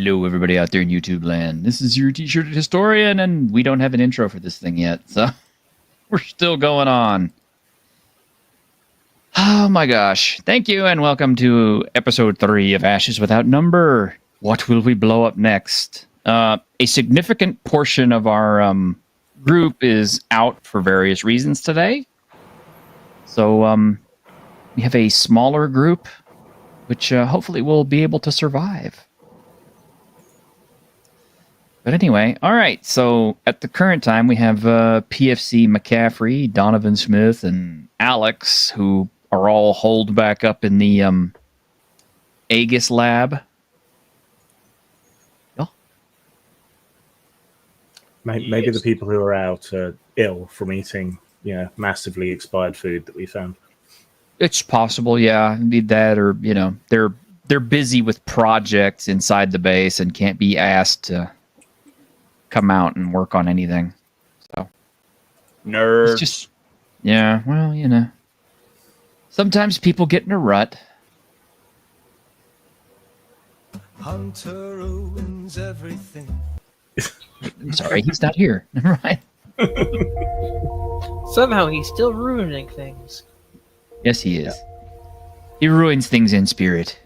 Hello, everybody out there in YouTube land. This is your T-shirted historian, and we don't have an intro for this thing yet, so we're still going on. Oh my gosh. Thank you, and welcome to episode 3 of Ashes Without Number. What will we blow up next? A significant portion of our group is out for various reasons today. So we have a smaller group, which hopefully will be able to survive. But anyway, all right. So at the current time, we have PFC McCaffrey, Donovan Smith, and Alex, who are all holed back up in the Aegis lab. Oh. Maybe the people who are out are ill from eating, massively expired food that we found. It's possible, yeah. Need that, or they're busy with projects inside the base and can't be asked to come out and work on anything. So nerds. It's just, yeah. Well, sometimes people get in a rut. Hunter ruins everything. I'm sorry, he's not here. Never mind. Somehow he's still ruining things. Yes, he is. He ruins things in spirit.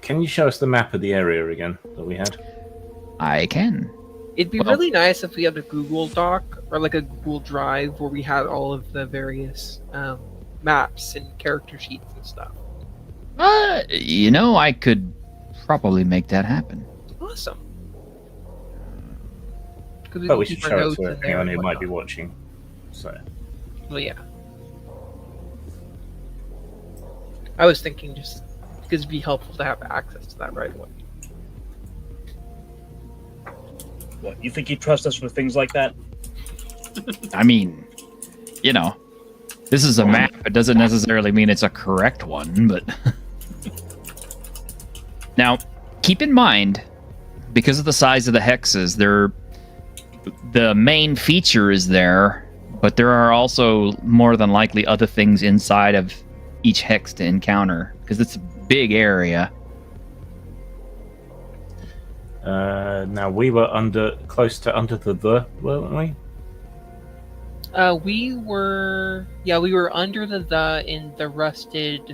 Can you show us the map of the area again that we had? I can. It'd be really nice if we had a Google Doc or like a Google Drive where we had all of the various maps and character sheets and stuff. I could probably make that happen. Awesome. But we should show it to anyone who might be watching. So. Well, yeah. I was thinking just because it'd be helpful to have access to that right away. What, you think you trust us for things like that? I mean, this is a map. It doesn't necessarily mean it's a correct one, but... Now, keep in mind, because of the size of the hexes, the main feature is there, but there are also more than likely other things inside of each hex to encounter, because it's a big area. Now we were close to under the, weren't we? We were under the in the rusted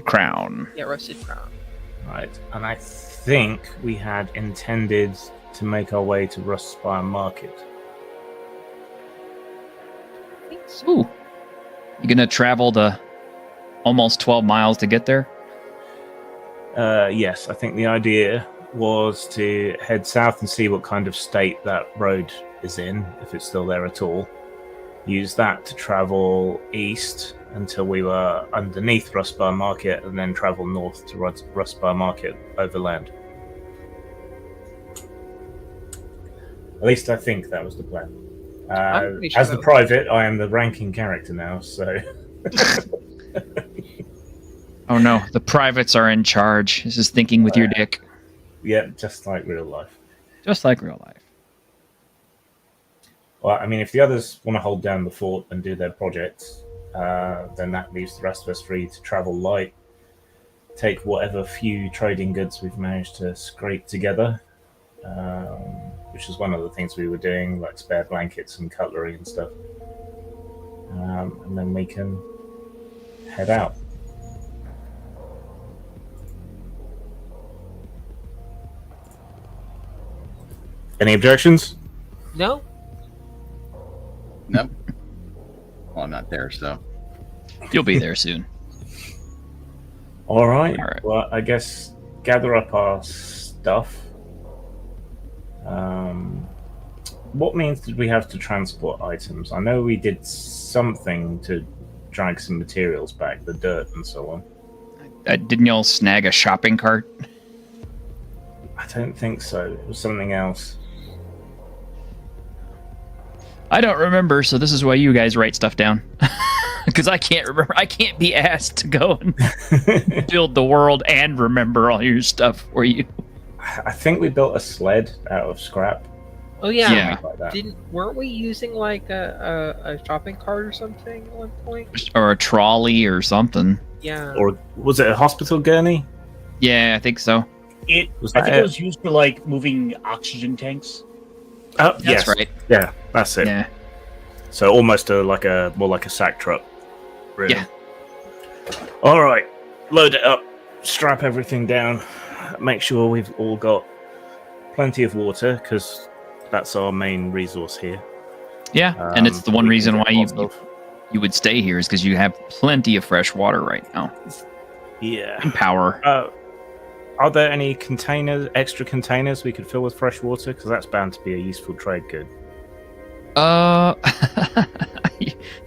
Crown. Yeah, Rusted Crown. Right, and I think we had intended to make our way to Rustspire Market. I think so. Ooh. You gonna travel the almost 12 miles to get there? Yes, I think the idea was to head south and see what kind of state that road is in, if it's still there at all. Use that to travel east until we were underneath Rustspire Market, and then travel north to Rustspire Market overland. At least I think that was the plan. As the private, I am the ranking character now, so... Oh no, the privates are in charge. This is thinking with your dick. Yeah, just like real life. Just like real life. Well, I mean, if the others want to hold down the fort and do their projects, then that leaves the rest of us free to travel light, take whatever few trading goods we've managed to scrape together, which is one of the things we were doing, like spare blankets and cutlery and stuff. And then we can head out. Any objections? No? Nope. Well, I'm not there, so. You'll be there soon. All right. All right. Well, I guess gather up our stuff. What means did we have to transport items? I know we did something to drag some materials back, the dirt and so on. Didn't y'all snag a shopping cart? I don't think so. It was something else. I don't remember, so this is why you guys write stuff down. Because I can't remember. I can't be asked to go and build the world and remember all your stuff for you. I think we built a sled out of scrap. Oh yeah. Yeah. Like that. Weren't we using like a shopping cart or something at one point? Or a trolley or something. Yeah. Or was it a hospital gurney? Yeah, I think so. Was I that think it? it was used for like moving oxygen tanks. Oh, That's yes. right. Yeah, that's it. Yeah. So almost more like a sack truck. Really. Yeah. All right, load it up, strap everything down, make sure we've all got plenty of water because that's our main resource here. Yeah, and it's the one we can reason get why lots of. you would stay here is because you have plenty of fresh water right now Yeah. and power. Are there any extra containers we could fill with fresh water? Because that's bound to be a useful trade good.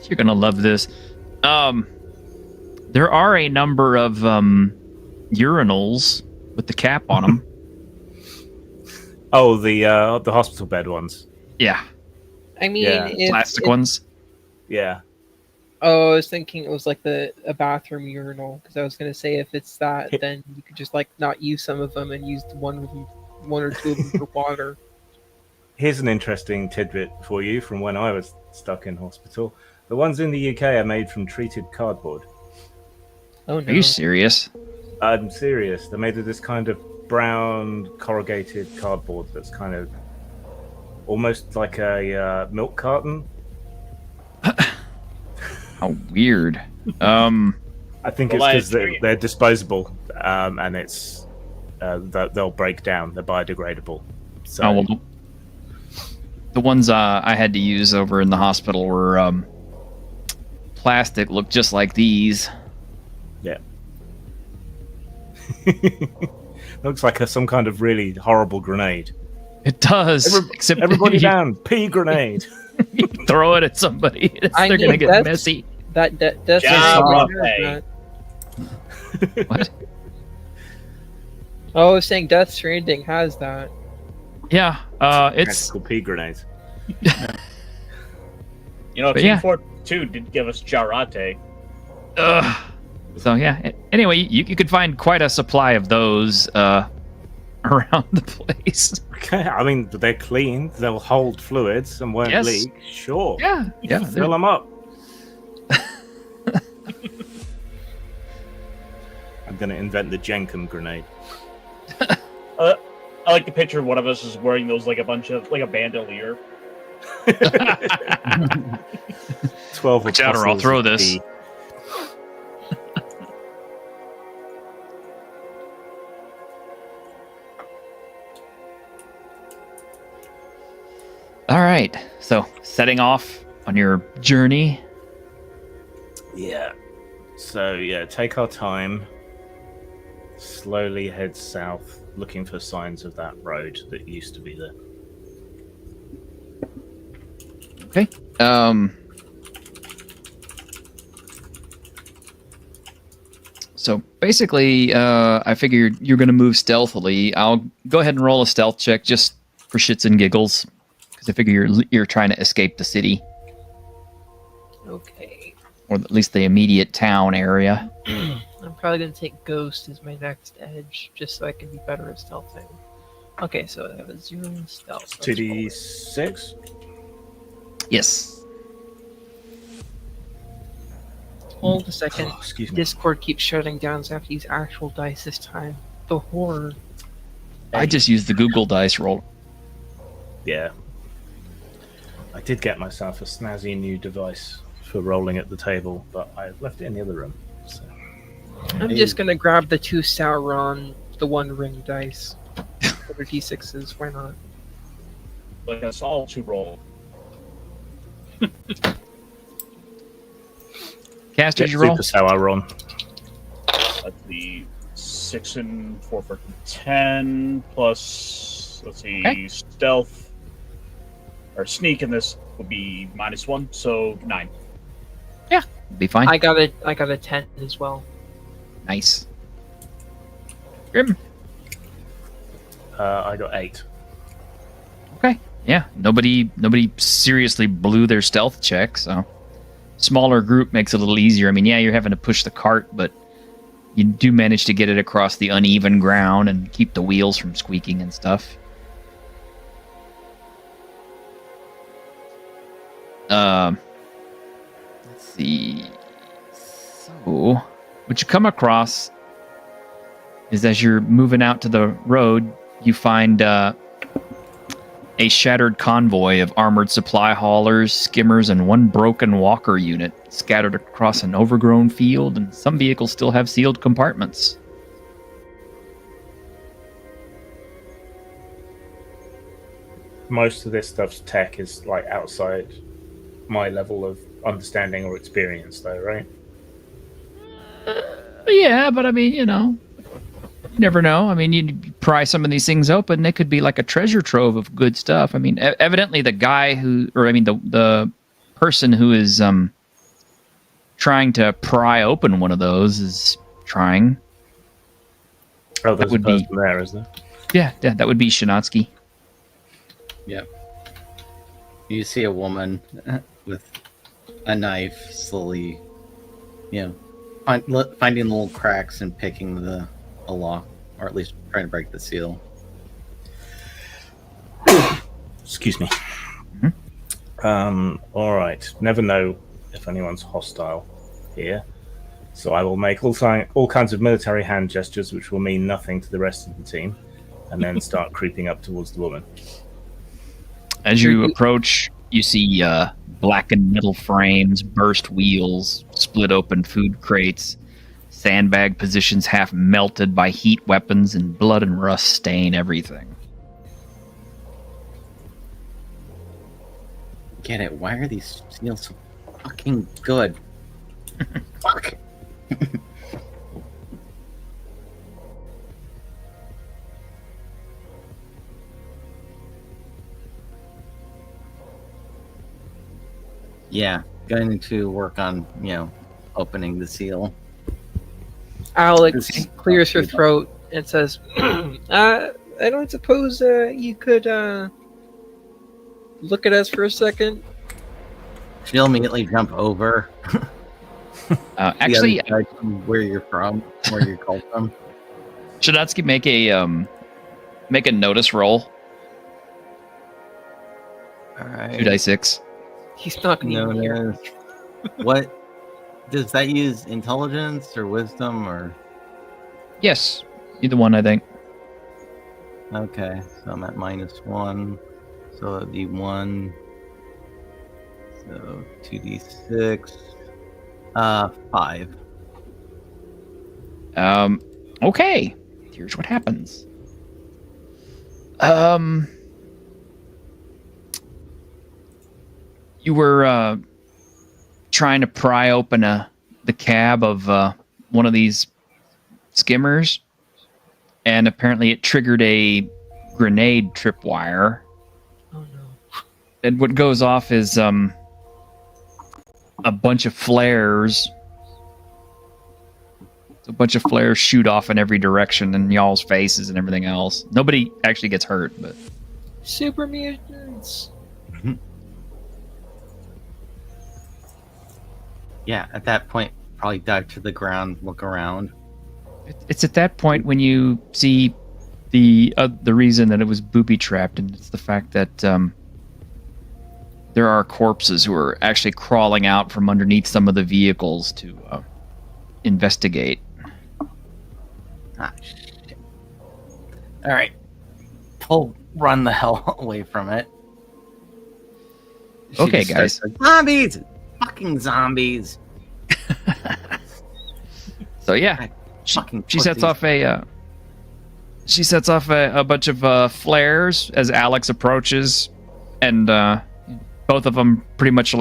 You're gonna love this. There are a number of urinals with the cap on them. Oh, the hospital bed ones. Yeah, I mean, Yeah, plastic ones. Yeah. Oh, I was thinking it was like a bathroom urinal because I was gonna say if it's that, then you could just like not use some of them and use one or two of them for water. Here's an interesting tidbit for you from when I was stuck in hospital. The ones in the UK are made from treated cardboard. Oh no! Are you serious? I'm serious. They're made of this kind of brown corrugated cardboard that's kind of almost like a milk carton. How weird. I think Well, it's because I- they're disposable, and it's they'll break down. They're biodegradable. So Oh well, the ones I had to use over in the hospital were plastic, looked just like these. yeah. Looks like some kind of really horrible grenade. It does, except Everybody you down! Pea grenade! throw it at somebody, I they're knew gonna get that's- messy. That's Yeah, that. What? Oh, I was saying Death Stranding has that. Yeah, it's Tactical pea grenades. You know, But Team yeah. 4-2 did give us Jarate. so yeah. Anyway, you could find quite a supply of those around the place. Okay, I mean they're clean. They'll hold fluids and won't Yes. leak. Sure. Yeah, yeah. Fill them up. I'm gonna invent the Jenkum grenade. I like the picture of one of us is wearing those like a bandolier. 12 Watch out or I'll apostles throw of this. pea. All right. So setting off on your journey. Yeah. So yeah, take our time. Slowly head south, looking for signs of that road that used to be there. Okay. So basically, I figured you're going to move stealthily. I'll go ahead and roll a stealth check just for shits and giggles, because I figure you're trying to escape the city, Okay. or at least the immediate town area. I'm probably gonna take Ghost as my next edge, just so I can be better at stealthing. Okay, so I have a 0 stealth. Let's roll it. 2d6. Yes. Hold a second. Oh, excuse me. Discord keeps shutting down, so I have to use actual dice this time. The horror. I just used the Google Dice roll. Yeah. I did get myself a snazzy new device for rolling at the table, but I left it in the other room. So. I'm just gonna grab the 2 Sauron, the 1 ring dice. For the d6s, why not? Like us all to roll. Caster, Get did you roll? Super Sour Ron. That's the 6 and 4 for 10 plus. Let's see, Okay. stealth or sneak in this would be -1, so 9. Be fine. I got a 10 as well. Nice. Grim. I got 8. Okay. Yeah. Nobody seriously blew their stealth check, so smaller group makes it a little easier. I mean, yeah, you're having to push the cart, but you do manage to get it across the uneven ground and keep the wheels from squeaking and stuff. Let's see. So what you come across is as you're moving out to the road, you find a shattered convoy of armored supply haulers, skimmers, and one broken walker unit scattered across an overgrown field, and some vehicles still have sealed compartments. Most of this stuff's tech is like outside my level of understanding or experience, though, right? Yeah, but I mean, you never know. I mean, you pry some of these things open, they could be like a treasure trove of good stuff. I mean, evidently the guy the person who is trying to pry open one of those is trying. Oh, there's a would be- person there, is there? Yeah, that would be Shinatsky. Yep. You see a woman with a knife slowly, finding little cracks and picking the lock, or at least trying to break the seal. Excuse me. Mm-hmm. All right. Never know if anyone's hostile here, so I will make all kinds of military hand gestures, which will mean nothing to the rest of the team, and then start creeping up towards the woman. As you approach, you see blackened metal frames, burst wheels, split open food crates, sandbag positions half melted by heat weapons, and blood and rust stain everything. Get it? Why are these seals so fucking good? Fuck. Yeah, going to work on, opening the seal. Alex clears her throat and says, I don't suppose you could look at us for a second? She'll immediately jump over. Actually, the other side from where you're called from. Shinatsky, make a notice roll. All right. 2d6. He's not going to even hear. Notice. What does that use? Intelligence or wisdom or? Yes, either one, I think. Okay, so I'm at -1. So it'd be 1. So 2d6. 5. Okay. Here's what happens. You were trying to pry open the cab of one of these skimmers, and apparently it triggered a grenade tripwire. Oh no. And what goes off is a bunch of flares. A bunch of flares shoot off in every direction in y'all's faces and everything else. Nobody actually gets hurt, but Super mutants. Yeah, at that point, probably dive to the ground, look around. it's at that point when you see the reason that it was booby trapped, and it's the fact that there are corpses who are actually crawling out from underneath some of the vehicles to investigate. Ah, shit. All right, run the hell away from it. She Okay, just starts guys. like, zombies, fucking zombies. So yeah, Fucking she sets pussies. off a bunch of flares as Alex approaches, and both of them pretty much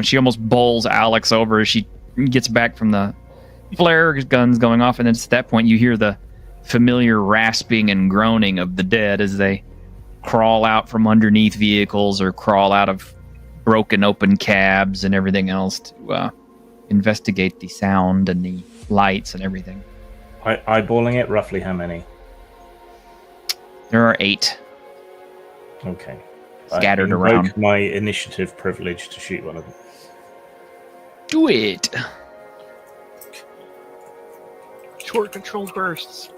she almost bowls Alex over as she gets back from the flare guns going off, and it's at that point you hear the familiar rasping and groaning of the dead as they crawl out from underneath vehicles or crawl out of broken open cabs and everything else to investigate the sound and the lights and everything. Eyeballing it, roughly how many? There are 8 Okay. scattered I around. invoke my initiative privilege to shoot one of them. Do it. Short control bursts.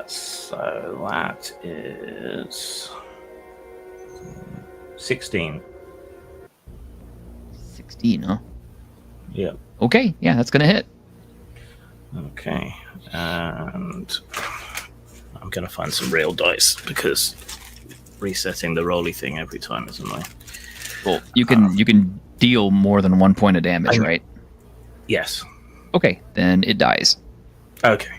So that is 16. 16, huh? Yeah. Okay, yeah, that's gonna hit. Okay. And I'm gonna find some real dice because resetting the rolly thing every time is annoying. Well, you can deal more than 1 point of damage, right? Yes. Okay, then it dies. Okay.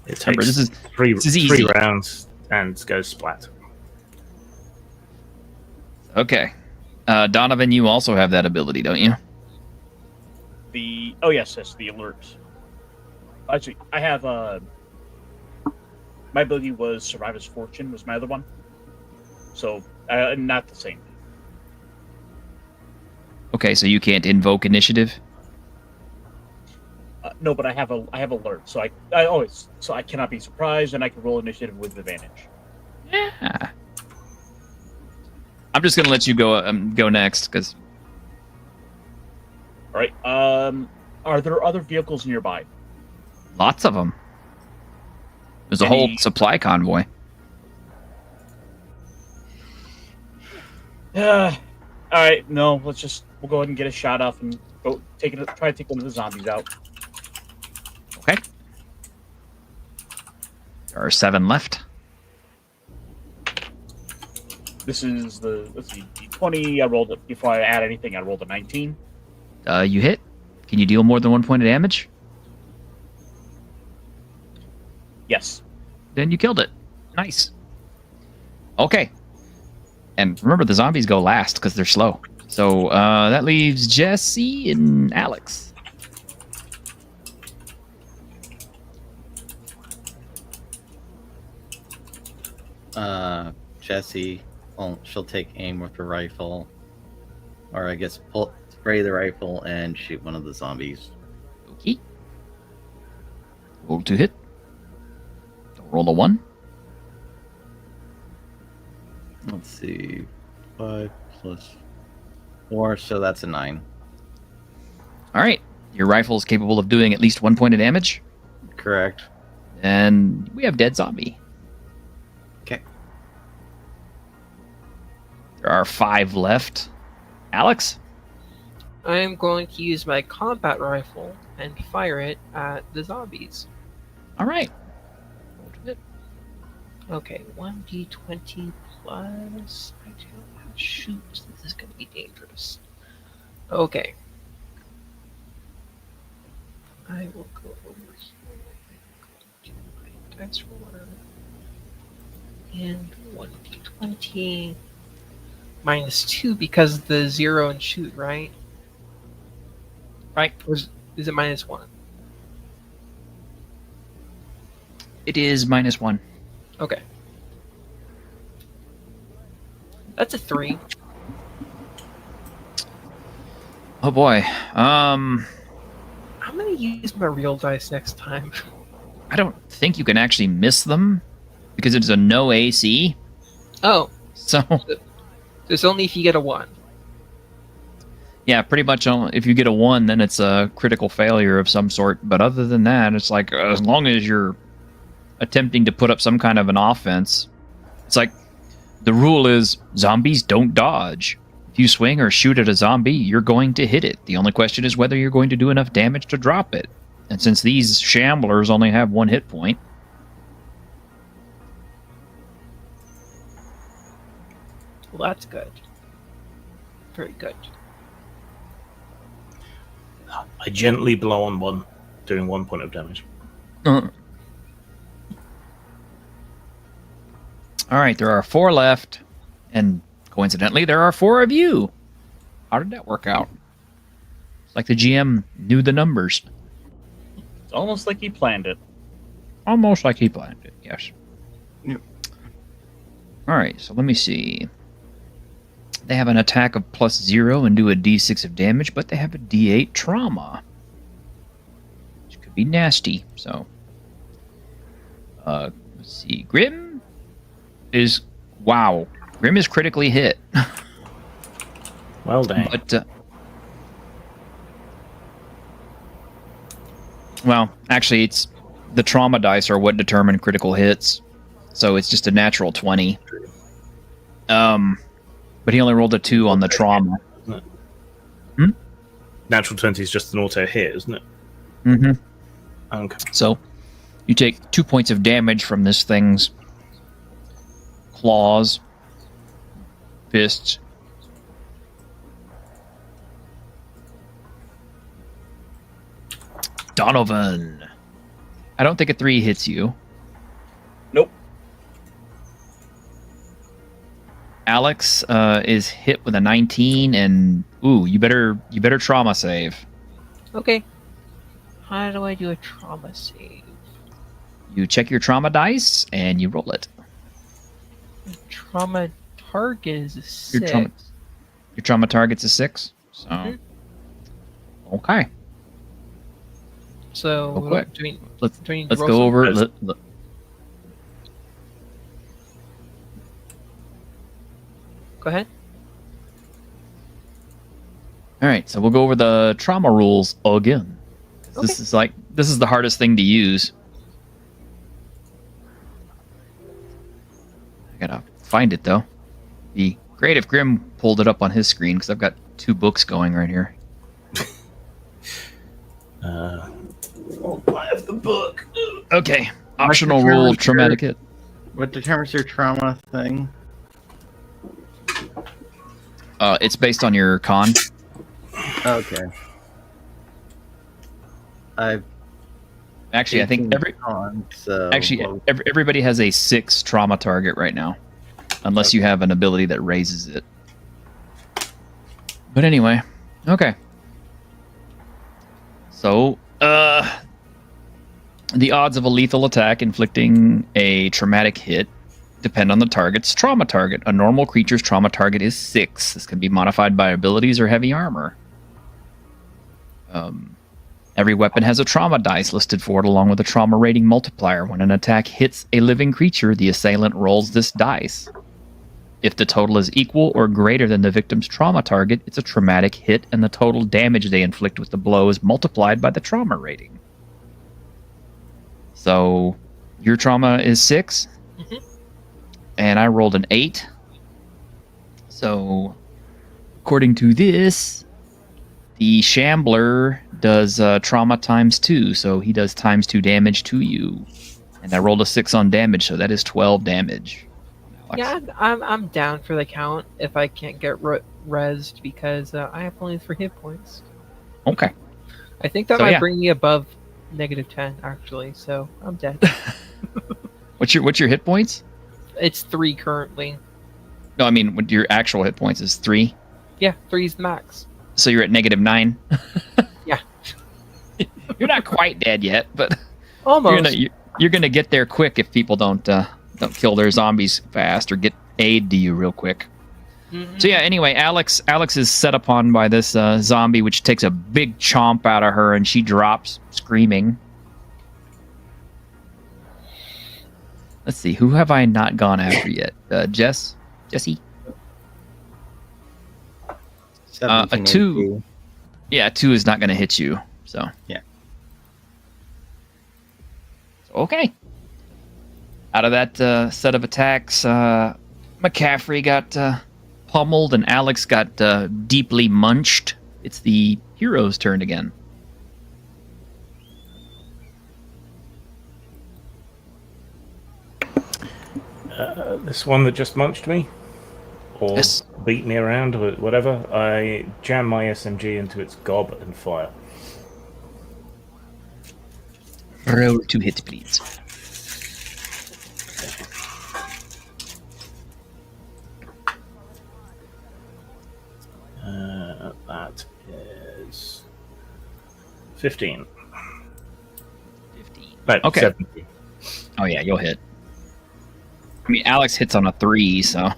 It Remember, takes this is three easy. rounds and goes splat. Okay. Donovan, you also have that ability, don't you? Yes, the alerts. Actually, I have my ability was Survivor's Fortune was my other one, so not the same. Okay, so you can't invoke initiative. No, but I have alert, so I cannot be surprised, and I can roll initiative with advantage. Yeah. I'm just gonna let you go next because All right. Are there other vehicles nearby? lots of them. There's a whole supply convoy. All right. No, we'll go ahead and get a shot off and try to take one of the zombies out. Okay. There are 7 left. This is the 20. I rolled it before I add anything. I rolled a 19. You hit. Can you deal more than 1 point of damage? Yes. Then you killed it. Nice. Okay. And remember, the zombies go last because they're slow. So that leaves Jesse and Alex. Jesse, well, she'll take aim with her rifle, or I guess spray the rifle and shoot one of the zombies. Okay. Roll to hit. Roll a 1. Let's see, 5 plus 4, so that's a 9. All right. Your rifle is capable of doing at least 1 point of damage. Correct. And we have dead zombie. Okay. There are 5 left. Alex? I am going to use my combat rifle and fire it at the zombies. All right. Okay, 1d20 plus. I do not have shoot. This is going to be dangerous. Okay. I will go over here. My dice roller. And 1d20. -2 because the 0 and shoot, right? Right. Or is it -1? It is -1. Okay. That's a 3. Oh boy. I'm gonna use my real dice next time. I don't think you can actually miss them because it's a no AC. Oh, So it's only if you get a 1. yeah, pretty much if you get a 1, then it's a critical failure of some sort. But other than that, it's like as long as you're attempting to put up some kind of an offense, it's like the rule is zombies don't dodge. If you swing or shoot at a zombie, you're going to hit it. The only question is whether you're going to do enough damage to drop it. And since these shamblers only have 1 hit point, Well, that's good. Very good. I gently blow on one, doing 1 point of damage. All right, there are 4 left, and coincidentally, there are 4 of you. How did that work out? It's like the GM knew the numbers. It's almost like he planned it. Almost like he planned it, yes. Yep. All right, so let me see. They have an attack of +0 and do a d6 of damage, but they have a d8 trauma, which could be nasty. So, let's see. Grim is critically hit. Well dang. But well, actually, it's the trauma dice are what determine critical hits, so it's just a natural 20. But he only rolled a 2 on the trauma. natural 20 is just an auto hit, isn't it? Mm-hmm. Okay. So you take 2 points of damage from this thing's claws, fists. Donovan. I don't think a 3 hits you. Nope. Alex is hit with a 19, and you better trauma save. Okay. How do I do a trauma save? You check your trauma dice and you roll it. Trauma target is a 6. Your trauma target's a 6. So okay. So Real quick. Let's do I need to let's roll go some- over. Go ahead. All right, so we'll go over the trauma rules again. Okay. This is the hardest thing to use. I gotta find it though. Be great if Grim pulled it up on his screen because I've got 2 books going right here. I have the book. Okay, optional What's the rule: temperature? traumatic hit. What determines your trauma thing? It's based on your con. Okay. I've Actually, I think 18 con, so everybody has a 6 trauma target right now, unless you have an ability that raises it. But anyway, okay. So, the odds of a lethal attack inflicting a traumatic hit depend on the target's trauma target. A normal creature's trauma target is 6. This can be modified by abilities or heavy armor. Every weapon has a trauma dice listed for it, along with a trauma rating multiplier. When an attack hits a living creature, the assailant rolls this dice. If the total is equal or greater than the victim's trauma target, it's a traumatic hit, and the total damage they inflict with the blow is multiplied by the trauma rating. So, your trauma is 6, and I rolled an 8. So, according to this, the Shambler does trauma times 2, so he does times 2 damage to you. And I rolled a 6 on damage, so that is 12 damage. Alex. Yeah, I'm down for the count if I can't get rezzed because I have only 3 hit points. Okay. I think that So, might yeah. bring me above -10 actually, so I'm dead. What's your hit points? It's 3 currently. No, I mean, what your actual hit points is 3. Yeah, 3's max. So you're at -9. Yeah. You're not quite dead yet, but Almost. you're gonna get there quick if people don't kill their zombies fast or get aid to you real quick. Mhm. So yeah, anyway, Alex is set upon by this zombie, which takes a big chomp out of her, and she drops screaming. Let's see, who have I not gone after yet? Jesse. A 2. Yeah, 2 is not going to hit you. So Yeah. Okay. Out of that set of attacks, McCaffrey got pummeled and Alex got deeply munched. It's the hero's turn again. This one that just munched me? Or Yes. beat me around, or whatever. I jam my SMG into its gob and fire. Roll 2 hit, please. That is 15. 15. No, Okay. 17. Oh yeah, you'll hit. I mean, Alex hits on a 3, so...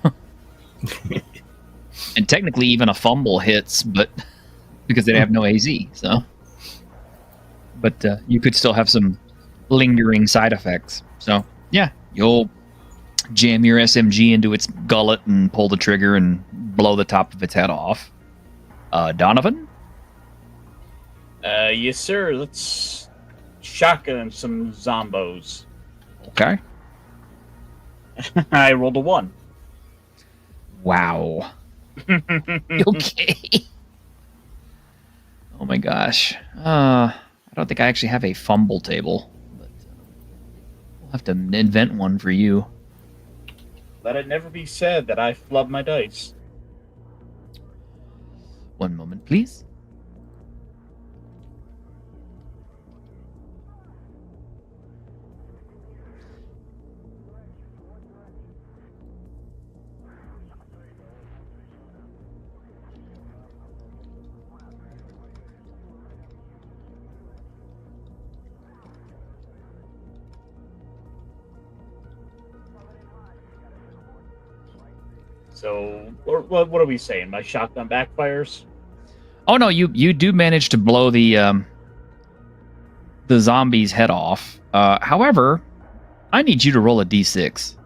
And technically even a fumble hits, but... Because they have no AZ, so... But you could still have some lingering side effects. So, yeah, you'll jam your SMG into its gullet and pull the trigger and blow the top of its head off. Donovan? Yes, sir. Let's shotgun some zombos. Okay. I rolled a 1. Wow. Okay. Oh my gosh. I don't think I actually have a fumble table, but we'll have to invent one for you. Let it never be said that I flub my dice. One moment, please. So, what are we saying? My shotgun backfires? Oh no, you do manage to blow the zombie's head off. However, I need you to roll a d6.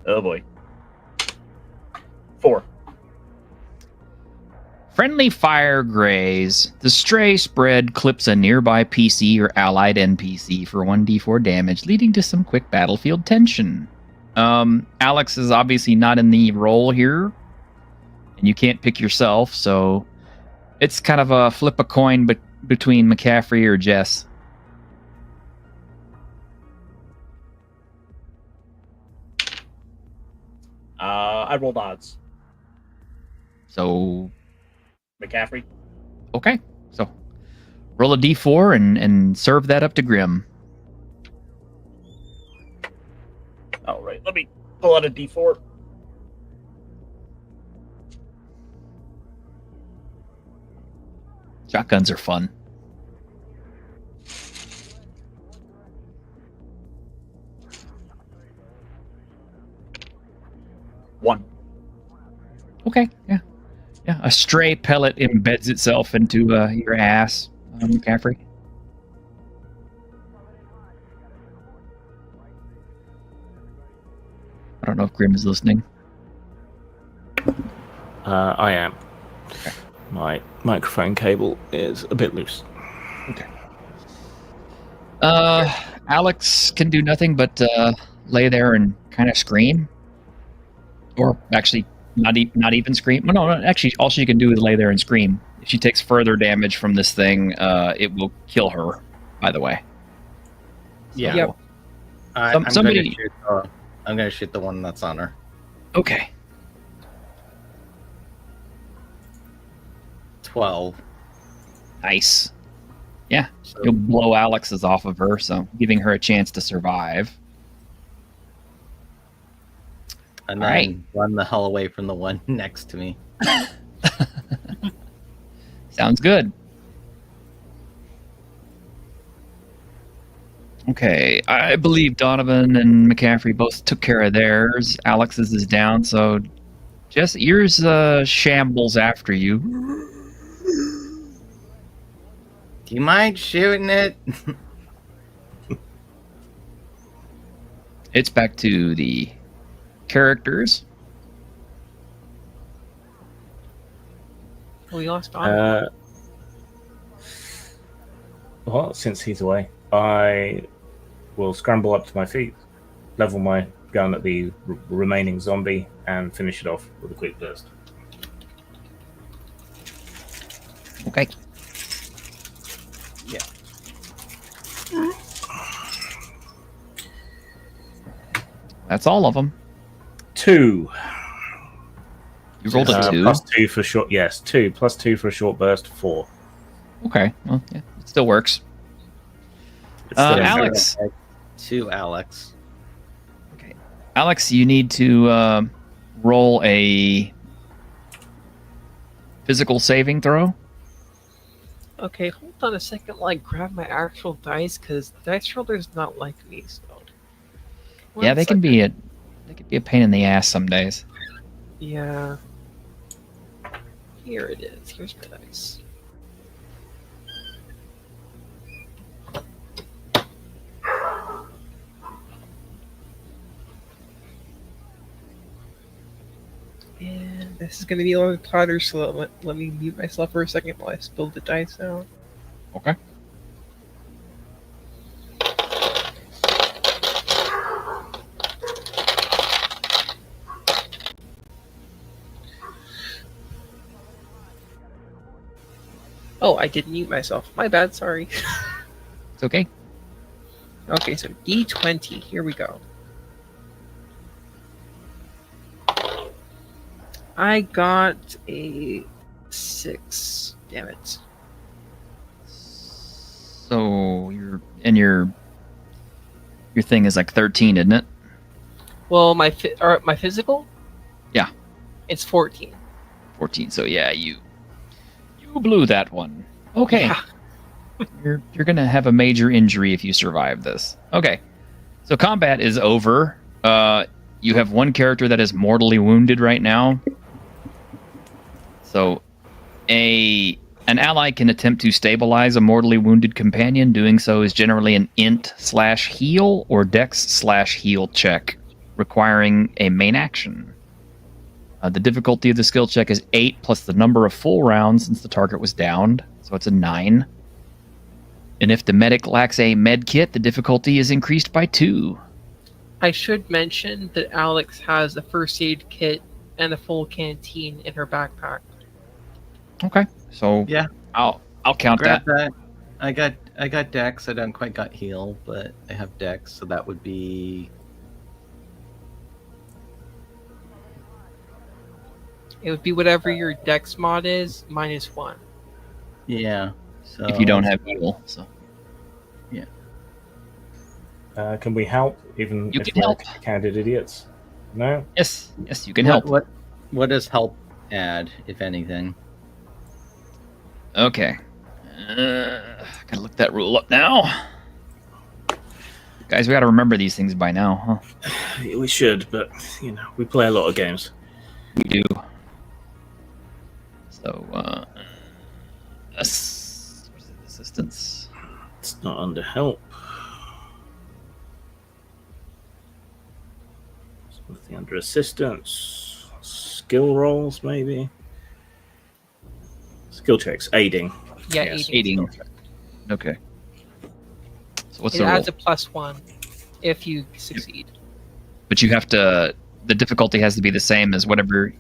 Oh boy. 4. Friendly fire graze. The stray spread clips a nearby PC or allied NPC for 1d4 damage, leading to some quick battlefield tension. Alex is obviously not in the role here, and you can't pick yourself, so it's kind of a flip a coin between McCaffrey or Jess. I rolled odds. So, McCaffrey? okay. So, roll a d4 and serve that up to Grim. All right, let me pull out a d4. Shotguns are fun. One. Okay, yeah. Yeah, a stray pellet embeds itself into your ass, McCaffrey. I don't know if Grim is listening. I am. My microphone cable is a bit loose. Alex can do nothing but lay there and kind of scream. Or actually, not even scream. No, actually, all she can do is lay there and scream. If she takes further damage from this thing, it will kill her, by the way. Yeah. Yep. Somebody... I'm gonna shoot the one that's on her. Okay. 12. Nice. Yeah, So you'll blow Alex's off of her, so giving her a chance to survive. and all then right. run the hell away from the one next to me. Sounds good. Okay, I believe Donovan and McCaffrey both took care of theirs. Alex's is down, so Jess, yours shambles after you. Do you mind shooting it? It's back to the characters. We lost on. Well, since he's away, I will scramble up to my feet, level my gun at the remaining zombie, and finish it off with a quick burst. Okay. Yeah. That's all of them. 2. You rolled a 2. Plus 2 for short. Yes, 2 plus 2 for a short burst. 4. Okay, well, yeah, it still works. It's still Alex. To Alex. Okay, Alex, you need to roll a physical saving throw. Okay, hold on a second. Like, grab my actual dice because dice roller's not like me. So, Yeah, they can be a pain in the ass some days. Yeah. Here it is. Here's my dice. And this is going to be a lot of clutter, so let me mute myself for a second while I spill the dice out. Okay. Oh, I did mute myself. My bad. Sorry. It's okay. Okay, so D20. Here we go. I got a 6. Damn it. So your thing is like 13, isn't it? Well, my physical? Yeah. It's 14. 14. So yeah, you blew that one. Okay. Yeah. You're gonna have a major injury if you survive this. Okay. So combat is over. You have one character that is mortally wounded right now. So an ally can attempt to stabilize a mortally wounded companion. Doing so is generally an int/heal or dex/heal check, requiring a main action. The difficulty of the skill check is 8 plus the number of full rounds since the target was downed, so it's a 9. And if the medic lacks a med kit, the difficulty is increased by 2. I should mention that Alex has a first aid kit and a full canteen in her backpack. Okay, so Yeah. I'll count Grab that. that. I got Dex. I don't quite got heal, but I have Dex, so that would be It would be whatever your dex mod is, -1. yeah. So If you don't have heal, so Can we help, even You if can we're help. candid idiots? No? yes, you can help. What does help add, if anything? Okay. Gotta look that rule up now. Guys, we gotta remember these things by now, huh? We should, but, we play a lot of games. We do. So, assistance. It's not under help. Something under assistance. Skill rolls, maybe? Skill checks. Aiding. Yeah, Yes. aiding. Okay. So what's It the roll? adds a +1 if you succeed. But you have to. The difficulty has to be the same as whatever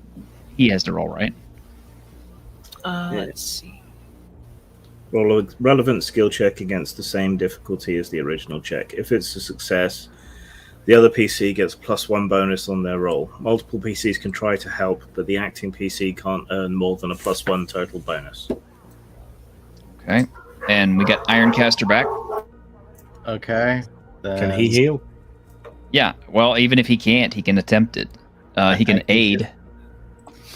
he has to roll, right? Yeah. Let's see. Roll a relevant skill check against the same difficulty as the original check. If it's a success, the other PC gets +1 bonus on their roll. Multiple PCs can try to help, but the acting PC can't earn more than a +1 total bonus. Okay. And we got Ironcaster back. Okay. Can he heal? Yeah. Well, even if he can't, he can attempt it. He can aid.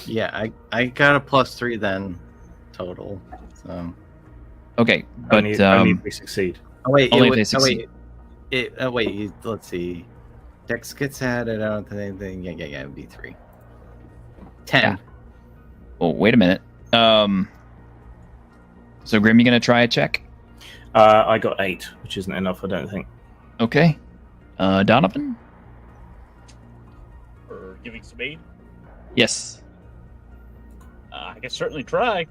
Yeah, I got a +3 then, total. So. Okay, but only if we succeed. Oh wait, Only it if they would- oh, succeed. wait, let's see. Dex gets added. I don't think anything. Yeah, it would be 3. 10. Yeah. well, wait a minute. So Grim, you gonna try a check? I got 8, which isn't enough, I don't think. Okay. Donovan? For giving some aid. Yes. I can certainly try.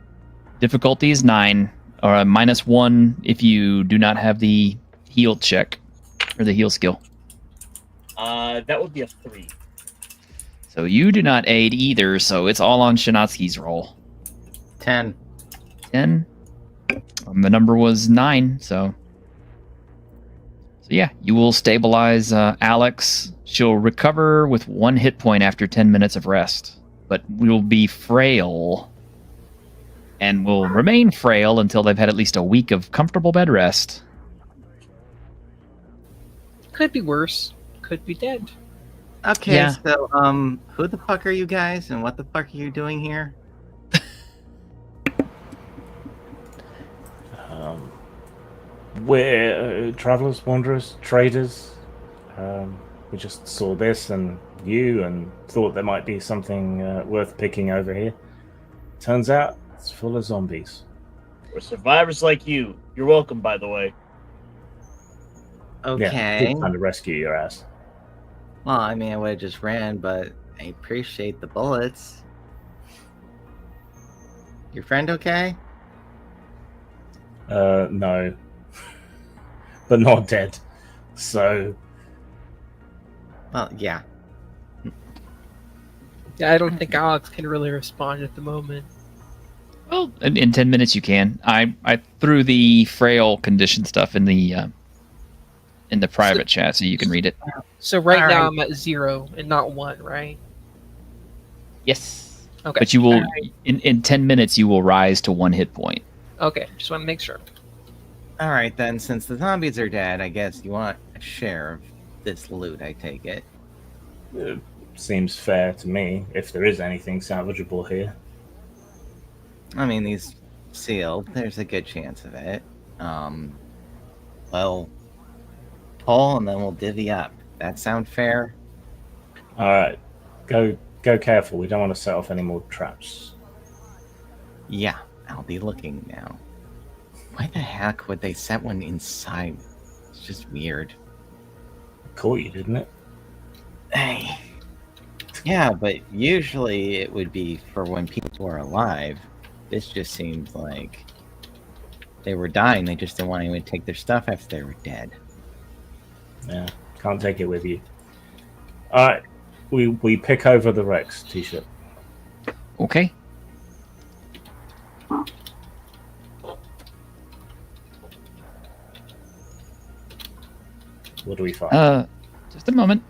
Difficulty is 9, or a -1 if you do not have the heal check or the heal skill. That would be a 3. So you do not aid either. So it's all on Shanatsky's roll. 10. 10. The number was 9. So yeah, you will stabilize Alex. She'll recover with 1 hit point after 10 minutes of rest, but will be frail. And will remain frail until they've had at least a week of comfortable bed rest. Could be worse. Could be dead. Okay, Yeah. so who the fuck are you guys, and what the fuck are you doing here? We're travelers, wanderers, traders. We just saw this and you and thought there might be something worth picking over here. Turns out it's full of zombies. We're survivors like you. You're welcome, by the way. Yeah, Okay. trying to rescue your ass. Well, I mean, I would have just ran, but I appreciate the bullets. Your friend okay? No. But not dead. So, Well, yeah. Yeah, I don't think Alex can really respond at the moment. Well, in 10 minutes you can. I threw the frail condition stuff in the private chat so you can read it. So right All now right. I'm at 0 and not 1, right? Yes. Okay. But you will All right. in 10 minutes you will rise to 1 hit point. Okay, just want to make sure. All right, then, since the zombies are dead, I guess you want a share of this loot, I take it. Seems fair to me, if there is anything salvageable here. I mean, these sealed, there's a good chance of it. Well, pull and then we'll divvy up. That sound fair? Alright, go careful. We don't want to set off any more traps. Yeah, I'll be looking now. Why the heck would they set one inside? It's just weird. Caught you, didn't it? Hey. Yeah, but usually it would be for when people are alive. This just seems like they were dying. They just didn't want anyone to take their stuff after they were dead. Yeah, can't take it with you. Alright, we pick over the Rex t-shirt. Okay. What do we find? Just a moment.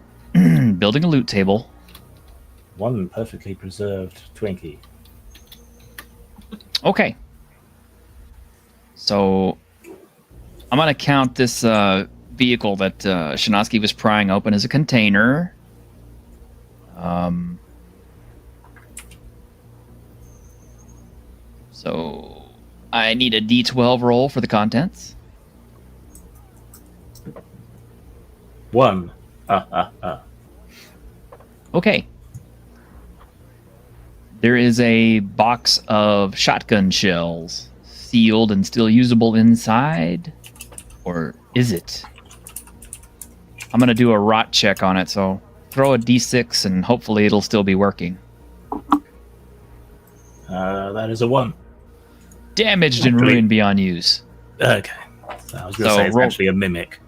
Building a loot table. One perfectly preserved Twinkie. Okay. So I'm gonna count this vehicle that Shinosky was prying open as a container. So I need a D12 roll for the contents. 1. Okay. There is a box of shotgun shells, sealed and still usable inside. Or is it? I'm going to do a rot check on it, so throw a d6 and hopefully it'll still be working. That is a 1. Damaged and ruined beyond use. Okay. So I was going to So say it's roll- actually a mimic.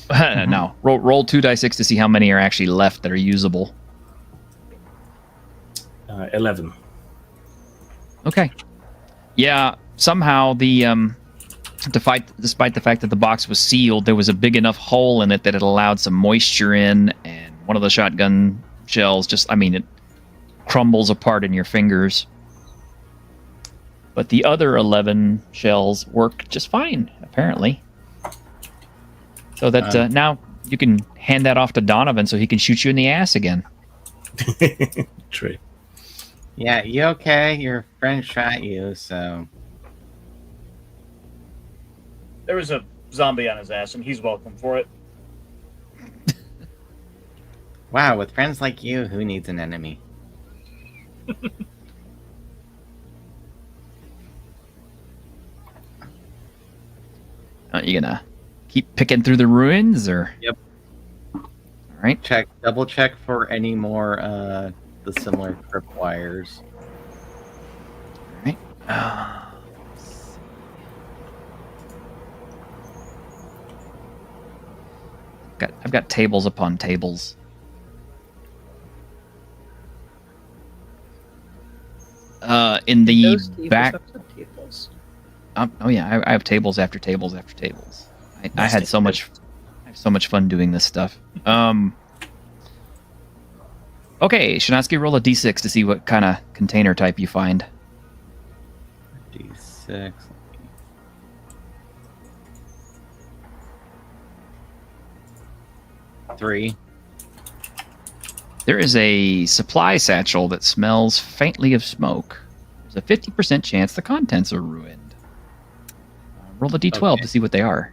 No. Roll 2 d6 to see how many are actually left that are usable. 11. Okay. Yeah, somehow despite the fact that the box was sealed, there was a big enough hole in it that it allowed some moisture in, and one of the shotgun shells it crumbles apart in your fingers. But the other 11 shells work just fine, apparently. So that now you can hand that off to Donovan so he can shoot you in the ass again. True. Yeah, you okay? Your friend shot you, so... There was a zombie on his ass, and he's welcome for it. Wow, with friends like you, who needs an enemy? You gonna keep picking through the ruins, or? Yep. All right. Double check for any more, the similar tripwires. All right. I've got tables upon tables. In the Those tables back. have subtables. Oh yeah, I have tables after tables after tables. I had so much fun doing this stuff. Okay, Shinosky, roll a d6 to see what kind of container type you find. D6. 3. There is a supply satchel that smells faintly of smoke. There's a 50% chance the contents are ruined. Roll a d12 Okay. to see what they are.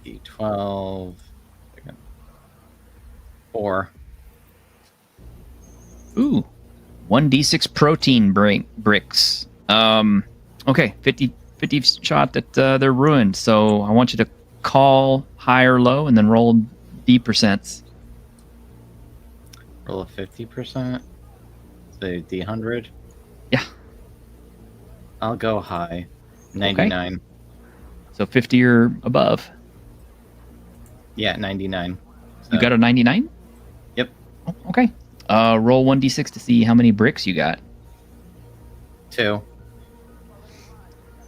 D12. 4. Ooh, 1d6 protein bricks. Okay, 50 shot that they're ruined. So I want you to call high or low and then roll d%. Roll a 50%. Say D100. Yeah. I'll go high. 99. So 50 or above. Yeah, 99. You got a 99? Yep. Oh, okay. Roll 1d6 to see how many bricks you got. 2.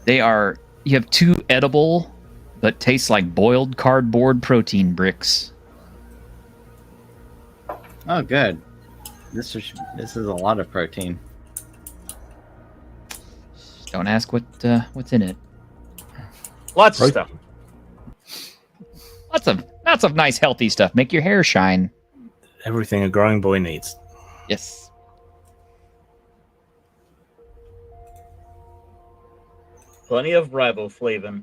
They are. You have 2 edible, but taste like boiled cardboard protein bricks. Oh, good. This is a lot of protein. Don't ask what's in it. Lots of stuff. Lots of nice healthy stuff. Make your hair shine. Everything a growing boy needs. Yes. Plenty of riboflavin.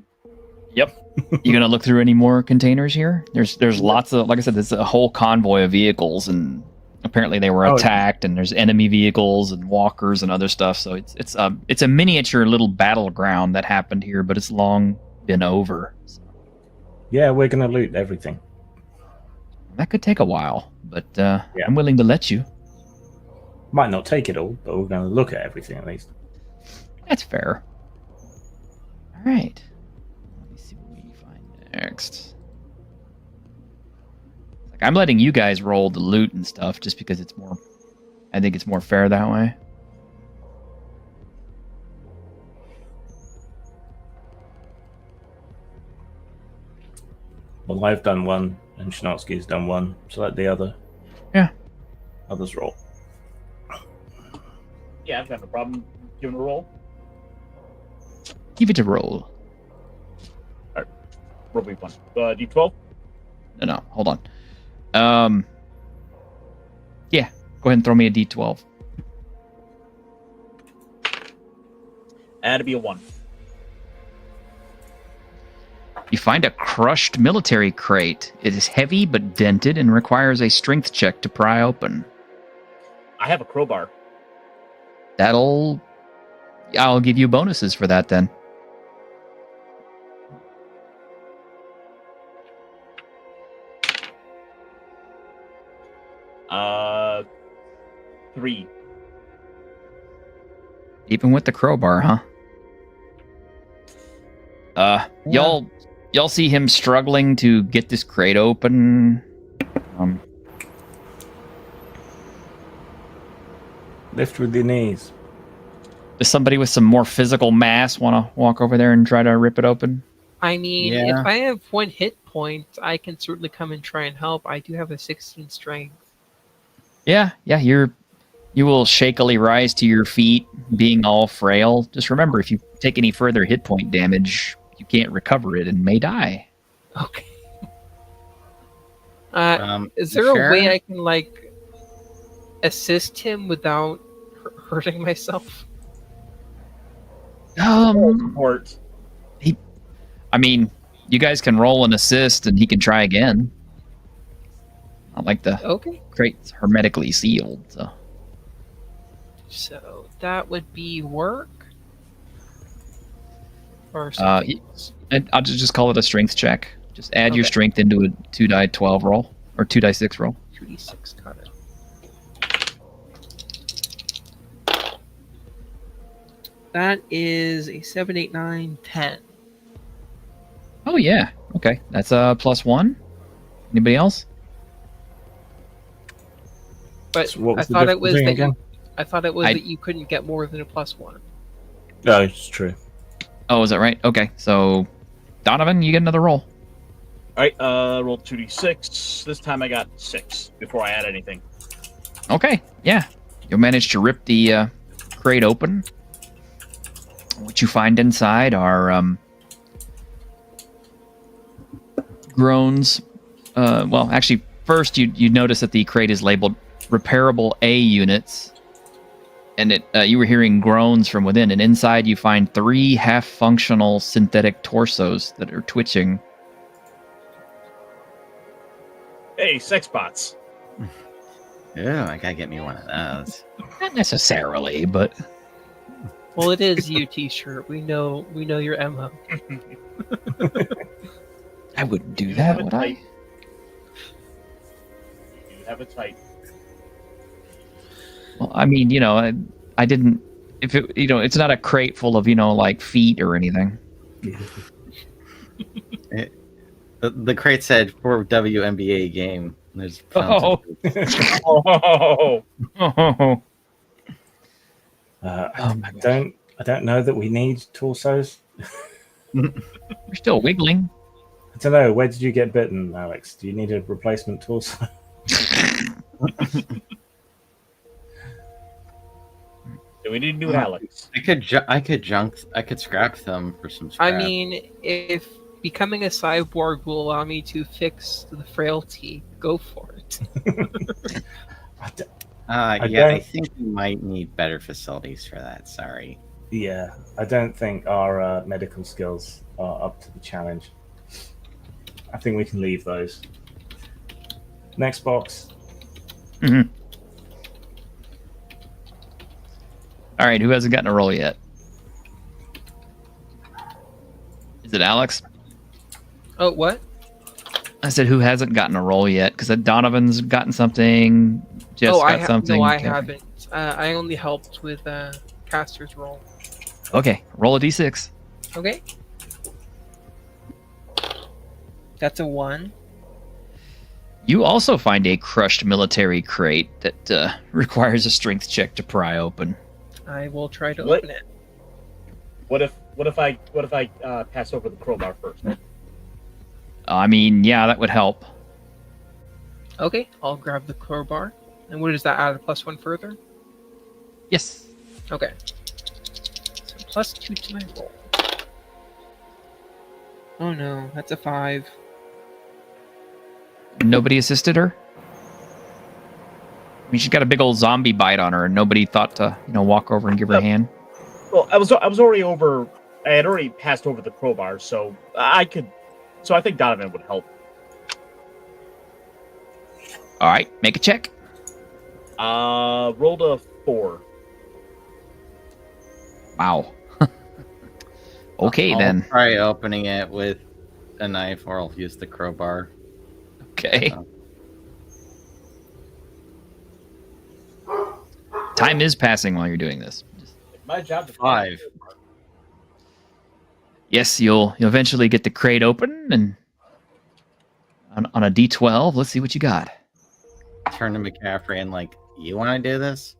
Yep. You gonna look through any more containers here? There's lots of, like I said, there's a whole convoy of vehicles, and apparently they were attacked, and there's enemy vehicles and walkers and other stuff. So it's a miniature little battleground that happened here, but it's long been over. So Yeah, we're gonna loot everything. that could take a while, but I'm willing to let you. Might not take it all, but we're gonna look at everything at least. That's fair. All right. Let me see what we find next. Like, I'm letting you guys roll the loot and stuff just because it's more. I think it's more fair that way. Well, I've done one, and Schnotsky's done one, so let the others roll. Yeah, I've got no problem giving a roll. Give it a roll. Roll me one. D12. No, hold on. Yeah, go ahead and throw me a d12. Add to be a 1. You find a crushed military crate. It is heavy but dented and requires a strength check to pry open. I have a crowbar. I'll give you bonuses for that then. Uh, 3. Even with the crowbar, huh? Y'all see him struggling to get this crate open. Lift with your knees. Does somebody with some more physical mass want to walk over there and try to rip it open? I mean, Yeah. if I have 1 hit point, I can certainly come and try and help. I do have a 16 strength. Yeah, you will shakily rise to your feet, being all frail. Just remember, if you take any further hit point damage, you can't recover it and may die. Okay. Is there a way I can, like, assist him without hurting myself? Support. I mean, you guys can roll an assist and he can try again. Not like the Okay. crate's hermetically sealed, so. So that would be work? Or Uh, something? And I'll just call it a strength check. Just add your Okay. strength into a 2d12 roll, or 2d6 roll. 2d6, got it. That is a 7, 8, 9, 10. Oh yeah, okay. That's a +1. Anybody else? But So what I was the thought it was difficulty that again? I thought it was I- that you couldn't get more than a +1. No, it's true. Oh, is that right? Okay, so Donovan, you get another roll. Alright, roll 2d6. This time I got 6 before I add anything. Okay, yeah. You'll manage to rip the crate open. What you find inside are groans. Well, actually, first you notice that the crate is labeled repairable A units. And you were hearing groans from within. And inside you find 3 half-functional synthetic torsos that are twitching. Hey, sex bots. Yeah, I gotta get me one of those. Not necessarily, but... Well, it is you, T-shirt. We know your MO. I wouldn't do that, would I? You have a type. Well, I mean, I didn't. If it, it's not a crate full of, like feet or anything. The crate said for WNBA game. There's Oh. Oh, Oh. Oh my I don't know that we need torsos. We're still wiggling. I don't know. Where did you get bitten, Alex? Do you need a replacement torso? Do we need new Alex? I could scrap them for some scrap. I mean, if becoming a cyborg will allow me to fix the frailty, go for it. I don't- think we might need better facilities for that. Sorry. Yeah, I don't think our medical skills are up to the challenge. I think we can leave those. Next box. All right, who hasn't gotten a roll yet? Is it Alex? Oh, what? I said who hasn't gotten a roll yet? Because Donovan's gotten something. Jess got something. No, I Okay. haven't. I only helped with caster's roll. Okay, roll a d6. Okay. That's a 1. You also find a crushed military crate that requires a strength check to pry open. I will try to What? open it. What if I pass over the crowbar first? I mean, yeah, that would help. Okay, I'll grab the crowbar. And what does that add? A +1 further? Yes. Okay. So +2 to my roll. Oh no, that's a 5. Nobody assisted her? I mean, she's got a big old zombie bite on her, and nobody thought to, walk over and give her a hand. Well, I was already over. I had already passed over the crowbar, so I could. So I think Donovan would help. All right, make a check. Rolled a 4. Wow. Okay, I'll then. try opening it with a knife, or I'll use the crowbar. Okay. Time is passing while you're doing this. My job to 5. Yes, you'll eventually get the crate open, and on a D12, let's see what you got. Turn to McCaffrey and like, you want to do this?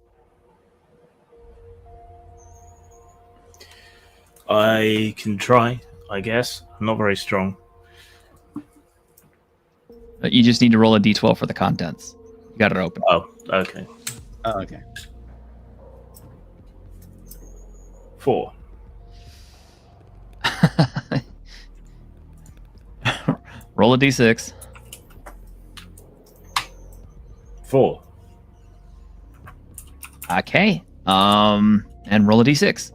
I can try, I guess. I'm not very strong. You just need to roll a D12 for the contents. You got it open. Oh, okay. Oh, okay. 4. Roll a D6. 4. Okay. And roll a D6.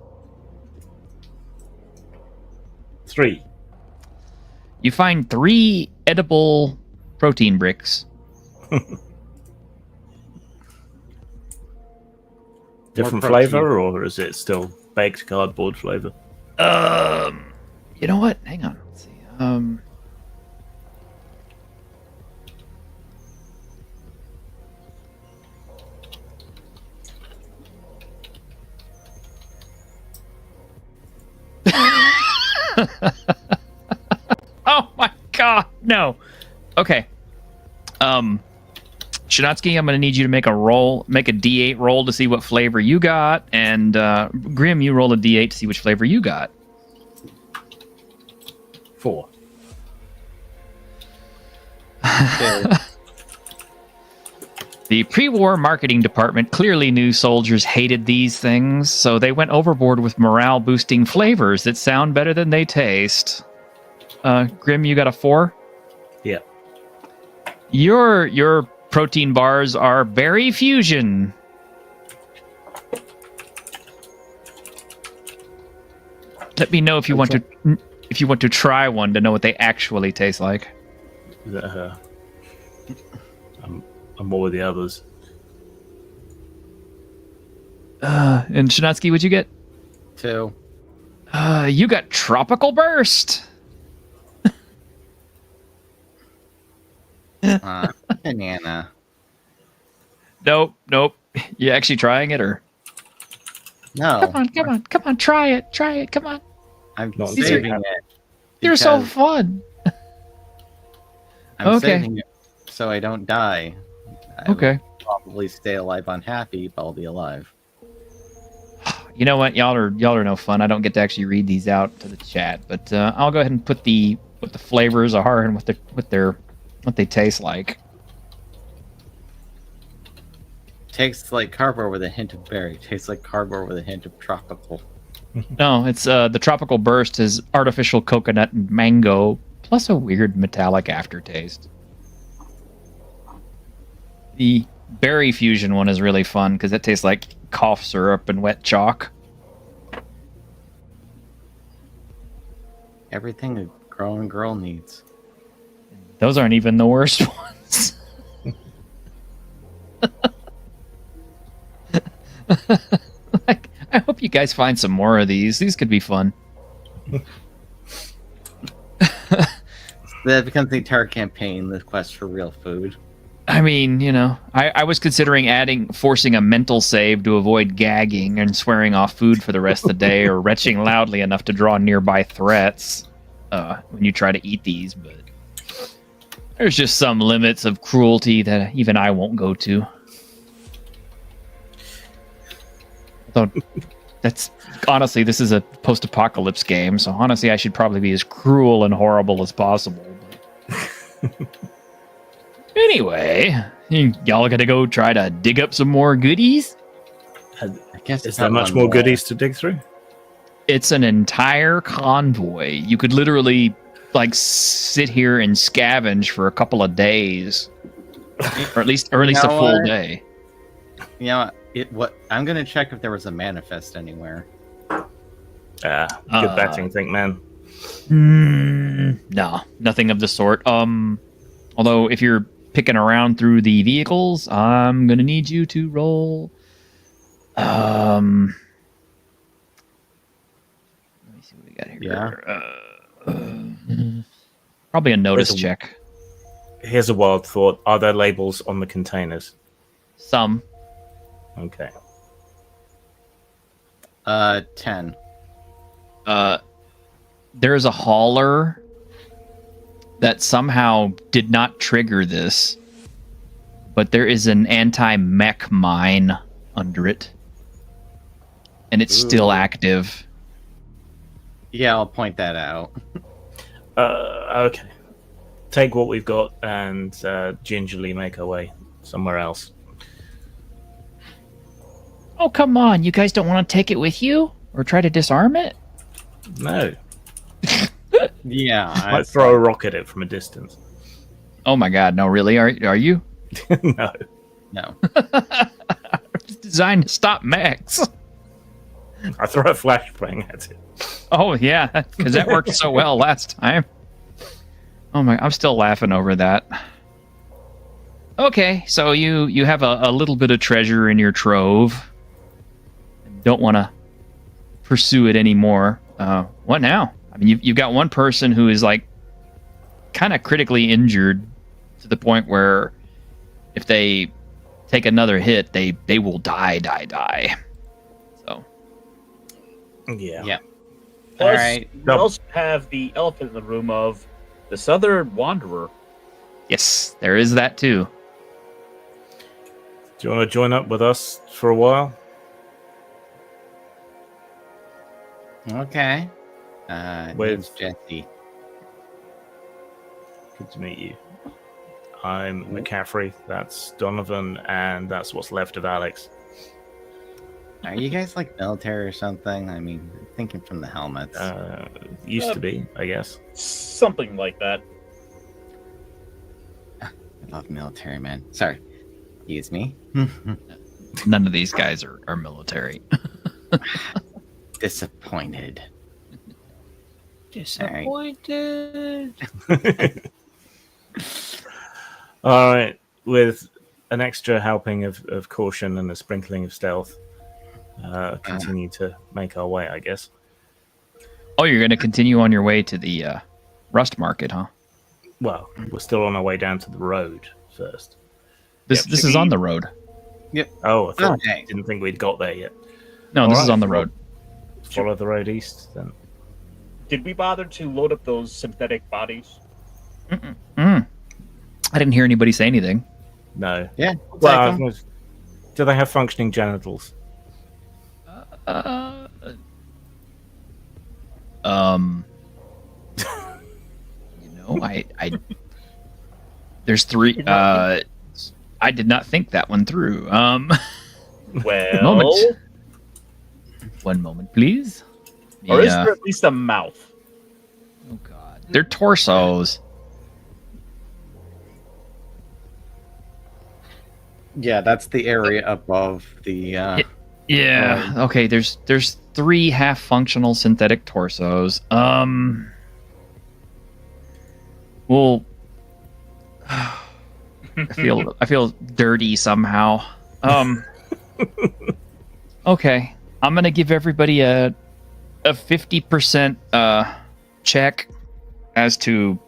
3. You find 3 edible protein bricks. Different More protein. flavor, or is it still baked cardboard flavor? You know what? Hang on. Let's see. Oh my god, no. Okay. Shinatsky, I'm going to need you to make a D8 roll to see what flavor you got, and Grim, you roll a D8 to see which flavor you got. 4. The pre-war marketing department clearly knew soldiers hated these things, so they went overboard with morale-boosting flavors that sound better than they taste. Grim, you got a 4? Yeah. Your protein bars are berry fusion. Let me know if you want to try one to know what they actually taste like. Is that, I'm more with the others. And Shinatsky, what'd you get? 2. You got Tropical Burst. Banana. Nope. You actually trying it, or? No. Come on, try it, come on. I'm Not saving saving it. They're so because fun. I'm Okay. saving it so I don't die. I Okay. will probably stay alive unhappy, but I'll be alive. You know what? Y'all are no fun. I don't get to actually read these out to the chat, but I'll go ahead and put what the flavors are and what they taste like. Tastes like cardboard with a hint of berry. Tastes like cardboard with a hint of tropical. No, it's the tropical burst is artificial coconut and mango plus a weird metallic aftertaste. The berry fusion one is really fun because it tastes like cough syrup and wet chalk. Everything a growing girl needs. Those aren't even the worst ones. Like, I hope you guys find some more of these. These could be fun. That becomes the entire campaign, the quest for real food. I mean, I was considering forcing a mental save to avoid gagging and swearing off food for the rest of the day or retching loudly enough to draw nearby threats when you try to eat these, but there's just some limits of cruelty that even I won't go to. Although, honestly, this is a post-apocalypse game, so honestly, I should probably be as cruel and horrible as possible. Anyway, y'all gonna go try to dig up some more goodies? I guess Is there much more goodies to dig through? It's an entire convoy. You could literally sit here and scavenge for a couple of days, or at least a full day. You know what? I'm gonna check if there was a manifest anywhere. Good batting, think, man. No, nothing of the sort. Although if you're picking around through the vehicles, I'm gonna need you to roll. Let me see what we got here. Yeah. Probably a notice check. Here's a wild thought. Are there labels on the containers? Some. Okay. 10. There's a hauler that somehow did not trigger this, but there is an anti-mech mine under it, and it's still active. Yeah, I'll point that out. Okay. Take what we've got and gingerly make our way somewhere else. Oh, come on. You guys don't want to take it with you? Or try to disarm it? No. Yeah. I might throw a rock at it from a distance. Oh my god, no, really? Are you? No. No. It's designed to stop mechs. I throw a flashbang at it. Oh, yeah, because that worked so well last time. Oh my, I'm still laughing over that. Okay, so you have a little bit of treasure in your trove. Don't want to pursue it anymore. What now? I mean, you've got one person who is kind of critically injured to the point where if they take another hit, they will die. So. Yeah. Yeah. Plus, All right. we also have the elephant in the room of the Southern Wanderer. Yes, there is that too. Do you want to join up with us for a while? Okay. With- Name's Jesse. Good to meet you. I'm McCaffrey. That's Donovan, and that's what's left of Alex. Are you guys military or something? I mean, thinking from the helmets. Used to be, I guess. Something like that. I love military, man. Sorry. Excuse me. None of these guys are military. Disappointed. Disappointed. All right. With an extra helping of caution and a sprinkling of stealth, continue to make our way, I guess. Oh, you're going to continue on your way to the Rust Market, huh? Well, we're still on our way down to the road first. This is on the road. Oh, I thought, Okay. didn't think we'd got there yet. No, All this right. is on the road. Follow the road east, then. Did we bother to load up those synthetic bodies? I didn't hear anybody say anything. No. Yeah. Well, Take 'em. do they have functioning genitals? I there's three. I did not think that one through. Well, Moment. One moment, please. or is Yeah. there at least a mouth? Oh God, they're torsos. Yeah, that's the area above the. Yeah. Okay. There's three half-functional synthetic torsos. Well, I feel dirty somehow. Okay. I'm gonna give everybody a 50% check as to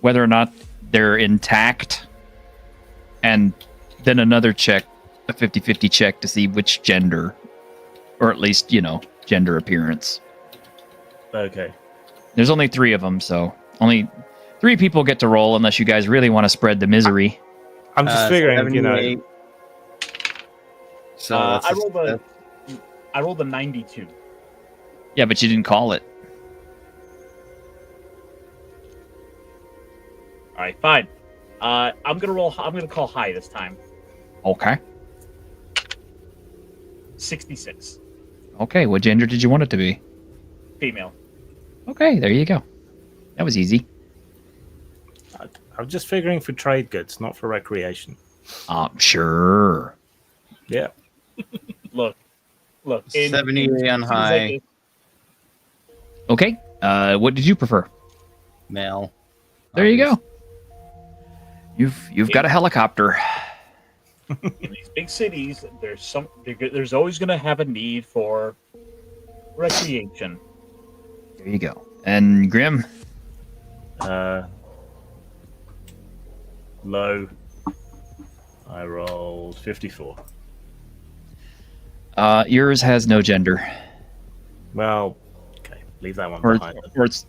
whether or not they're intact, and then another check, a 50-50 check to see which gender, or at least, gender appearance. Okay. There's only 3 of them, so only 3 people get to roll unless you guys really want to spread the misery. I'm just figuring, 78. So that's I rolled a 92. Yeah, but you didn't call it. All right, fine. I'm gonna call high this time. Okay. 66. Okay, what gender did you want it to be? Female. Okay, there you go. That was easy. I'm just figuring for trade goods, not for recreation. Sure. Yeah. Look. 78 on high. Okay, what did you prefer? Male. There you go. You've got a helicopter. In these big cities, there's always going to have a need for recreation. There you go. And Grim? Low. I rolled 54. Yours has no gender. Well, okay, leave that one Or behind.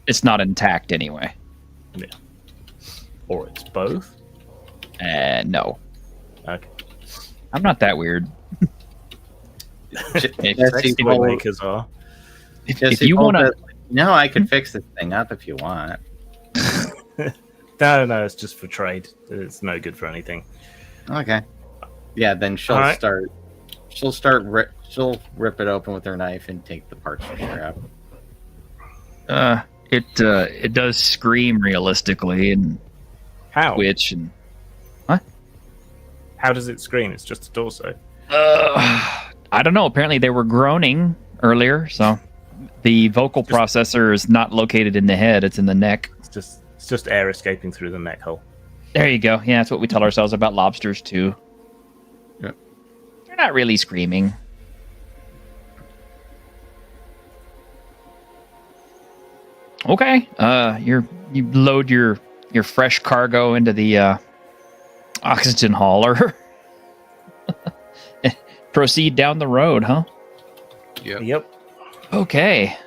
it's not intact anyway. Or it's both. No. Okay. I'm not that weird. Jesse, What makers are. If you want to... No, I could fix this thing up if you want. No, it's just for trade. It's no good for anything. Okay. Yeah, then she'll Alright. start. She'll rip it open with her knife and take the parts from her out. It does scream realistically and How? twitch and... How does it scream? It's just a torso. I don't know. Apparently they were groaning earlier, so the vocal processor is not located in the head; it's in the neck. It's just air escaping through the neck hole. There you go. Yeah, that's what we tell ourselves about lobsters too. Yeah. They're not really screaming. Okay. You load your fresh cargo into the oxygen hauler. Proceed down the road, huh? Yep. Okay.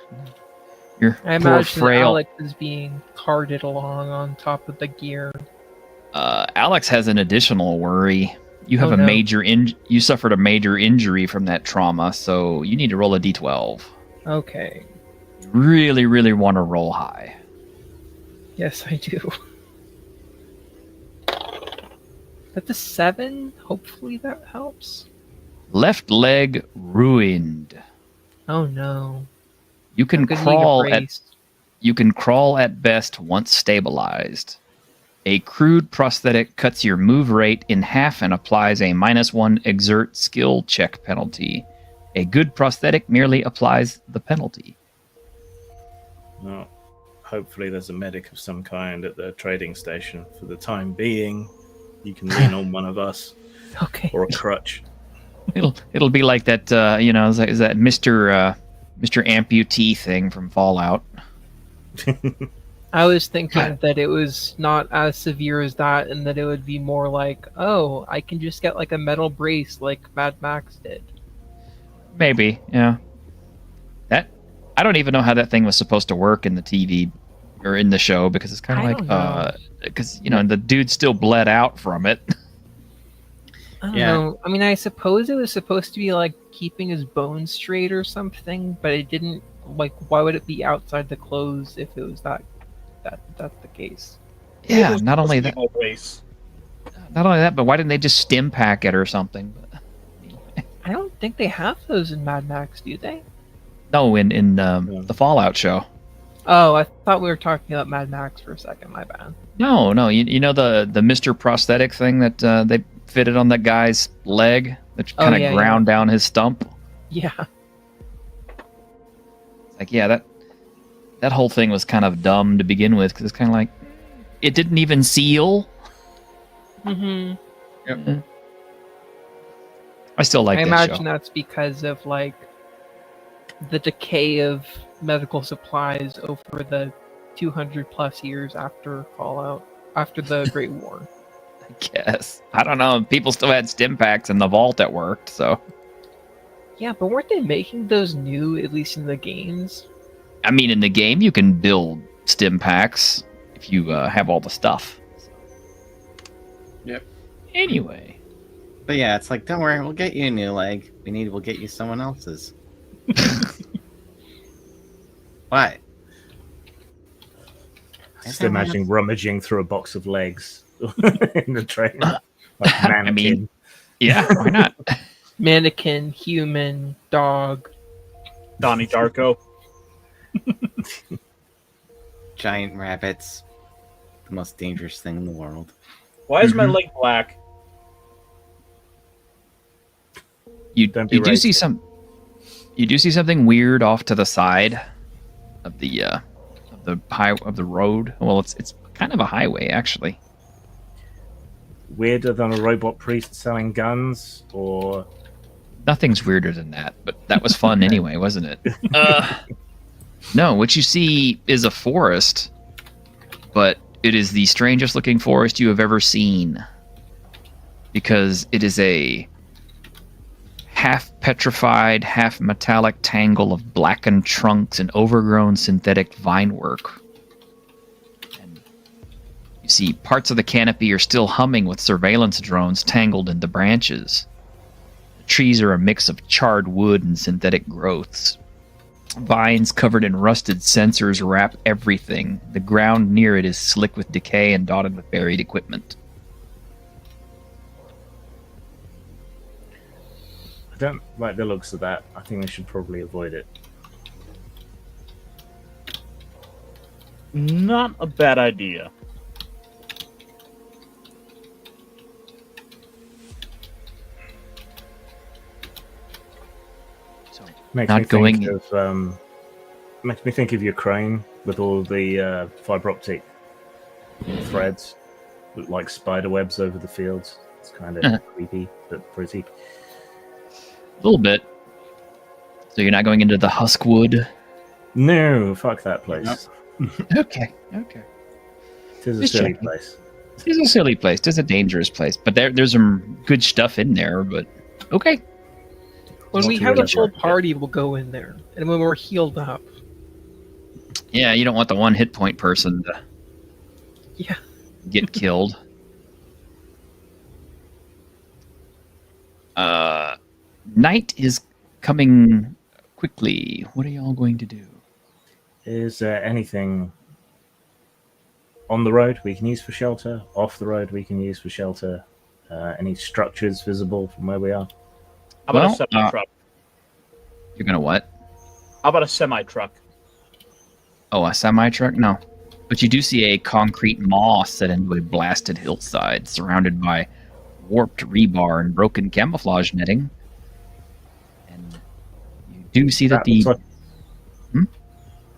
Your I poor imagine frail Alex is being carted along on top of the gear. Alex has an additional worry. You have Oh, no. you suffered a major injury from that trauma, so you need to roll a d12. Okay. You really, really want to roll high. Yes, I do. That's a 7. Hopefully that helps. Left leg ruined. Oh no. You can I'm gonna need a crawl at brace. you can crawl at best once stabilized. A crude prosthetic cuts your move rate in half and applies a -1 exert skill check penalty. A good prosthetic merely applies the penalty. Well, hopefully there's a medic of some kind at the trading station. For the time being, you can lean on one of us Okay. or a crutch. It'll be like that, is that Mr. Amputee thing from Fallout. I was thinking that it was not as severe as that, and that it would be more like, oh, I can just get like a metal brace like Mad Max did. Maybe, yeah. That I don't even know how that thing was supposed to work in the TV or in the show, because it's kind I of don't like know. because the dude still bled out from it. I don't Yeah. know. I mean, I suppose it was supposed to be like keeping his bones straight or something, but it didn't. Like, why would it be outside the clothes if it was that's the case? It Yeah, was not only supposed that, to be no race. but why didn't they just stim pack it or something? I don't think they have those in Mad Max, do they? No, in the Fallout show. Oh, I thought we were talking about Mad Max for a second. My bad. No, you know the Mr. Prosthetic thing that they fitted on that guy's leg that Oh, kind of yeah, ground down his stump. Yeah. Like, yeah, that whole thing was kind of dumb to begin with because it's kind of like it didn't even seal. Mm-hmm. I still like I that imagine show. that's because of like the decay of medical supplies over the 200 plus years after Fallout, after the Great War. I guess. I don't know. People still had stim packs in the vault that worked, so. Yeah, but weren't they making those new, at least in the games? I mean, in the game, you can build stim packs if you have all the stuff. Yep. Anyway. But yeah, it's like, don't worry, we'll get you a new leg. We'll get you someone else's. What? Just imagining rummaging through a box of legs in the train. Like I mannequin. mean, yeah, why not? Mannequin, human, dog. Donnie Darko. Giant rabbits. The most dangerous thing in the world. Why is my Mhm. leg black? You Don't be you do see racist. you do see something weird off to the side of the road. Well, it's kind of a highway actually. Weirder than a robot priest selling guns, or Nothing's weirder than that, but that was fun anyway, wasn't it? No, what you see is a forest, but it is the strangest looking forest you have ever seen. Because it is a half petrified, half metallic tangle of blackened trunks and overgrown synthetic vine work. And you see parts of the canopy are still humming with surveillance drones tangled in the branches. The trees are a mix of charred wood and synthetic growths. Vines covered in rusted sensors wrap everything. The ground near it is slick with decay and dotted with buried equipment. I don't like the looks of that. I think we should probably avoid it. Not a bad idea. Makes Not me going think of makes me think of Ukraine with all the fiber optic threads, look like spider webs over the fields. It's kind of creepy but pretty. A little bit. So you're not going into the Huskwood? No, fuck that place. Okay. It is a Just silly checking. place. It's a silly place. It's a dangerous place. But there's some good stuff in there, but okay. When Not we to have a really full work, yeah. party, we'll go in there. And when we're healed up. Yeah, you don't want the one hit point person to Yeah. get killed. Night is coming quickly. What are y'all going to do? Is there anything on the road we can use for shelter? Off the road we can use for shelter? Any structures visible from where we are? How about Well, a semi truck? You're gonna what? How about a semi truck? Oh, a semi truck? No. But you do see a concrete maw set into a blasted hillside, surrounded by warped rebar and broken camouflage netting. And you do see that the looks like... Hmm?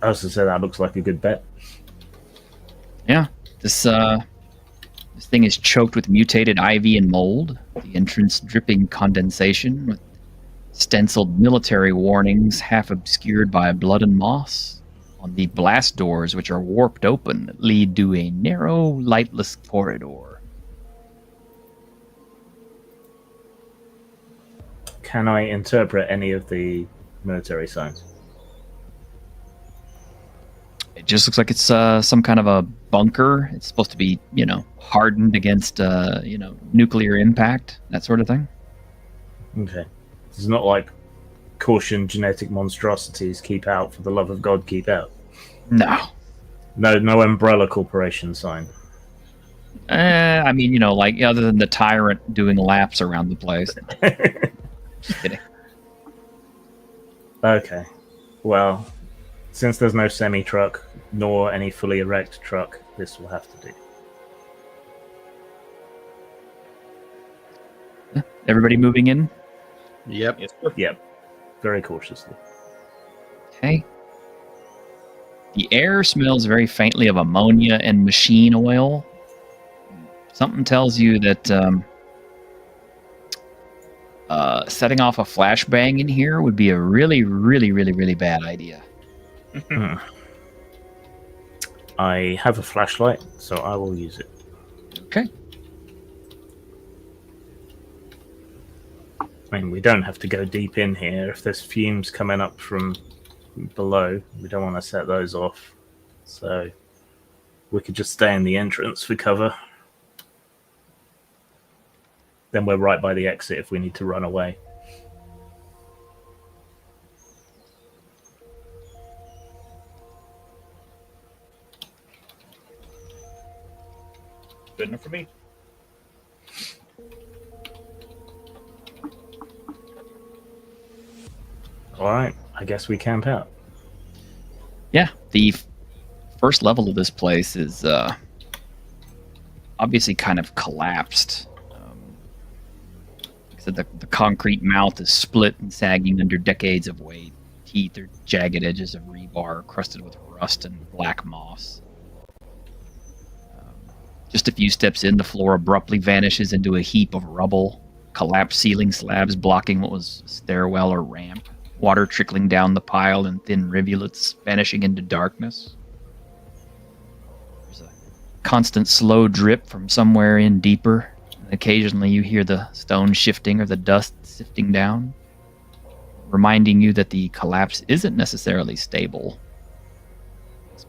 I was to say that looks like a good bet. this thing is choked with mutated ivy and mold. The entrance dripping condensation with stenciled military warnings, half obscured by blood and moss. On the blast doors, which are warped open, lead to a narrow, lightless corridor. Can I interpret any of the military signs? It just looks like it's some kind of a bunker. It's supposed to be, hardened against, nuclear impact, that sort of thing. Okay. It's not like caution genetic monstrosities, keep out, for the love of God, keep out. No. No Umbrella Corporation sign. Other than the tyrant doing laps around the place. Just kidding. Okay. Well, since there's no semi-truck, nor any fully erect truck, this will have to do. Everybody moving in? Yep. Yes, sir. Yep. Very cautiously. Okay. The air smells very faintly of ammonia and machine oil. Something tells you that setting off a flashbang in here would be a really, really, really, really bad idea. I have a flashlight, so I will use it. Okay. I mean, we don't have to go deep in here. If there's fumes coming up from below, we don't want to set those off. So we could just stay in the entrance for cover. Then we're right by the exit if we need to run away. Good enough for me. Alright, I guess we camp out. Yeah, the first level of this place is obviously kind of collapsed. So the concrete mouth is split and sagging under decades of weight. Teeth are jagged edges of rebar crusted with rust and black moss. Just a few steps in, the floor abruptly vanishes into a heap of rubble. Collapsed ceiling slabs blocking what was a stairwell or ramp. Water trickling down the pile in thin rivulets, vanishing into darkness. There's a constant slow drip from somewhere in deeper. And occasionally you hear the stone shifting or the dust sifting down, reminding you that the collapse isn't necessarily stable. This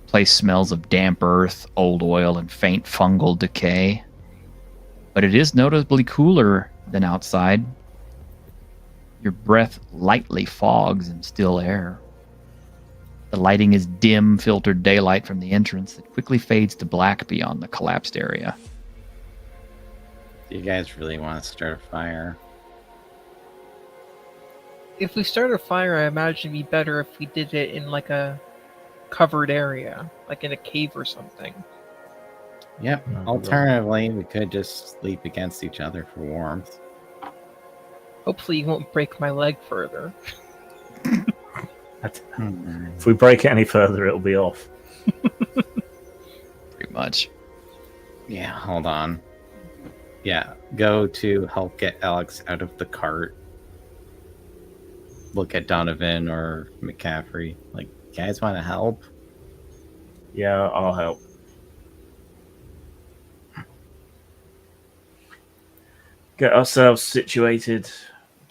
place smells of damp earth, old oil, and faint fungal decay. But it is noticeably cooler than outside. Your breath lightly fogs in still air. The lighting is dim, filtered daylight from the entrance that quickly fades to black beyond the collapsed area. Do you guys really want to start a fire? If we start a fire, I imagine it'd be better if we did it in like a covered area, like in a cave or something. Yep. Alternatively, we could just sleep against each other for warmth. Hopefully you won't break my leg further. If we break it any further, it'll be off. Pretty much. Yeah, hold on. Yeah, go to help get Alex out of the cart. Look at Donovan or McCaffrey. Like, you guys want to help? Yeah, I'll help. Get ourselves situated,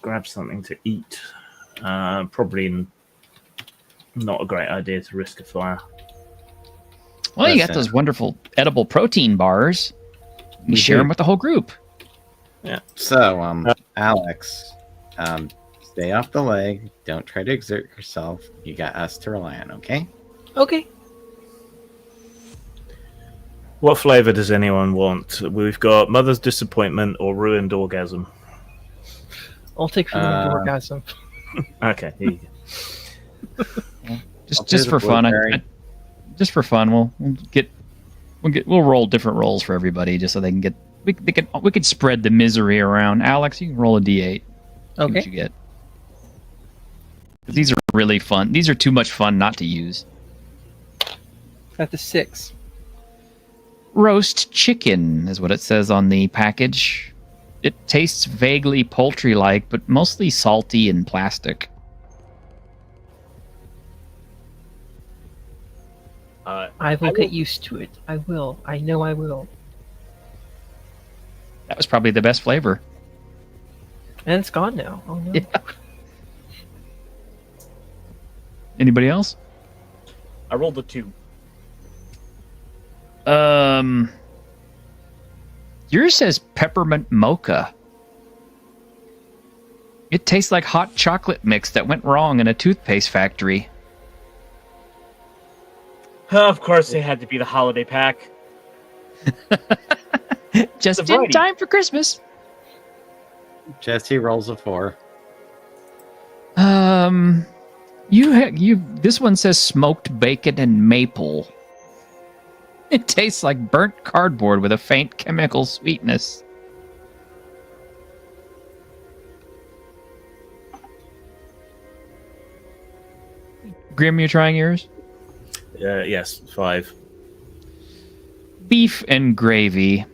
grab something to eat. Probably not a great idea to risk a fire. Well, you got Listen. those wonderful edible protein bars. You We share do. them with the whole group. So, Alex, stay off the leg. Don't try to exert yourself. You got us to rely on, okay? Okay. What flavor does anyone want? We've got Mother's Disappointment or Ruined Orgasm. I'll take ruined orgasm. Okay, here you go. Just I'll just do for the fun. blueberry. Just for fun, we'll roll different rolls for everybody, just so they can get. We could spread the misery around. Alex, you can roll a d8. See what Okay. you get. 'Cause these are really fun. These are too much fun not to use. That's a 6. Roast chicken is what it says on the package. It tastes vaguely poultry-like, but mostly salty and plastic. I will get used to it. I will. I know I will. That was probably the best flavor. And it's gone now. Oh no. Yeah. Anybody else? I rolled a 2. Yours says peppermint mocha. It tastes like hot chocolate mix that went wrong in a toothpaste factory. Of course, they had to be the holiday pack. Just The in variety. time for Christmas. Jesse rolls a 4. This one says smoked bacon and maple. It tastes like burnt cardboard with a faint chemical sweetness. Grim, you trying yours? Yes, 5. Beef and gravy.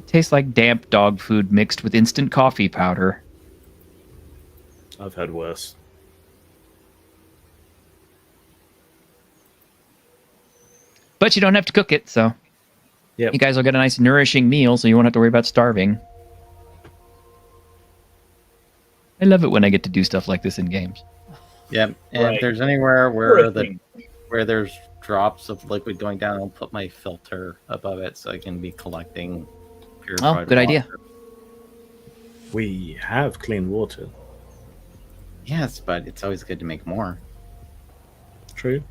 Tastes like damp dog food mixed with instant coffee powder. I've had worse. But you don't have to cook it, so Yep. you guys will get a nice nourishing meal, so you won't have to worry about starving. I love it when I get to do stuff like this in games. Yep. And Right. if there's anywhere Nourishing. where there's drops of liquid going down, I'll put my filter above it so I can be collecting purified good idea. water. We have clean water. Yes, but it's always good to make more. True.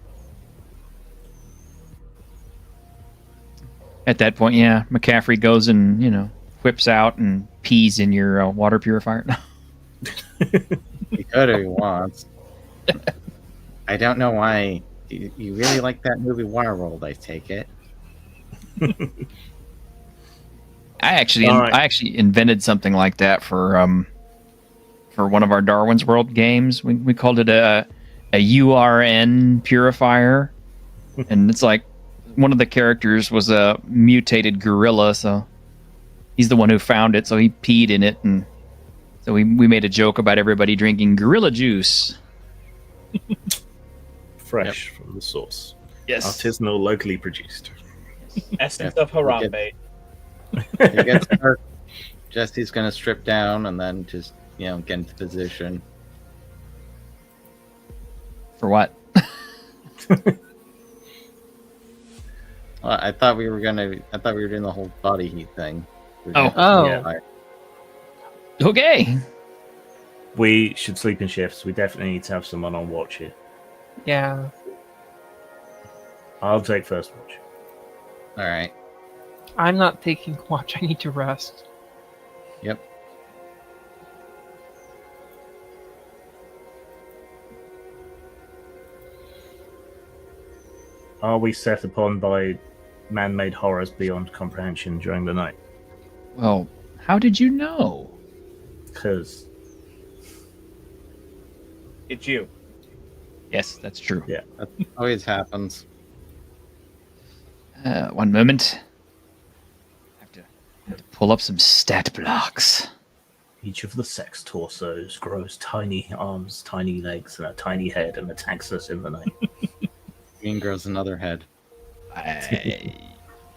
At that point, yeah, McCaffrey goes and, whips out and pees in your water purifier. He could if he wants. I don't know why. You really like that movie Waterworld, I take it. I actually All right. I actually invented something like that for one of our Darwin's World games. We called it a URN purifier, and it's like one of the characters was a mutated gorilla, so he's the one who found it, so he peed in it, and so we made a joke about everybody drinking gorilla juice. Fresh from the source. Yes. Artisanal, locally produced. Essence Yeah. of Harambe. It gets dark. Jesse's gonna strip down and then just get into position. For what? Well, I thought we were doing the whole body heat thing. Oh. Yeah. Okay. We should sleep in shifts. We definitely need to have someone on watch here. Yeah. I'll take first watch. All right. I'm not taking watch. I need to rest. Yep. Are we set upon by man-made horrors beyond comprehension during the night? Well, how did you know? Because It's you. Yes, that's true. Yeah. That always happens. One moment. I have to pull up some stat blocks. each of the sex torsos grows tiny arms, tiny legs, and a tiny head and attacks us in the night. Green grows another head.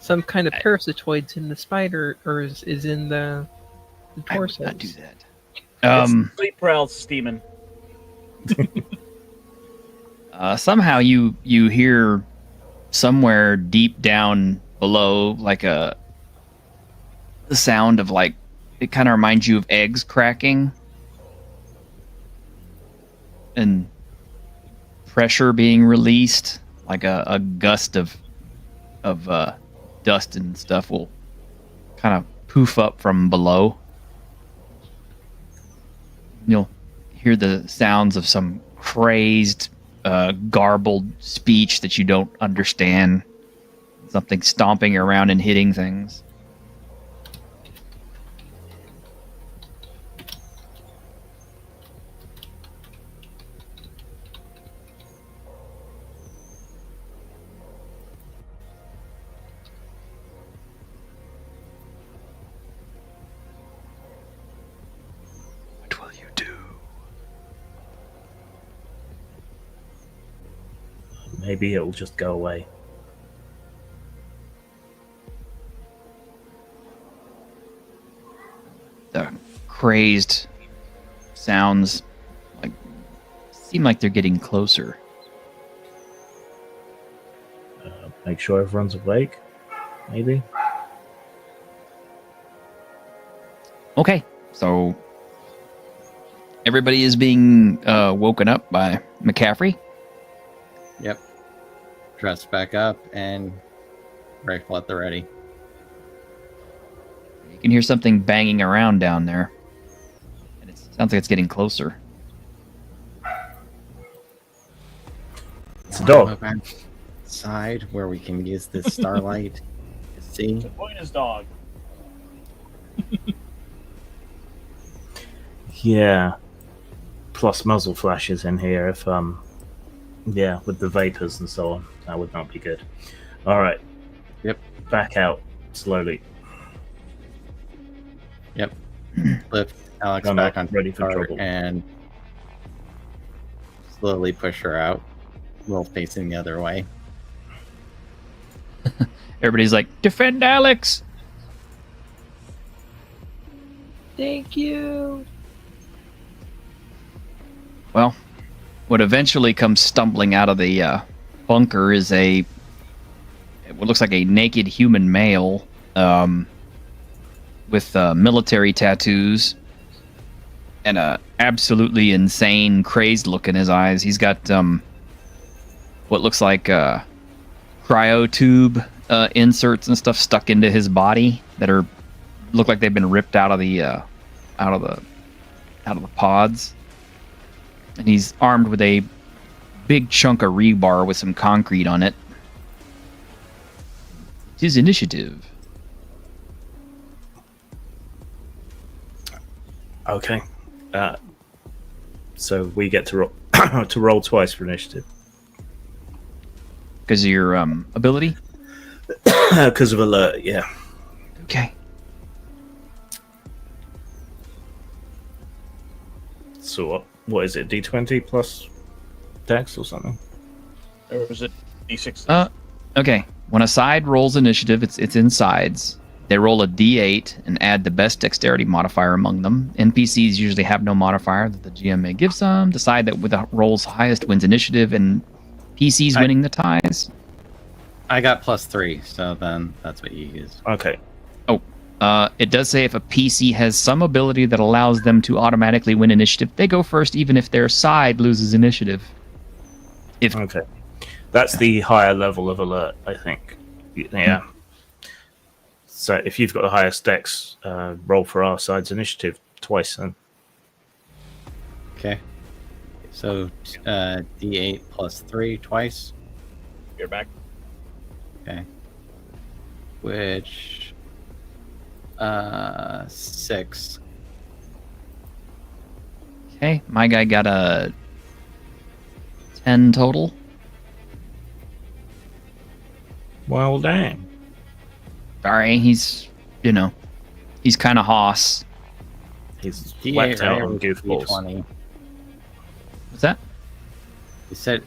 Some kind of parasitoids in the spider, or is in the I would torso. not do that. It's sleep paralysis demon. Somehow you hear somewhere deep down below like the sound of like, it kind of reminds you of eggs cracking and pressure being released, like a gust of dust and stuff will kind of poof up from below. You'll hear the sounds of some crazed, garbled speech that you don't understand. Something stomping around and hitting things. What will you do? Maybe it'll just go away. The crazed sounds seem like they're getting closer. Make sure everyone's awake. maybe. Okay, so everybody is being woken up by McCaffrey. Yep. Dress back up and rifle at the ready. You can hear something banging around down there. And it sounds like it's getting closer. It's a dog. Go back side where we can use this starlight to see. The point is dog. Yeah. Plus muzzle flashes in here if yeah, with the vapors and so on. That would not be good. Alright. Yep. Back out slowly. Yep. Lift Alex Oh, no, back on ready for cart trouble. and slowly push her out. Roll facing the other way. Everybody's like, defend Alex! Thank you. Well, what eventually comes stumbling out of the bunker is what looks like a naked human male with military tattoos and a absolutely insane, crazed look in his eyes. He's got what looks like cryotube inserts and stuff stuck into his body that look like they've been ripped out of the pods. And he's armed with a big chunk of rebar with some concrete on it. It's his initiative. Okay. So we get to roll to roll twice for initiative. Because of your ability? Because of alert, yeah. Okay. So what is it? D20 plus Dex or something? Or was it D6? Okay. When a side rolls initiative, it's in sides. They roll a D8 and add the best dexterity modifier among them. NPCs usually have no modifier that the GM may give some. The side that with the rolls highest wins initiative, and PCs winning the ties. I got +3, so then that's what you use. Okay. It does say if a PC has some ability that allows them to automatically win initiative, they go first, even if their side loses initiative. Okay. That's the higher level of alert, I think. Yeah. So if you've got the highest Dex, roll for our side's initiative twice then. Okay. So D8 +3 twice. You're back. Okay. Which 6. Okay, my guy got a 10 total. Well, dang. Sorry, he's kind of hoss. He's D8 whacked out right, on or goofballs. D20. What's that? You said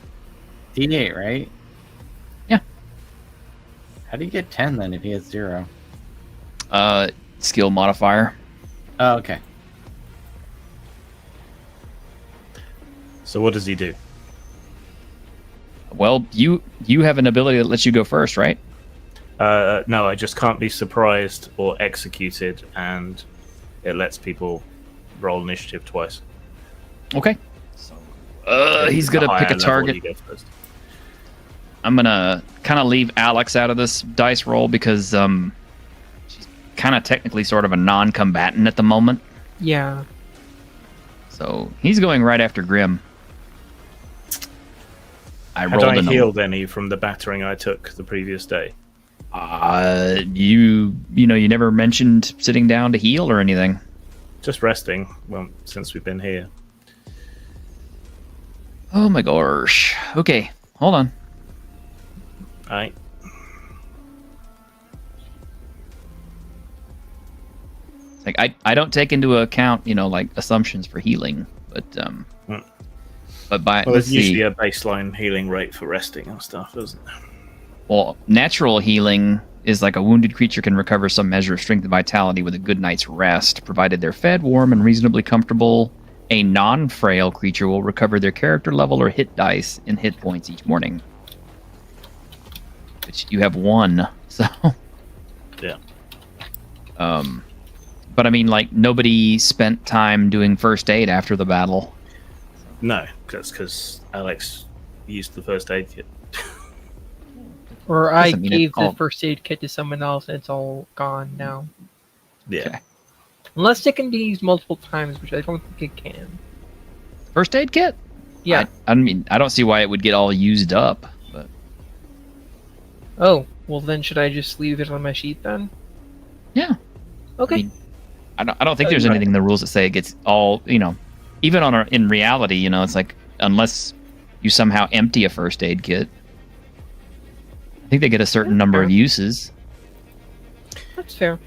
D8, right? Yeah. How do you get 10 then if he has 0? Skill modifier. Oh, okay. So what does he do? Well, you have an ability that lets you go first, right? No, I just can't be surprised or executed, and it lets people roll initiative twice. Okay. So, he's gonna The pick higher a level, target. you go first. I'm gonna kind of leave Alex out of this dice roll because she's kind of technically sort of a non-combatant at the moment. Yeah. So he's going right after Grim. I Had rolled I an healed any from the battering I took the previous day? you never mentioned sitting down to heal or anything. Just resting, well, since we've been here. Oh my gosh. Okay, hold on. Alright. Like I don't take into account, like assumptions for healing, but but by Well, let's there's usually see. a baseline healing rate for resting and stuff, isn't there? Well, natural healing is like a wounded creature can recover some measure of strength and vitality with a good night's rest, provided they're fed, warm, and reasonably comfortable. A non-frail creature will recover their character level or hit dice in hit points each morning. Which you have 1, so Yeah. But I mean, like, nobody spent time doing first aid after the battle. No, because Alex used the first aid kit. Or I Doesn't mean it gave the all- first aid kit to someone else and it's all gone now. Yeah. Okay. Unless it can be used multiple times, which I don't think it can. First aid kit? Yeah. I mean, I don't see why it would get all used up. But Oh, well then should I just leave it on my sheet then? yeah. Okay. I mean, I don't think Oh, there's you're anything in the rules that say it gets all, even in reality, it's like, unless you somehow empty a first aid kit, I think they get a certain number of uses. That's fair.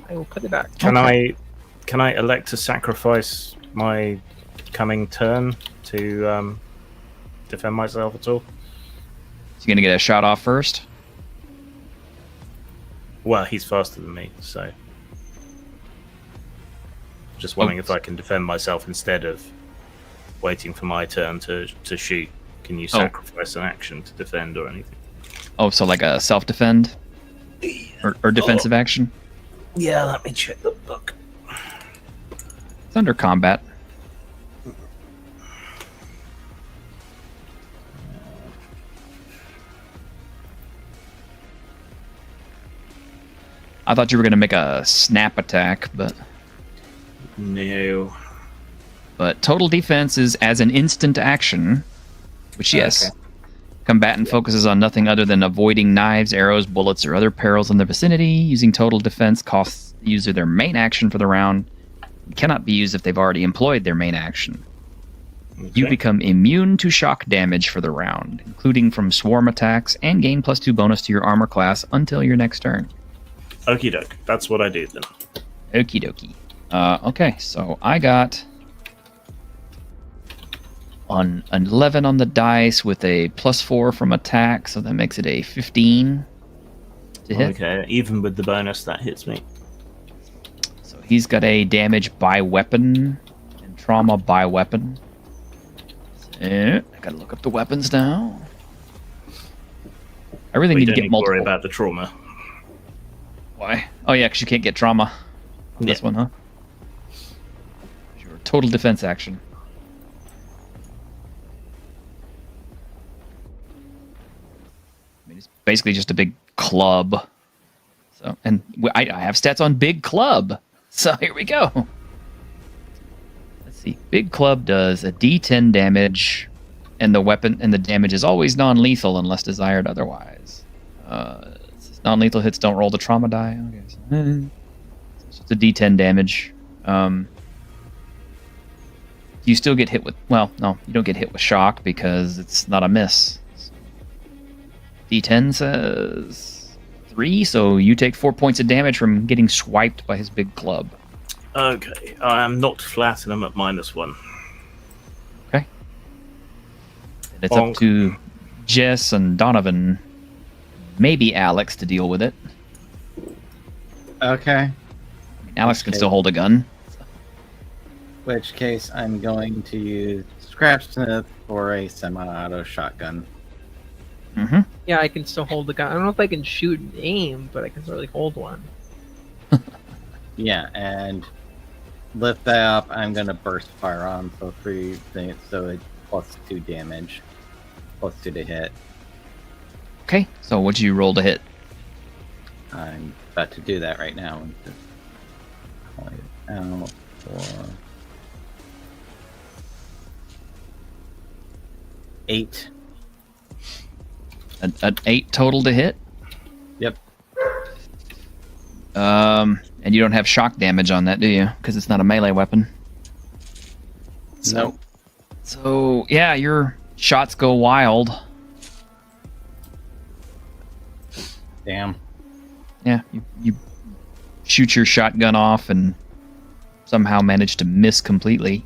I will put it back. Can I elect to sacrifice my coming turn to defend myself at all? So you're going to get a shot off first? Well, he's faster than me, so just wondering if I can defend myself instead of waiting for my turn to shoot. Can you sacrifice an action to defend or anything? Oh, so like a self-defend? Or defensive action? Yeah, let me check the book. It's under combat. I thought you were going to make a snap attack, but No. total defense is as an instant action, which, yes. Okay. Combatant focuses on nothing other than avoiding knives, arrows, bullets, or other perils in the vicinity. Using total defense costs the user their main action for the round. It cannot be used if they've already employed their main action. You Okay. become immune to shock damage for the round, including from swarm attacks, and gain +2 bonus to your armor class until your next turn. Okie doke. That's what I do then. Okie dokie. Okay, so I got on an 11 on the dice with a +4 from attack, so that makes it a 15 to hit. Okay, even with the bonus, that hits me. So he's got a damage by weapon and trauma by weapon. So, I gotta look up the weapons now. I really We need to don't get need to multiple. worry about the trauma. Why? Oh yeah, because you can't get trauma on this Yeah. one, huh? Your total defense action. I mean, it's basically just a big club. So, and I have stats on big club. So here we go. Let's see. Big club does a D10 damage, and the weapon and the damage is always non-lethal unless desired otherwise. Non-lethal hits don't roll the trauma die. Okay, so it's just a D10 damage. You still get hit with... Well, no, you don't get hit with shock because it's not a miss. D10 says 3, so you take 4 points of damage from getting swiped by his big club. Okay, I am knocked flat and I'm at -1. Okay. And it's Bonk. up to Jess and Donovan, maybe Alex, to deal with it. Okay. I mean, Alex can Okay. still hold a gun. Which case, I'm going to use Scrapsmith for a semi-auto shotgun. Mm-hmm. Yeah, I can still hold the gun. I don't know if I can shoot and aim, but I can certainly hold one. Yeah, and lift that up. I'm gonna burst fire on so 3 things, so it's +2 damage, +2 to hit. Okay, so what'd you roll to hit? I'm about to do that right now. Just call it out for 8. An 8 total to hit? Yep. And you don't have shock damage on that, do you? Because it's not a melee weapon. Nope. So, yeah, your shots go wild. Damn. Yeah, you shoot your shotgun off and somehow manage to miss completely.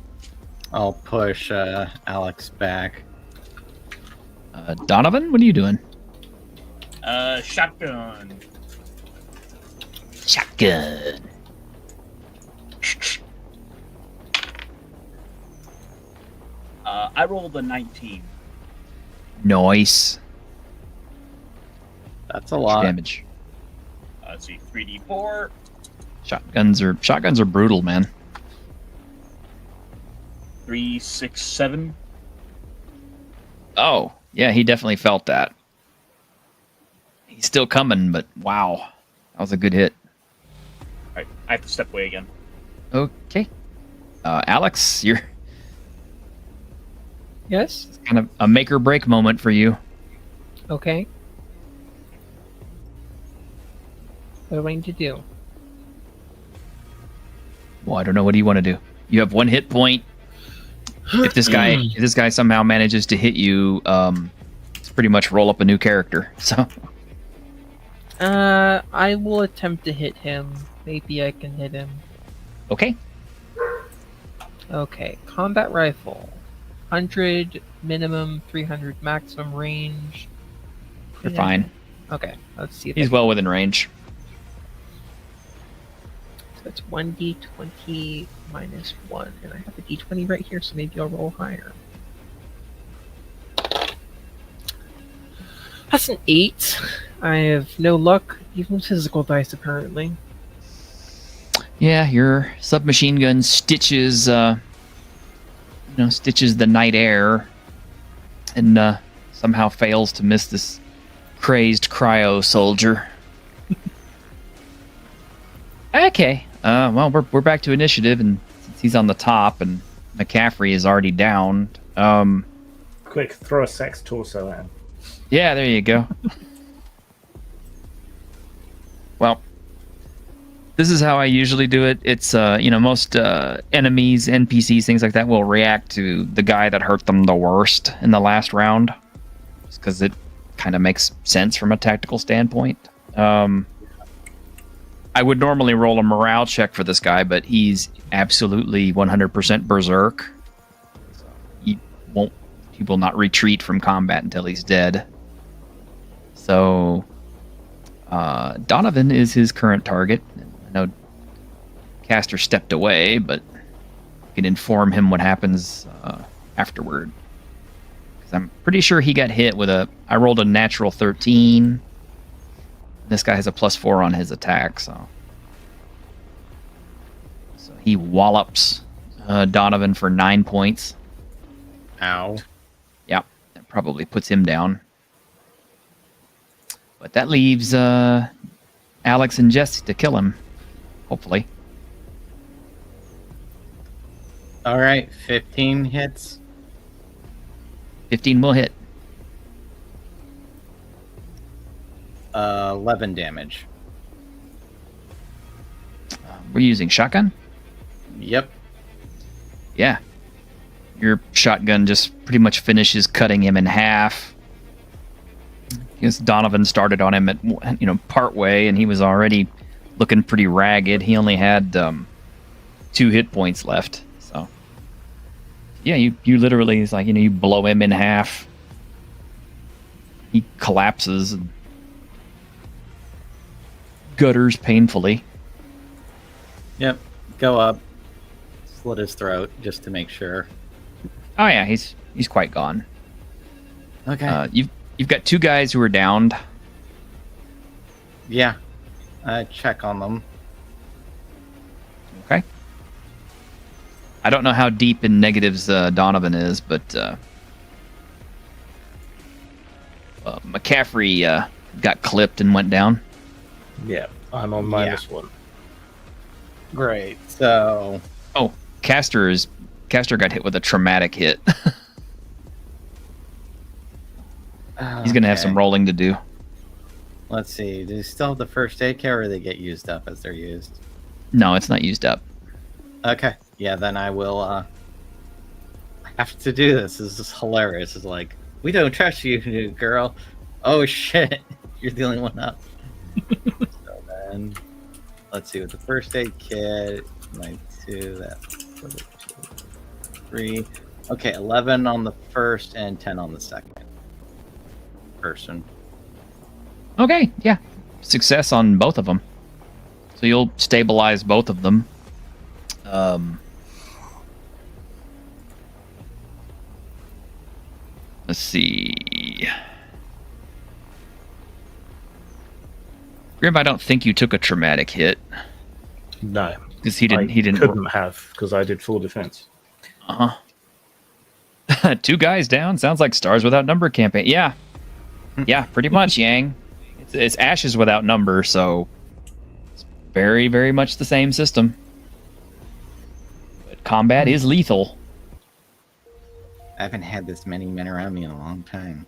I'll push Alex back. Donovan, what are you doing? Shotgun. Shotgun. I rolled a 19. Nice. That's a lot. Damage. Let's see, 3d4. Shotguns are brutal, man. 3, 6, 7. Oh, yeah, he definitely felt that. He's still coming, but wow. That was a good hit. All right, I have to step away again. Okay. Alex, you're Yes. kind of a make or break moment for you. Okay. What do I need to do? Well, I don't know. What do you want to do? You have 1 hit point. If this guy somehow manages to hit you, it's pretty much roll up a new character. So I will attempt to hit him. Maybe I can hit him. okay. Okay, combat rifle. 100 minimum, 300 maximum range. You're fine. Okay, let's see if He's well within range. So it's 1d20 minus 1, and I have a d20 right here, so maybe I'll roll higher. That's an 8. I have no luck, even with physical dice, apparently. Yeah, your submachine gun stitches the night air, and somehow fails to miss this crazed cryo soldier. Okay. Well, we're back to initiative, and since he's on the top, and McCaffrey is already down. Quick, throw a sex torso at him. Yeah, there you go. Well, this is how I usually do it. It's most enemies, NPCs, things like that will react to the guy that hurt them the worst in the last round, because it kind of makes sense from a tactical standpoint. I would normally roll a morale check for this guy, but he's absolutely 100% berserk. He will not retreat from combat until he's dead. So Donovan is his current target. I know Caster stepped away, but you can inform him what happens afterward. Because I'm pretty sure he got hit with I rolled a natural 13. This guy has a +4 on his attack, so he wallops Donovan for 9 points. Ow. Yep, that probably puts him down. But that leaves Alex and Jesse to kill him, hopefully. All right, 15 hits. 15 will hit. 11 damage. We're using shotgun? Yep. Yeah. Your shotgun just pretty much finishes cutting him in half. Because Donovan started on him at part way, and he was already looking pretty ragged. He only had 2 hit points left. So yeah, you literally, it's like, you blow him in half. He collapses and gutters painfully. Yep. Go up. Slit his throat just to make sure. Oh yeah, he's quite gone. Okay. You've got 2 guys who are downed. Yeah. Check on them. Okay. I don't know how deep in negatives Donovan is, but McCaffrey got clipped and went down. Yeah, I'm on -1. Great. So. Oh, Caster got hit with a traumatic hit. He's gonna have some rolling to do. Let's see. Do you still have the first aid kit, or they get used up as they're used? No, it's not used up. Okay. Yeah, then I will I have to do this. This is hilarious. It's like, we don't trust you, new girl. Oh shit. You're the only one up. So then let's see, with the first aid kit, my 2, that's 3. Okay, 11 on the first and 10 on the second person. Okay, yeah. Success on both of them. So you'll stabilize both of them. Let's see. Grim, I don't think you took a traumatic hit No, because he didn't. I He didn't. couldn't have because I did full defense. Uh huh. 2 guys down. Sounds like Stars Without Number campaign. Yeah, yeah, pretty much, Yang. It's Ashes Without Number, so it's very, very much the same system. But combat is lethal. I haven't had this many men around me in a long time.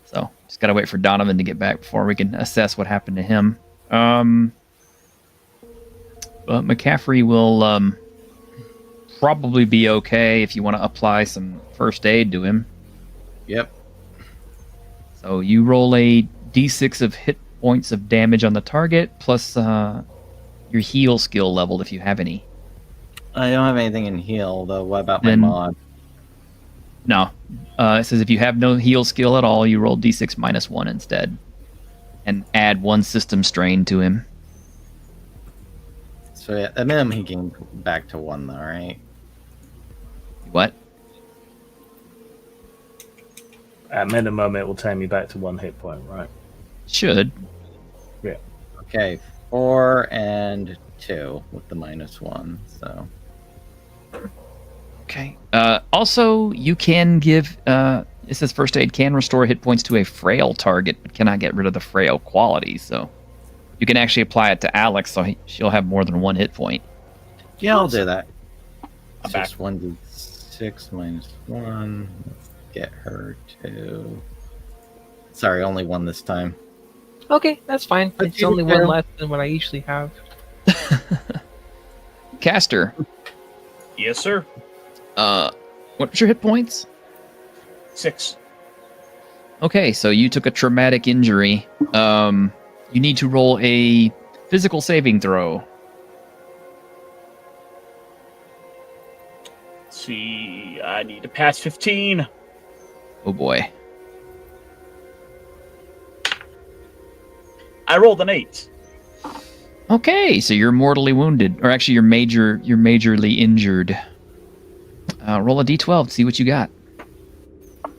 So just gotta wait for Donovan to get back before we can assess what happened to him. But McCaffrey will probably be okay if you want to apply some first aid to him. Yep. So you roll a d6 of hit points of damage on the target, plus your heal skill leveled if you have any. I don't have anything in heal, though. What about my Then- mod? No. It says if you have no heal skill at all, you roll d6 minus 1 instead. And add 1 system strain to him. So yeah, at minimum he gained back to 1, though, right? What? At minimum, it will take me back to 1 hit point, right? Should. Okay, 4 and 2 with the -1, so... Okay. Also, you can give... it says first aid can restore hit points to a frail target, but cannot get rid of the frail quality, so... You can actually apply it to Alex, so she'll have more than 1 hit point. Yeah, I'll do that. I'm It's back. just 1d6 -1. Let's get her to... Sorry, only 1 this time. Okay, that's fine. But It's you only can- one less than what I usually have. Caster, Yes, sir. what's your hit points? 6. Okay, so you took a traumatic injury. You need to roll a physical saving throw. Let's see, I need to pass 15. Oh boy. I rolled an 8. Okay, so you're mortally wounded, or actually you're majorly injured. Roll a d12 to see what you got.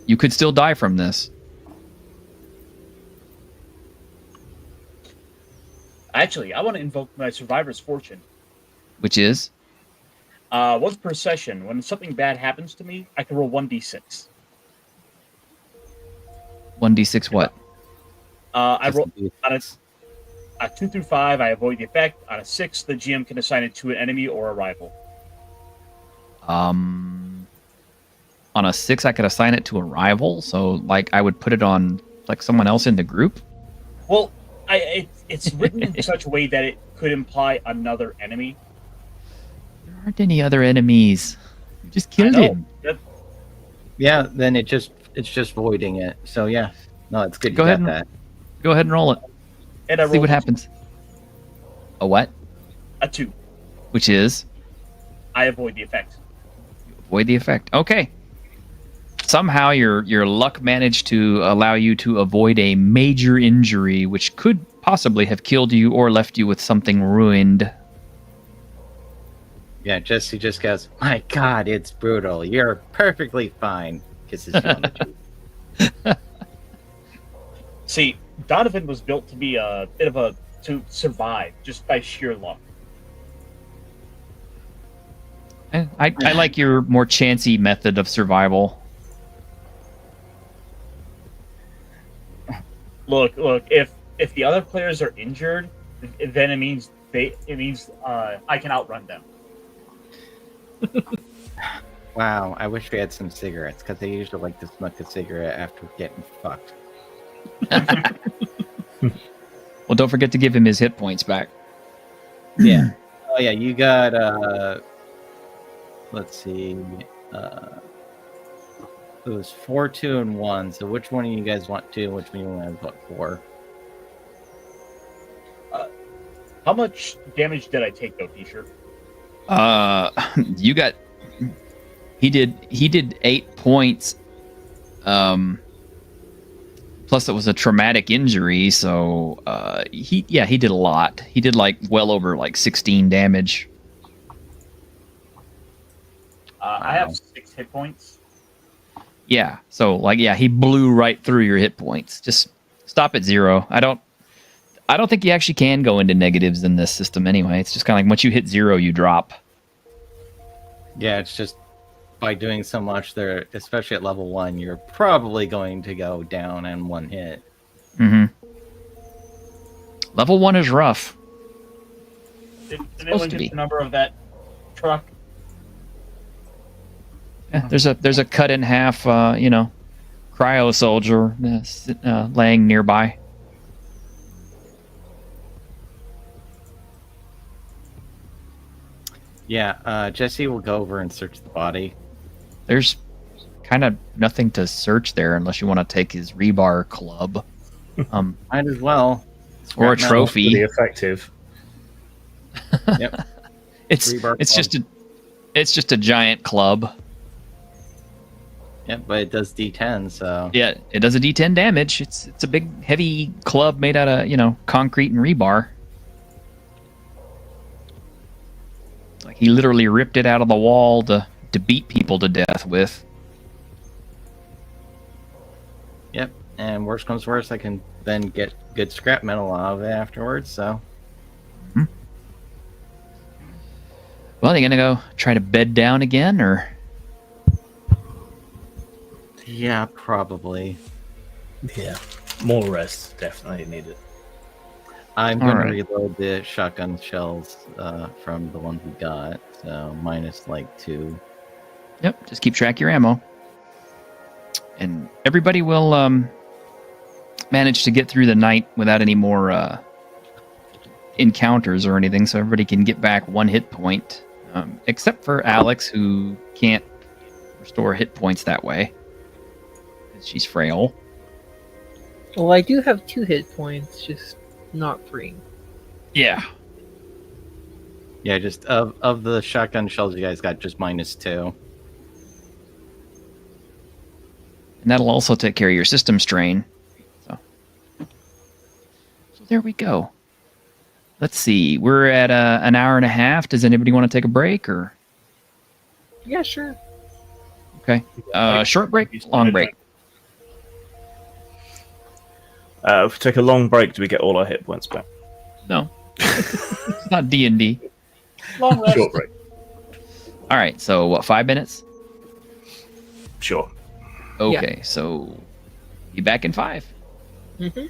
You could still die from this. Actually, I want to invoke my survivor's fortune. Which is? Once per session, when something bad happens to me, I can roll 1d6. 1d6 what? I roll on Just a 2 through 5, I avoid the effect. On a 6, the GM can assign it to an enemy or a rival. On a 6, I could assign it to a rival, so like I would put it on like someone else in the group. Well, it's written in such a way that it could imply another enemy. There aren't any other enemies. You just I killed know. him. Yeah, then it's just voiding it. So yeah, no, it's good. Go You ahead got and- that. Go ahead and roll it. And I See rolled what happens. A what? a 2. Which is? I avoid the effect. Avoid the effect. Okay. Somehow your luck managed to allow you to avoid a major injury, which could possibly have killed you or left you with something ruined. Yeah, he just goes, my God, it's brutal. You're perfectly fine. Kisses you on the cheek. See, Donovan was built to be a bit of a to survive just by sheer luck. I like your more chancy method of survival. Look, if the other players are injured, then it means I can outrun them. Wow, I wish we had some cigarettes, because I usually like to smoke a cigarette after getting fucked. Well, don't forget to give him his hit points back. Yeah. Oh yeah, you got let's see, it was 4, 2, and 1. So which one of you guys want 2 and which one you want to vote 4? How much damage did I take though, T-shirt? You got. He did 8 points. Plus, it was a traumatic injury, so he did a lot. He did like well over like 16 damage. I have 6 hit points. Yeah. So like, yeah, he blew right through your hit points. Just stop at 0. I don't think you actually can go into negatives in this system anyway. It's just kind of like once you hit 0, you drop. Yeah, it's just by doing so much there, especially at level 1, you're probably going to go down in one hit. Mm-hmm. Level 1 is rough. Did Supposed anyone to get be. the number of that truck? Yeah, there's a cut in half, cryo soldier laying nearby. Yeah, Jesse will go over and search the body. There's kind of nothing to search there unless you want to take his rebar club, Might as well. or a Scrap metal. trophy. Pretty effective. Yep. It's Rebar it's club. just a giant club. Yep, but it does D10, so Yeah, it does a D10 damage. It's a big heavy club made out of concrete and rebar. Like he literally ripped it out of the wall to beat people to death with. yep. And worst comes worst, I can then get good scrap metal out of it afterwards. So Well, you gonna go try to bed down again, or yeah, probably. Yeah. More rest definitely needed. I'm going Alright. to reload the shotgun shells from the ones we got. So minus like 2. Yep, just keep track of your ammo. And everybody will manage to get through the night without any more encounters or anything, so everybody can get back 1 hit point. Except for Alex, who can't restore hit points that way. 'Cause she's frail. Well, I do have 2 hit points, just not 3. Yeah. Yeah, just of the shotgun shells you guys got, just minus 2. And that'll also take care of your system strain. So there we go. Let's see. We're at an hour and a half. Does anybody want to take a break, or Yeah, sure. okay? Short break, long break. If we take a long break, do we get all our hit points back? No, it's not D&D. Long rest. Short break. All right. So what? 5 minutes? Sure. Okay. So be back in 5. Mm-hmm.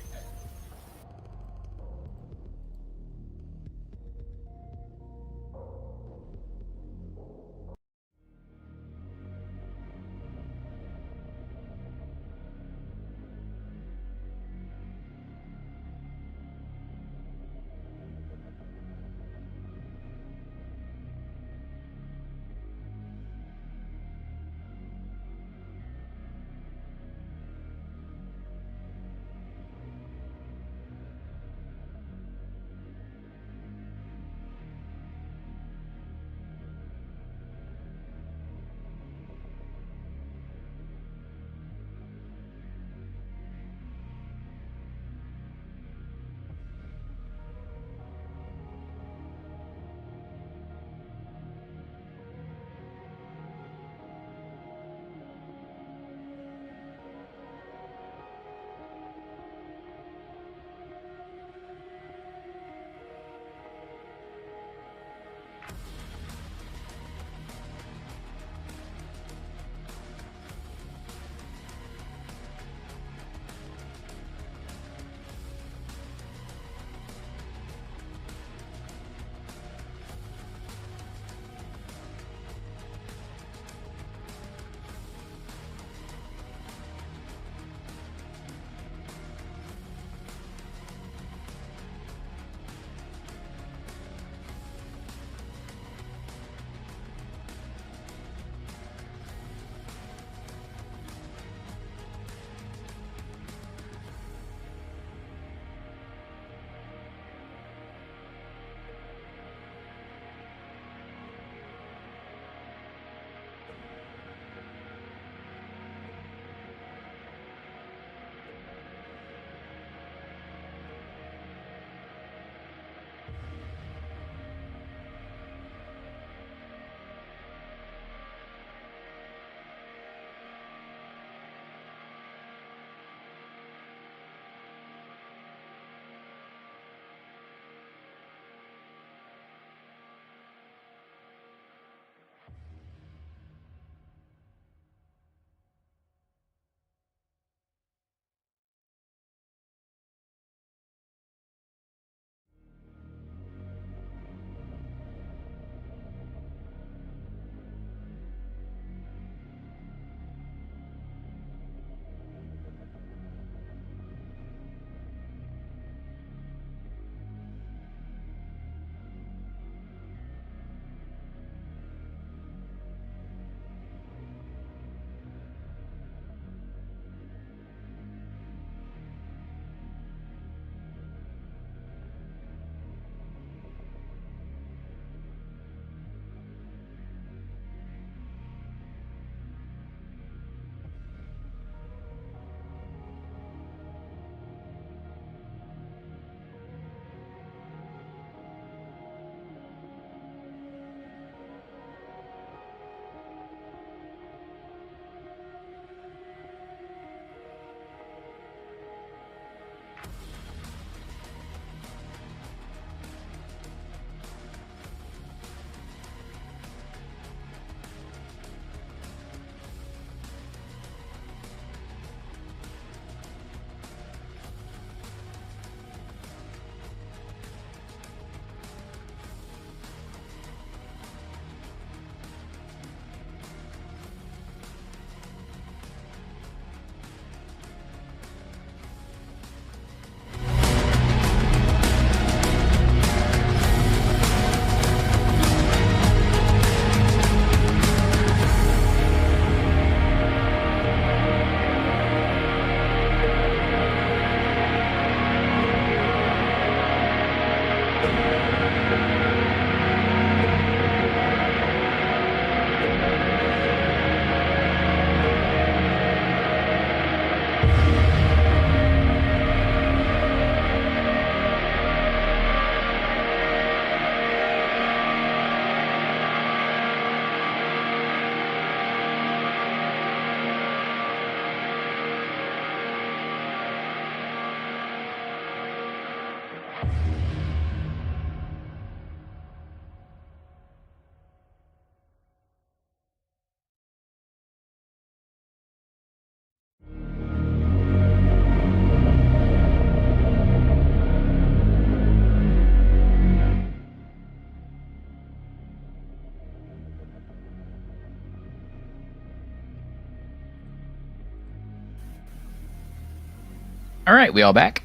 All right, we all back?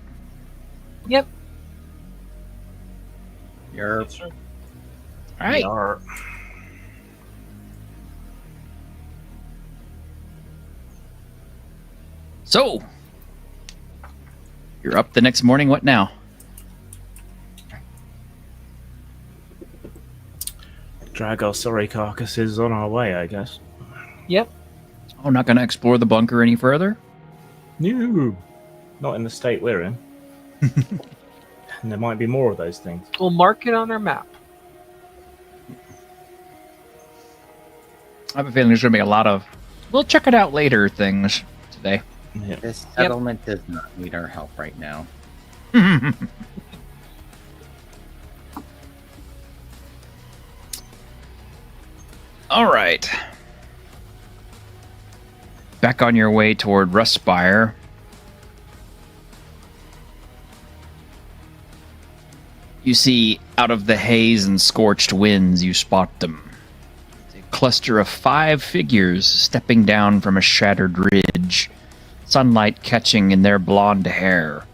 Yep. You're Yes, sir. All right. Yarr. So, you're up the next morning. What now? Drag our sorry carcasses on our way, I guess. Yep. Oh, not going to explore the bunker any further? No. Not in the state we're in. And there might be more of those things. We'll mark it on our map. I have a feeling there's going to be a lot of we'll check it out later things today. Yeah. this settlement does not need our help right now. All right. Back on your way toward Rustspire. You see, out of the haze and scorched winds, you spot them. A cluster of 5 figures stepping down from a shattered ridge, sunlight catching in their blonde hair.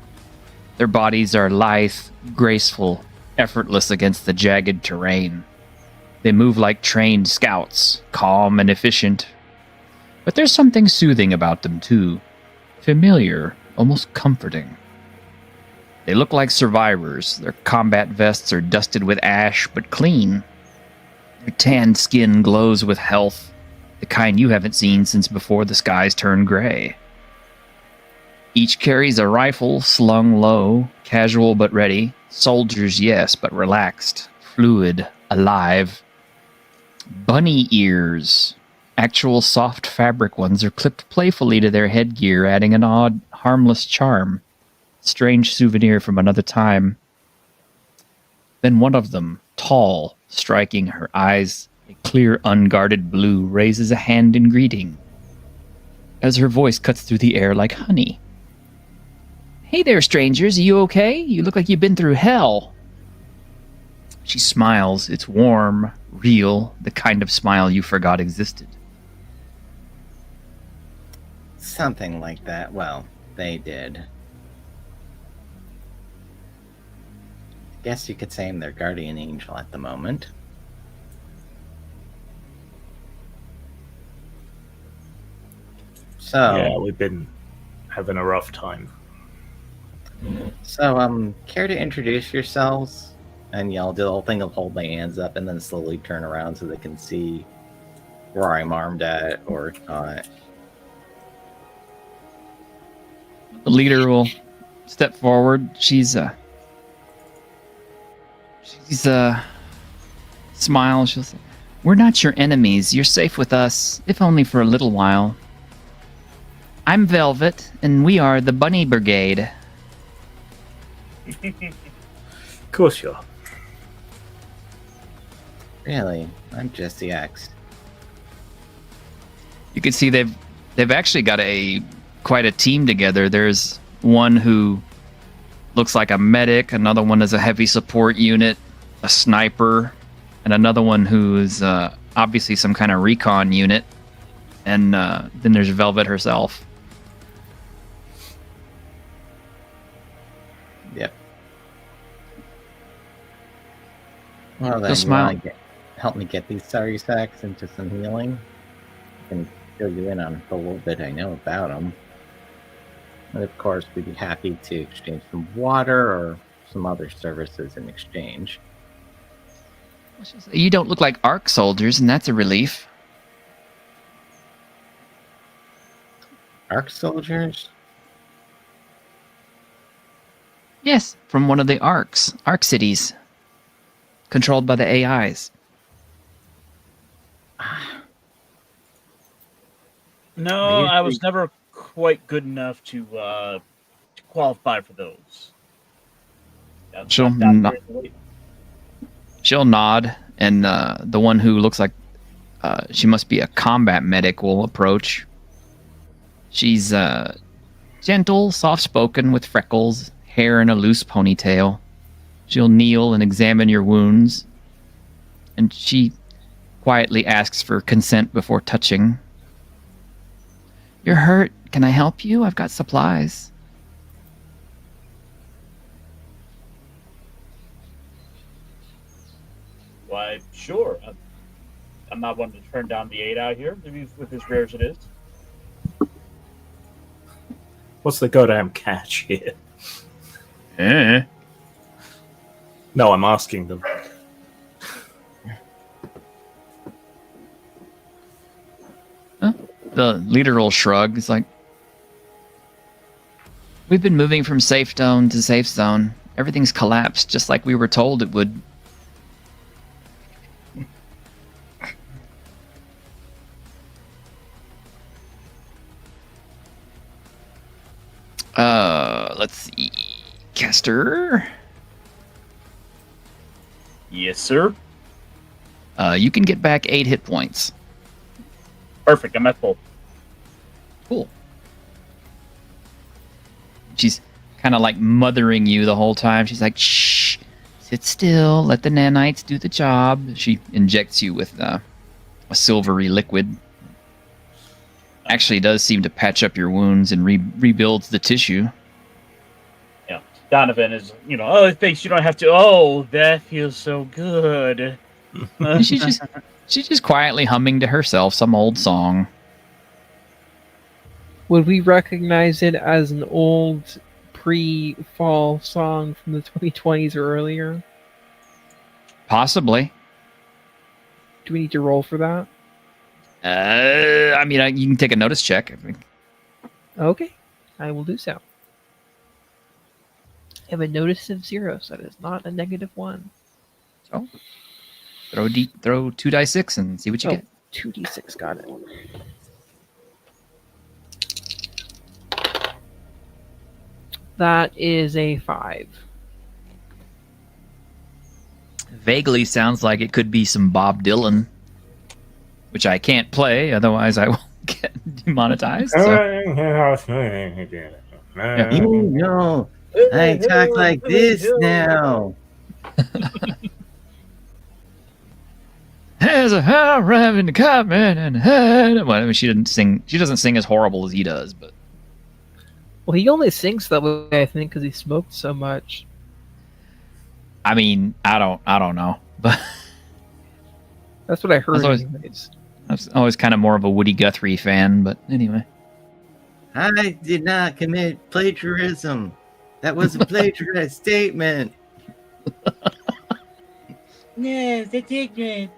Their bodies are lithe, graceful, effortless against the jagged terrain. They move like trained scouts, calm and efficient. But there's something soothing about them, too. Familiar, almost comforting. They look like survivors. Their combat vests are dusted with ash, but clean. Their tanned skin glows with health, the kind you haven't seen since before the skies turned gray. Each carries a rifle slung low, casual but ready. Soldiers, yes, but relaxed, fluid, alive. Bunny ears. Actual soft fabric ones are clipped playfully to their headgear, adding an odd, harmless charm. Strange souvenir from another time. Then one of them, tall, striking, her eyes a clear, unguarded blue, raises a hand in greeting, as her voice cuts through the air like honey. Hey there, strangers, are you okay? You look like you've been through hell. She smiles. It's warm, real, the kind of smile you forgot existed. Something like that. Well, they did. Guess you could say I'm their guardian angel at the moment. So, Yeah, we've been having a rough time. care to introduce yourselves? And yeah, I'll do the whole thing of hold my hands up and then slowly turn around so they can see where I'm armed at or not. The leader will step forward. She's smile. She'll say, "We're not your enemies. You're safe with us, if only for a little while. I'm Velvet, and we are the Bunny Brigade." Of course you are. Really? I'm Jesse X. You can see they've actually got quite a team together. There's one who looks like a medic, another one is a heavy support unit, a sniper, and another one who's obviously some kind of recon unit. And then there's Velvet herself. Yep. Well, then, Just smile. Help me get these sorry sacks into some healing. I can fill you in on a little bit I know about them. And of course, we'd be happy to exchange some water or some other services in exchange. You don't look like ARC soldiers, and that's a relief. Arc soldiers? Yes, from one of the ARCs, ARC cities, controlled by the AIs. No, Maybe- I was never quite good enough to qualify for those. She'll She'll nod, and the one who looks like she must be a combat medic will approach. She's gentle, soft-spoken, with freckles, hair in a loose ponytail. She'll kneel and examine your wounds, and she quietly asks for consent before touching. You're hurt. Can I help you? I've got supplies. Why, sure. I'm not one to turn down the 8 out here, with as rare as it is. What's the goddamn catch here? Eh. No, I'm asking them. The leader will shrug. It's like, we've been moving from safe zone to safe zone. Everything's collapsed just like we were told it would. Let's see. Caster. Yes, sir. You can get back 8 hit points. Perfect. I'm at full. Cool. She's kind of like mothering you the whole time. She's like, shh, sit still, let the nanites do the job. She injects you with a silvery liquid. Actually does seem to patch up your wounds and rebuilds the tissue. Yeah. Donovan is, oh, thanks, you don't have to. Oh, that feels so good. she's just quietly humming to herself some old song. Would we recognize it as an old pre-fall song from the 2020s or earlier? Possibly. Do we need to roll for that? You can take a notice check. I think. Okay, I will do so. I have a notice of 0, so that is not a -1. So throw 2d6 and see what you get. 2d6, got it. That is a 5. Vaguely sounds like it could be some Bob Dylan, which I can't play, otherwise I will get demonetized. So. You know, I talk like this now. Has a high in the comment and head. Well, I mean, she doesn't sing. She doesn't sing as horrible as he does, but Well, he only sings that way, I think, because he smoked so much. I mean, I don't know, but That's what I heard. Anyways. I was always kind of more of a Woody Guthrie fan, but anyway. I did not commit plagiarism. That was a plagiarized statement. No, that's ignorant.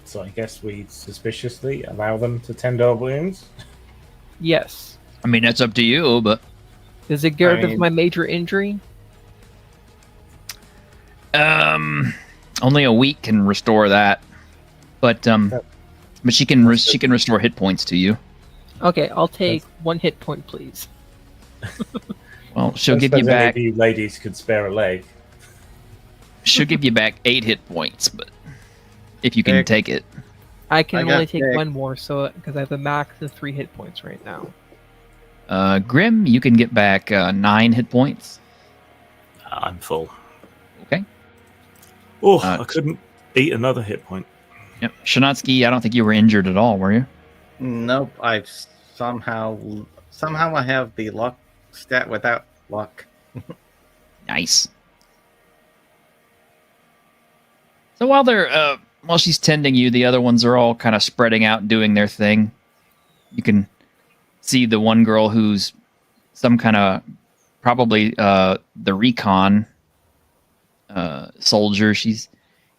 So I guess we suspiciously allow them to tend our wounds. Yes. I mean, that's up to you, but Does it get rid of mean- my major injury? only a week can restore that. But she can restore hit points to you. Okay, I'll take 1 hit point, please. Well, she'll I give you suppose any back. of you ladies could spare a leg. She'll give you back 8 hit points, but if you can Heck. take it. I can I got only take sick. 1 more, so because I have a max of 3 hit points right now. Grim, you can get back 9 hit points. I'm full. Okay. Oh, I couldn't beat another hit point. Yep. Shanatsky, I don't think you were injured at all, were you? Nope, I've somehow I have the luck stat without luck. Nice. So while she's tending you, the other ones are all kind of spreading out and doing their thing. You can see the one girl who's some kind of probably the recon soldier. She's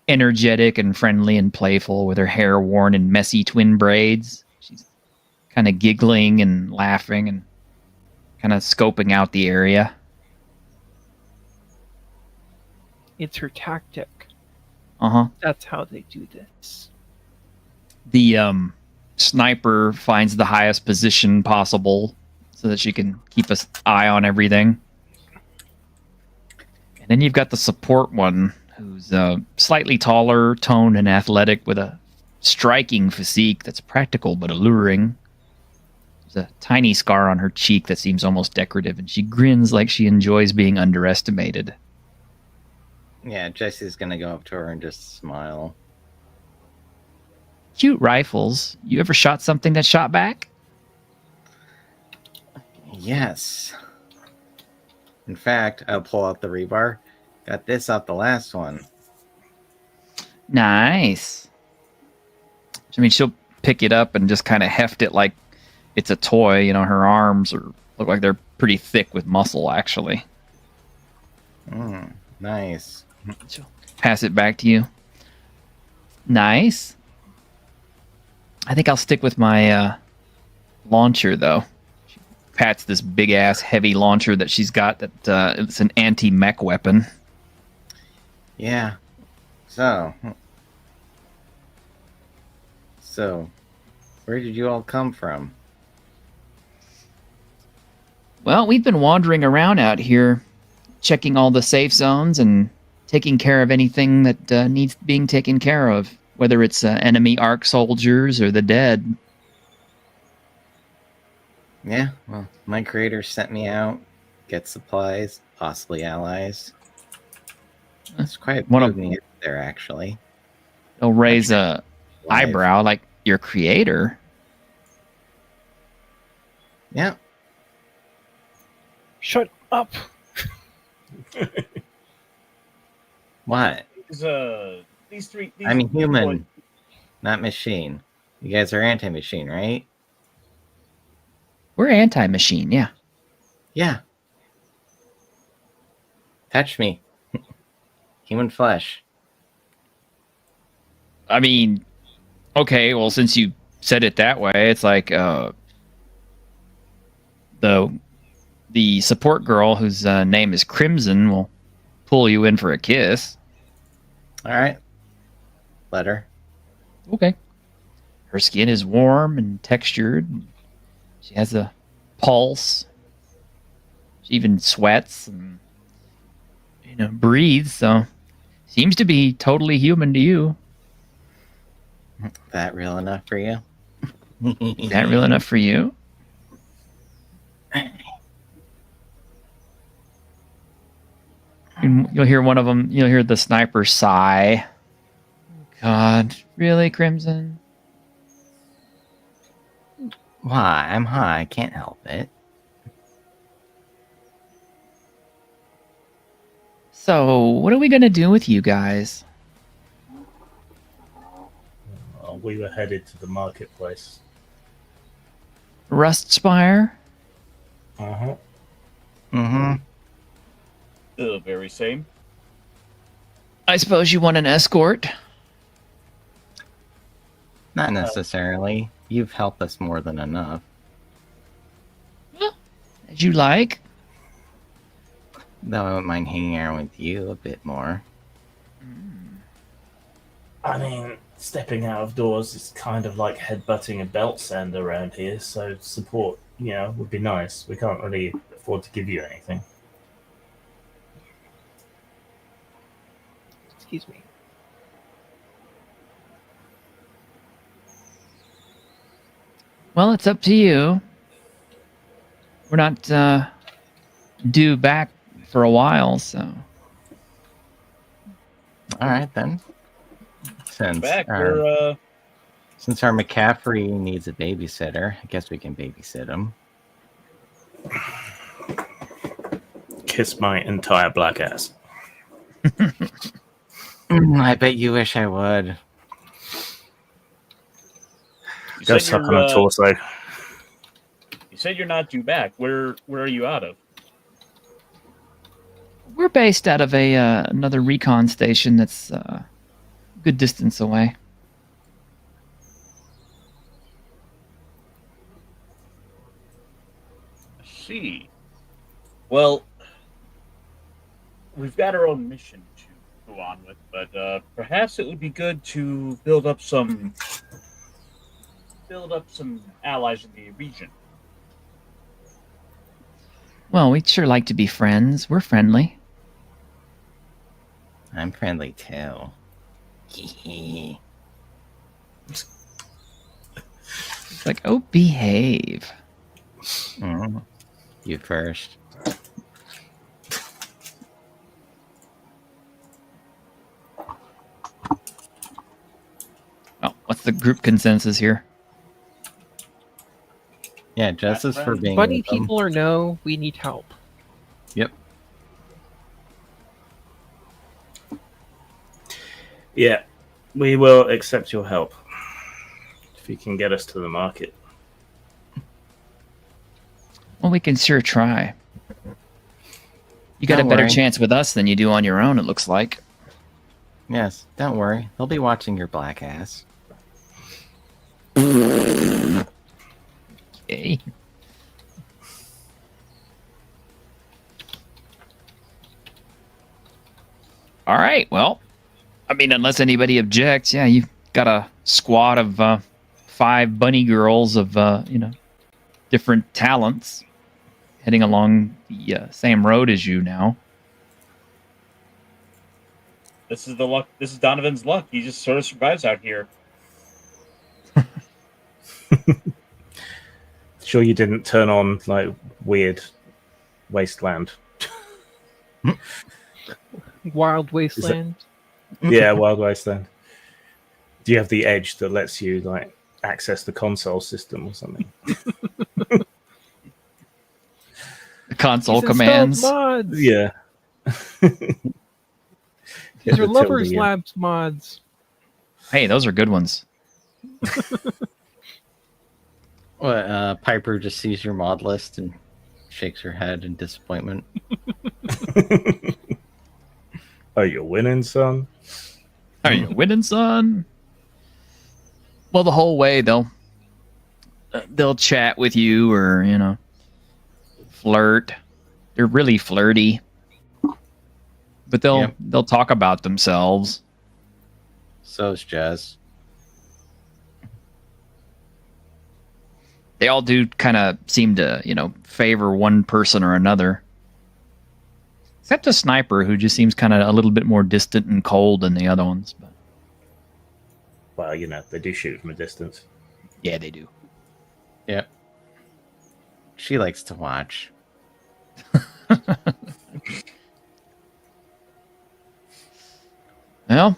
energetic and friendly and playful with her hair worn in messy twin braids. She's kind of giggling and laughing and kind of scoping out the area. It's her tactic. Uh-huh. That's how they do this. The sniper finds the highest position possible so that she can keep an eye on everything. And then you've got the support one, who's slightly taller, toned, and athletic with a striking physique that's practical but alluring. There's a tiny scar on her cheek that seems almost decorative, and she grins like she enjoys being underestimated. Yeah, Jesse's gonna go up to her and just smile. Cute rifles. You ever shot something that shot back? Yes. In fact, I'll pull out the rebar. Got this off the last one. Nice. I mean, she'll pick it up and just kind of heft it like it's a toy. You know, her arms look like they're pretty thick with muscle, actually. Nice. She'll pass it back to you. Nice. I think I'll stick with my launcher, though. She pats this big-ass heavy launcher that she's got that it's an anti-mech weapon. Yeah. So, where did you all come from? Well, we've been wandering around out here, checking all the safe zones and taking care of anything that needs being taken care of, whether it's enemy ARC soldiers or the dead. Yeah, well, my creator sent me out, get supplies, possibly allies. That's quite One one of- of me there, actually. They'll raise a Live. eyebrow like your creator. Yeah. Shut up. What? These three. I'm a human, not machine. You guys are anti-machine, right? We're anti-machine, yeah. Yeah. Touch me. Human flesh. I mean, okay, well, since you said it that way, it's like the support girl whose name is Crimson will pull you in for a kiss. All right. Let her. Okay. Her skin is warm and textured. She has a pulse. She even sweats and breathes, so seems to be totally human to you. That real enough for you? Is that real enough for you? And you'll hear one of them. You'll hear the sniper sigh. God, really, Crimson? Why? I'm high. I can't help it. So, what are we gonna do with you guys? We were headed to the marketplace. Rustspire? Uh-huh. Mm-hmm. The very same. I suppose you want an escort? Not necessarily. You've helped us more than enough. As you like. Though I wouldn't mind hanging out with you a bit more. I mean, stepping out of doors is kind of like headbutting a belt sander around here, so support, would be nice. We can't really afford to give you anything. Excuse me. Well, it's up to you. We're not due back for a while, so. All right, then. Since Back, our McCaffrey needs a babysitter, I guess we can babysit him. Kiss my entire black ass. I bet you wish I would. You Go said suck on you're, a torso. You said you're not due back. Where are you out of? We're based out of another recon station that's a good distance away. I see. Well, we've got our own mission to go on with, but perhaps it would be good to build up some allies in the region. Well, we'd sure like to be friends. We're friendly. I'm friendly too. It's like, oh, behave. You first. Oh, what's the group consensus here? Yeah, justice for being Bunny with them. people or no, we need help. Yep. Yeah, we will accept your help if you can get us to the market. Well, we can sure try. You got Don't a better worry. chance with us than you do on your own, it looks like. Yes, don't worry. They'll be watching your black ass. Okay. All right. Well, I mean, unless anybody objects, yeah, you've got a squad of 5 bunny girls of different talents heading along the same road as you now. This is the luck. This is Donovan's luck. He just sort of survives out here. Sure, you didn't turn on like weird wasteland. Wild Wasteland. Yeah, Wild Wasteland. Do you have the edge that lets you like access the console system or something? The console These installed commands. mods. Yeah. These are the Lovers tilde, yeah. Labs mods. Hey, those are good ones. What, Piper just sees your mod list and shakes her head in disappointment. Oh, you're winning, son. Are you winning, son? Well, the whole way they'll chat with you or flirt. They're really flirty, but they'll talk about themselves. So's Jazz. They all do kind of seem to favor one person or another, except a sniper who just seems kind of a little bit more distant and cold than the other ones. But Well, they do shoot from a distance. yeah, they do. Yep. She likes to watch. Well,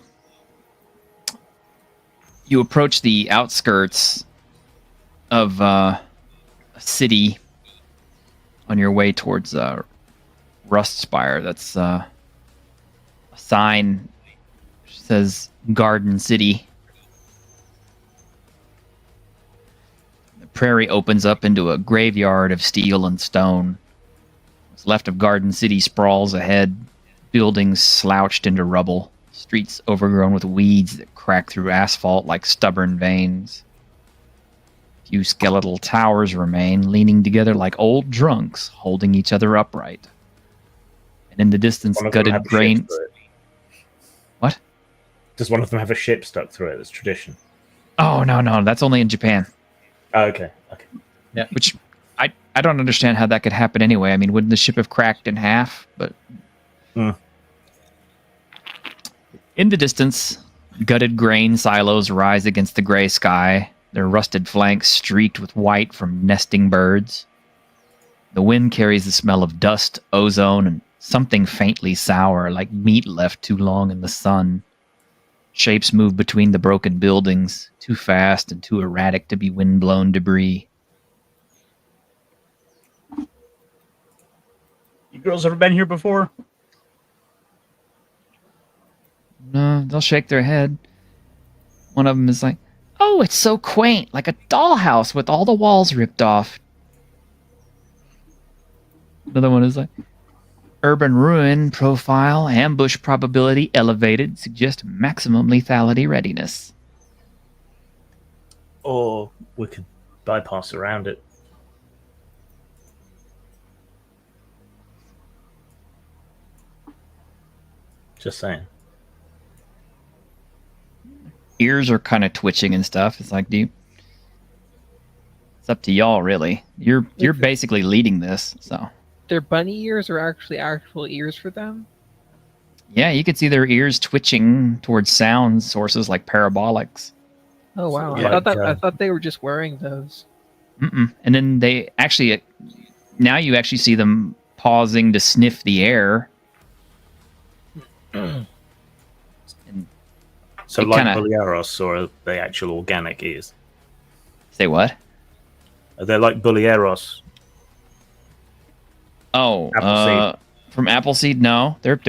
you approach the outskirts of a city on your way towards Rustspire. That's a sign which says Garden City. The prairie opens up into a graveyard of steel and stone. What's left of Garden City sprawls ahead, buildings slouched into rubble, streets overgrown with weeds that crack through asphalt like stubborn veins. Few skeletal towers remain, leaning together like old drunks, holding each other upright. And in the distance, One of them gutted have a ship grain. through it. What? Does one of them have a ship stuck through it? That's tradition. Oh, no, that's only in Japan. Oh, okay. Which I don't understand how that could happen anyway. I mean, wouldn't the ship have cracked in half? But Hmm. In the distance, gutted grain silos rise against the gray sky, their rusted flanks streaked with white from nesting birds. The wind carries the smell of dust, ozone, and something faintly sour, like meat left too long in the sun. Shapes move between the broken buildings, too fast and too erratic to be wind-blown debris. You girls ever been here before? No, they'll shake their head. One of them is like, "Oh, it's so quaint, like a dollhouse with all the walls ripped off." Another one is like, "Urban ruin profile, ambush probability elevated, suggest maximum lethality readiness." Or we could bypass around it. Just saying. Ears are kind of twitching and stuff. It's like, it's up to y'all, really. You're basically leading this, so. Their bunny ears are actually actual ears for them. Yeah, you can see their ears twitching towards sound sources like parabolics. Oh wow! Yeah, I thought they were just wearing those. Mm-mm. And then they actually, now you actually see them pausing to sniff the air. And So It like kinda- Boliaros or the actual organic ears. say what? They're like Bullieros. Oh, Appleseed. from Appleseed? No, they're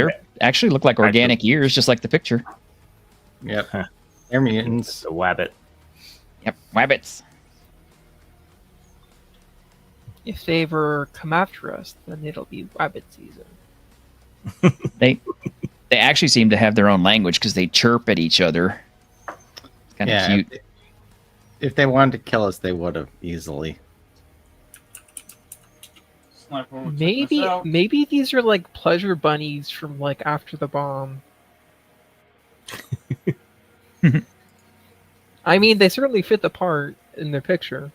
actually look like organic ears, just like the picture. Yep. Huh. They're mutants. The wabbit. Yep, wabbits. If they ever come after us, then it'll be rabbit season. They actually seem to have their own language because they chirp at each other. It's kind of cute. If they wanted to kill us, they would have easily. Sniper will check this out. Maybe these are like pleasure bunnies from like After the Bomb. I mean, they certainly fit the part in their picture.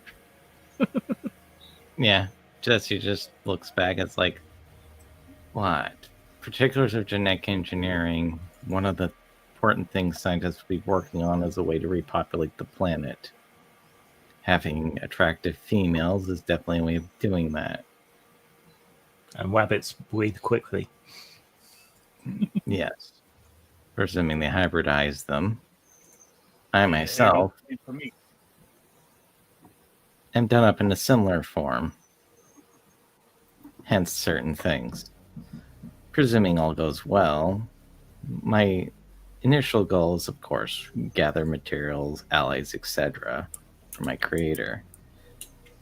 Yeah, Jesse just looks back. It's like, what? Particulars of genetic engineering. One of the important things scientists will be working on as a way to repopulate the planet. Having attractive females is definitely a way of doing that. And wabbits breathe quickly. Yes. Presuming they hybridize them. I myself For me. am done up in a similar form. Hence certain things. Presuming all goes well, my initial goal is, of course, gather materials, allies, etc. for my creator.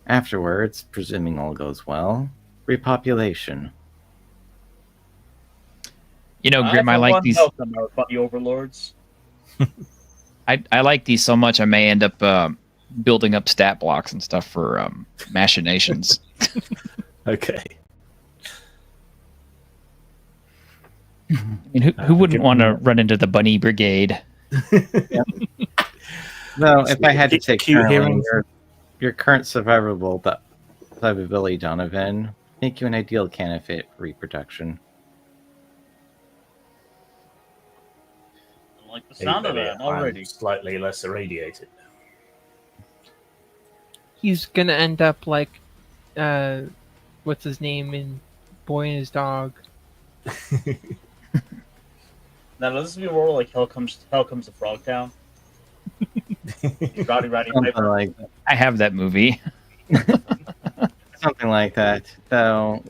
Afterwards, presuming all goes well, repopulation. You know, Grim, I for like one, these. welcome our bunny overlords. I like these so much. I may end up building up stat blocks and stuff for machinations. Okay. I mean, who wouldn't want to run into the bunny brigade? No, if I had to take Cute hearing. your current survivability, Donovan, make you an ideal candidate for reproduction. I like the sound of that already. I'm slightly less irradiated. He's gonna end up like, what's his name in Boy and His Dog. Now does this be more like Hell Comes to Frog Town? Roddy Something Piper. like that. I have that movie. Something like that. Though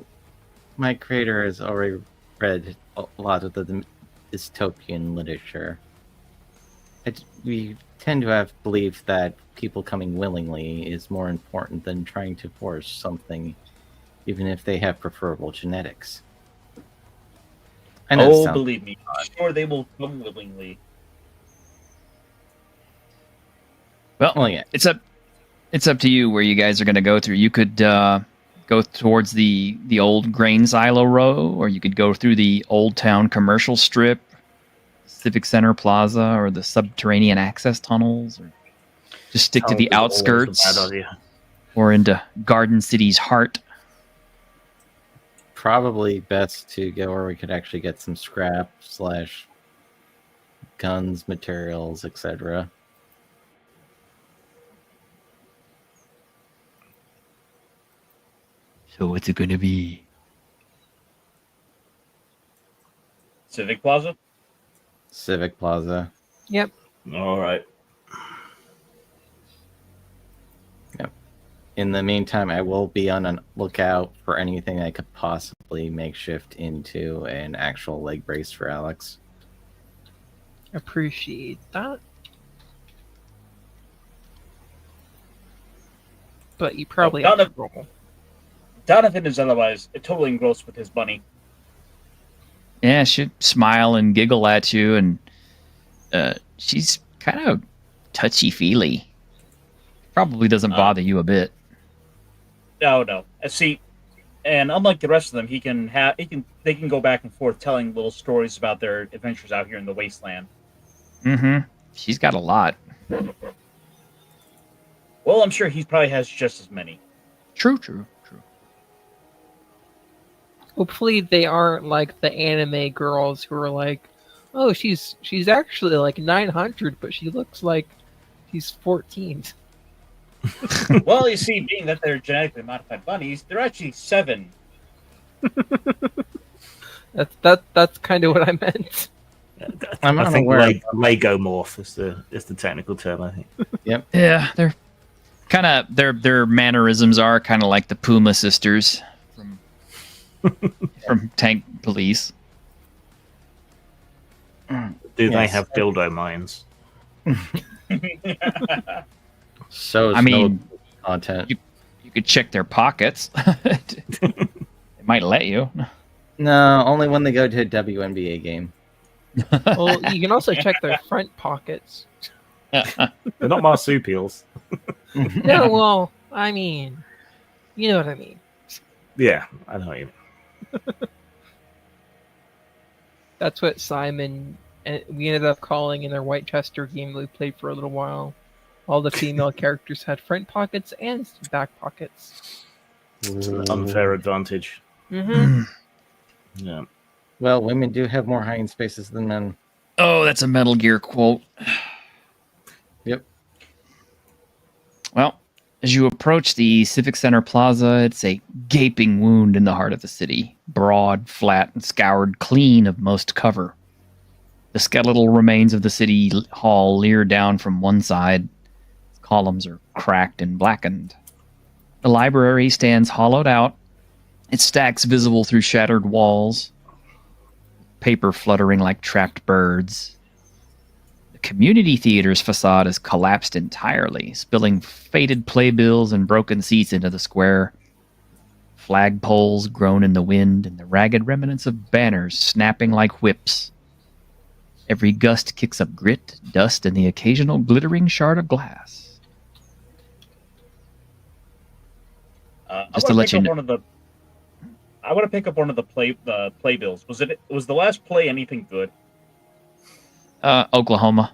my creator has already read a lot of the dystopian literature. We tend to have believed that people coming willingly is more important than trying to force something, even if they have preferable genetics. I know it Oh, sounds believe me, sure they will come willingly. well, yeah. It's up to you where you guys are going to go through. You could go towards the old grain silo row, or you could go through the Old Town commercial strip, Civic Center Plaza, or the subterranean access tunnels, or just stick to Oh, the it's always a outskirts, bad idea. or into Garden City's heart. Probably best to go where we could actually get some scrap / guns, materials, etc. So what's it going to be? Civic Plaza? Civic Plaza. Yep. All right. In the meantime, I will be on a lookout for anything I could possibly makeshift into an actual leg brace for Alex. Appreciate that. But you probably have to roll. Donovan is otherwise totally engrossed with his bunny. Yeah, she'd smile and giggle at you, and she's kind of touchy-feely. Probably doesn't bother you a bit. No. See, and unlike the rest of them, they can go back and forth telling little stories about their adventures out here in the wasteland. Mm-hmm. She's got a lot. Well, I'm sure he probably has just as many. True. Hopefully they aren't like the anime girls who are like, oh, she's actually like 900, but she looks like she's 14. Well, you see, being that they're genetically modified bunnies, they're actually 7. That's kind of what I meant. I'm I think unaware. Lego morph is the technical term. I think. Yeah, they're Kind of their mannerisms are kind of like the Puma sisters from Tank Police. Do they Yes. have dildo minds? So I mean, content. you could check their pockets. They might let you. No, only when they go to a WNBA game. Well, you can also check their front pockets. They're not marsupials. No, well, I mean, you know what I mean. Yeah, I know what you mean. That's what Simon and we ended up calling in their Whitechester game we played for a little while. All the female characters had front pockets and back pockets. It's an unfair advantage. Mm-hmm. Yeah. Well, women do have more hiding spaces than men. Oh, that's a Metal Gear quote. Yep. Well, as you approach the Civic Center Plaza, it's a gaping wound in the heart of the city. Broad, flat, and scoured clean of most cover. The skeletal remains of the city hall leer down from one side. Its columns are cracked and blackened. The library stands hollowed out, its stacks visible through shattered walls, paper fluttering like trapped birds. The community theater's facade is collapsed entirely, spilling faded playbills and broken seats into the square. Flagpoles groan in the wind, and the ragged remnants of banners snapping like whips. Every gust kicks up grit, dust, and the occasional glittering shard of glass. Just to let you know. I want to pick up one of the playbills. Was the last play anything good? Oklahoma.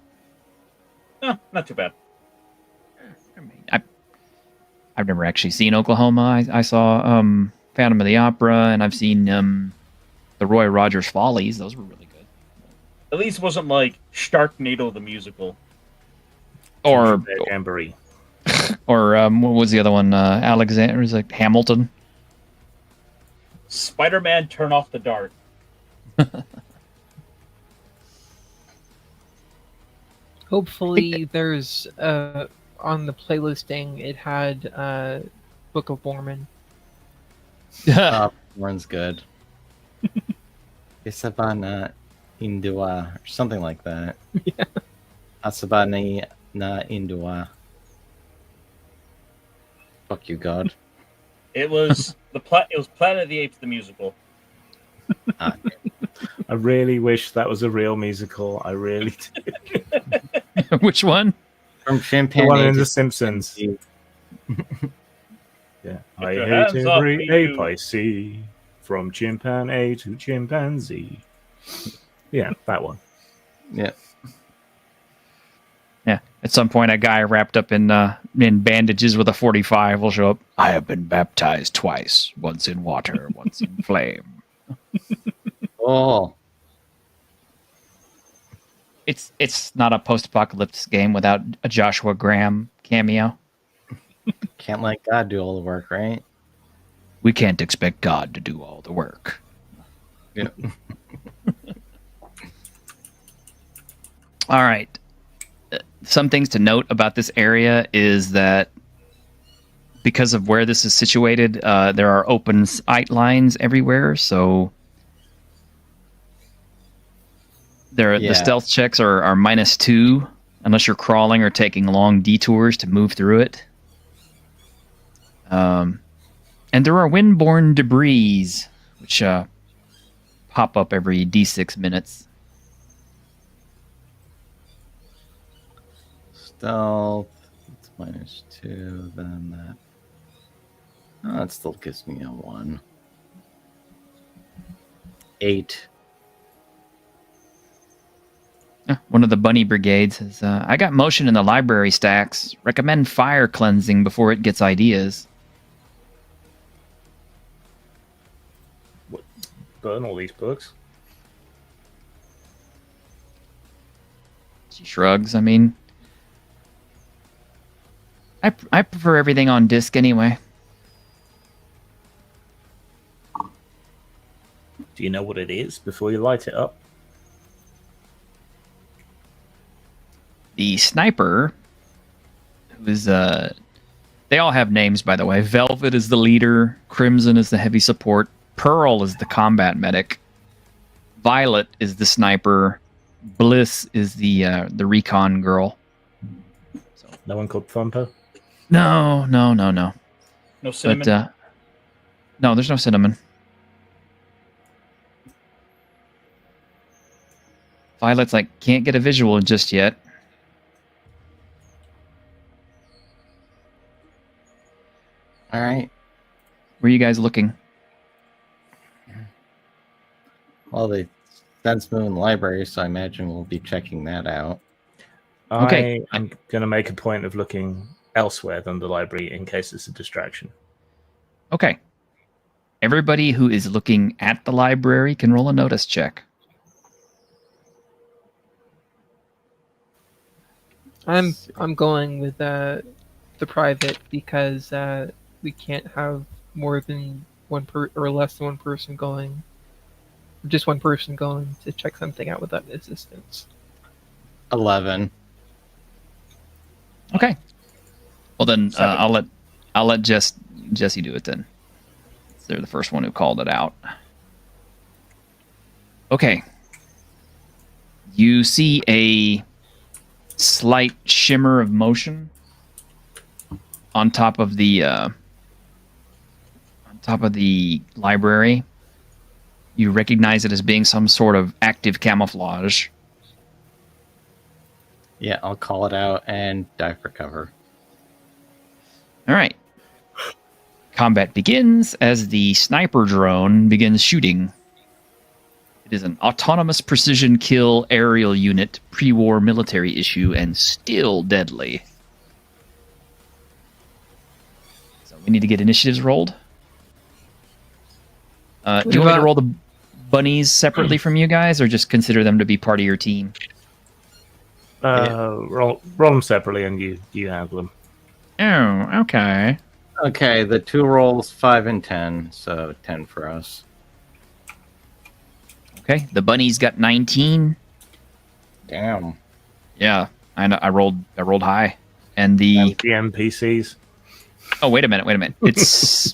Not too bad. I mean, I've never actually seen Oklahoma. I saw Phantom of the Opera, and I've seen the Roy Rogers Follies. Those were really good. At least it wasn't like Sharknado the musical. Or Jamboree. what was the other one? Alexander, was like Hamilton. Spider-Man Turn Off the Dart. Hopefully, there's on the playlisting. It had Book of Mormon. One's good. Isabana Indua, or something like that. Yeah. Asabani na Indua. Fuck you, God. It was it was Planet of the Apes the musical. I really wish that was a real musical. I really do. Which one? From The Chimpanzee. one in The Simpsons. Yeah. I your hate hands off every me, ape you. I see, from chimpanzee to chimpanzee. Yeah, that one. Yeah. Yeah. At some point, a guy wrapped up in bandages with a 45 will show up. I have been baptized twice. Once in water, once in flame. Oh, It's not a post-apocalyptic game without a Joshua Graham cameo. can't let God do all the work, right? We can't expect God to do all the work. Yeah. All right. Some things to note about this area is that because of where this is situated, there are open sight lines everywhere. So the Yeah. stealth checks are -2 unless you're crawling or taking long detours to move through it. And there are windborne debris, which pop up every D6 minutes. Stealth. It's -2, then that. Oh, that still gives me a 1. 8. One of the bunny brigades says, I got motion in the library stacks. Recommend fire cleansing before it gets ideas. Burn all these books. She shrugs. I mean, I prefer everything on disc anyway. Do you know what it is before you light it up? The sniper, who is They all have names, by the way. Velvet is the leader. Crimson is the heavy support. Pearl is the combat medic. Violet is the sniper. Bliss is the recon girl. No one called Thumper? No. No cinnamon. But no, there's no cinnamon. Violet's like, can't get a visual just yet. All right. Where are you guys looking? Well, the Sense Moon Library, so I imagine we'll be checking that out. Okay. I'm going to make a point of looking elsewhere than the library in case it's a distraction. Okay. Everybody who is looking at the library can roll a notice check. I'm going with the private because we can't have more than or less than one person going. Just one person going to check something out without assistance. 11. Okay. Well then, I'll let Jesse do it then. They're the first one who called it out. Okay. You see a slight shimmer of motion on top of the library. You recognize it as being some sort of active camouflage. Yeah, I'll call it out and dive for cover. All right. Combat begins as the sniper drone begins shooting. It is an autonomous precision kill aerial unit, pre-war military issue, and still deadly. So we need to get initiatives rolled. Do you want me to roll the bunnies separately from you guys, or just consider them to be part of your team? Roll them separately and you handle them. Oh, okay. Okay, the 2 rolls 5 and 10, so 10 for us. Okay, the bunnies got 19. Damn. Yeah, I rolled high, and the And the NPCs. oh wait a minute, it's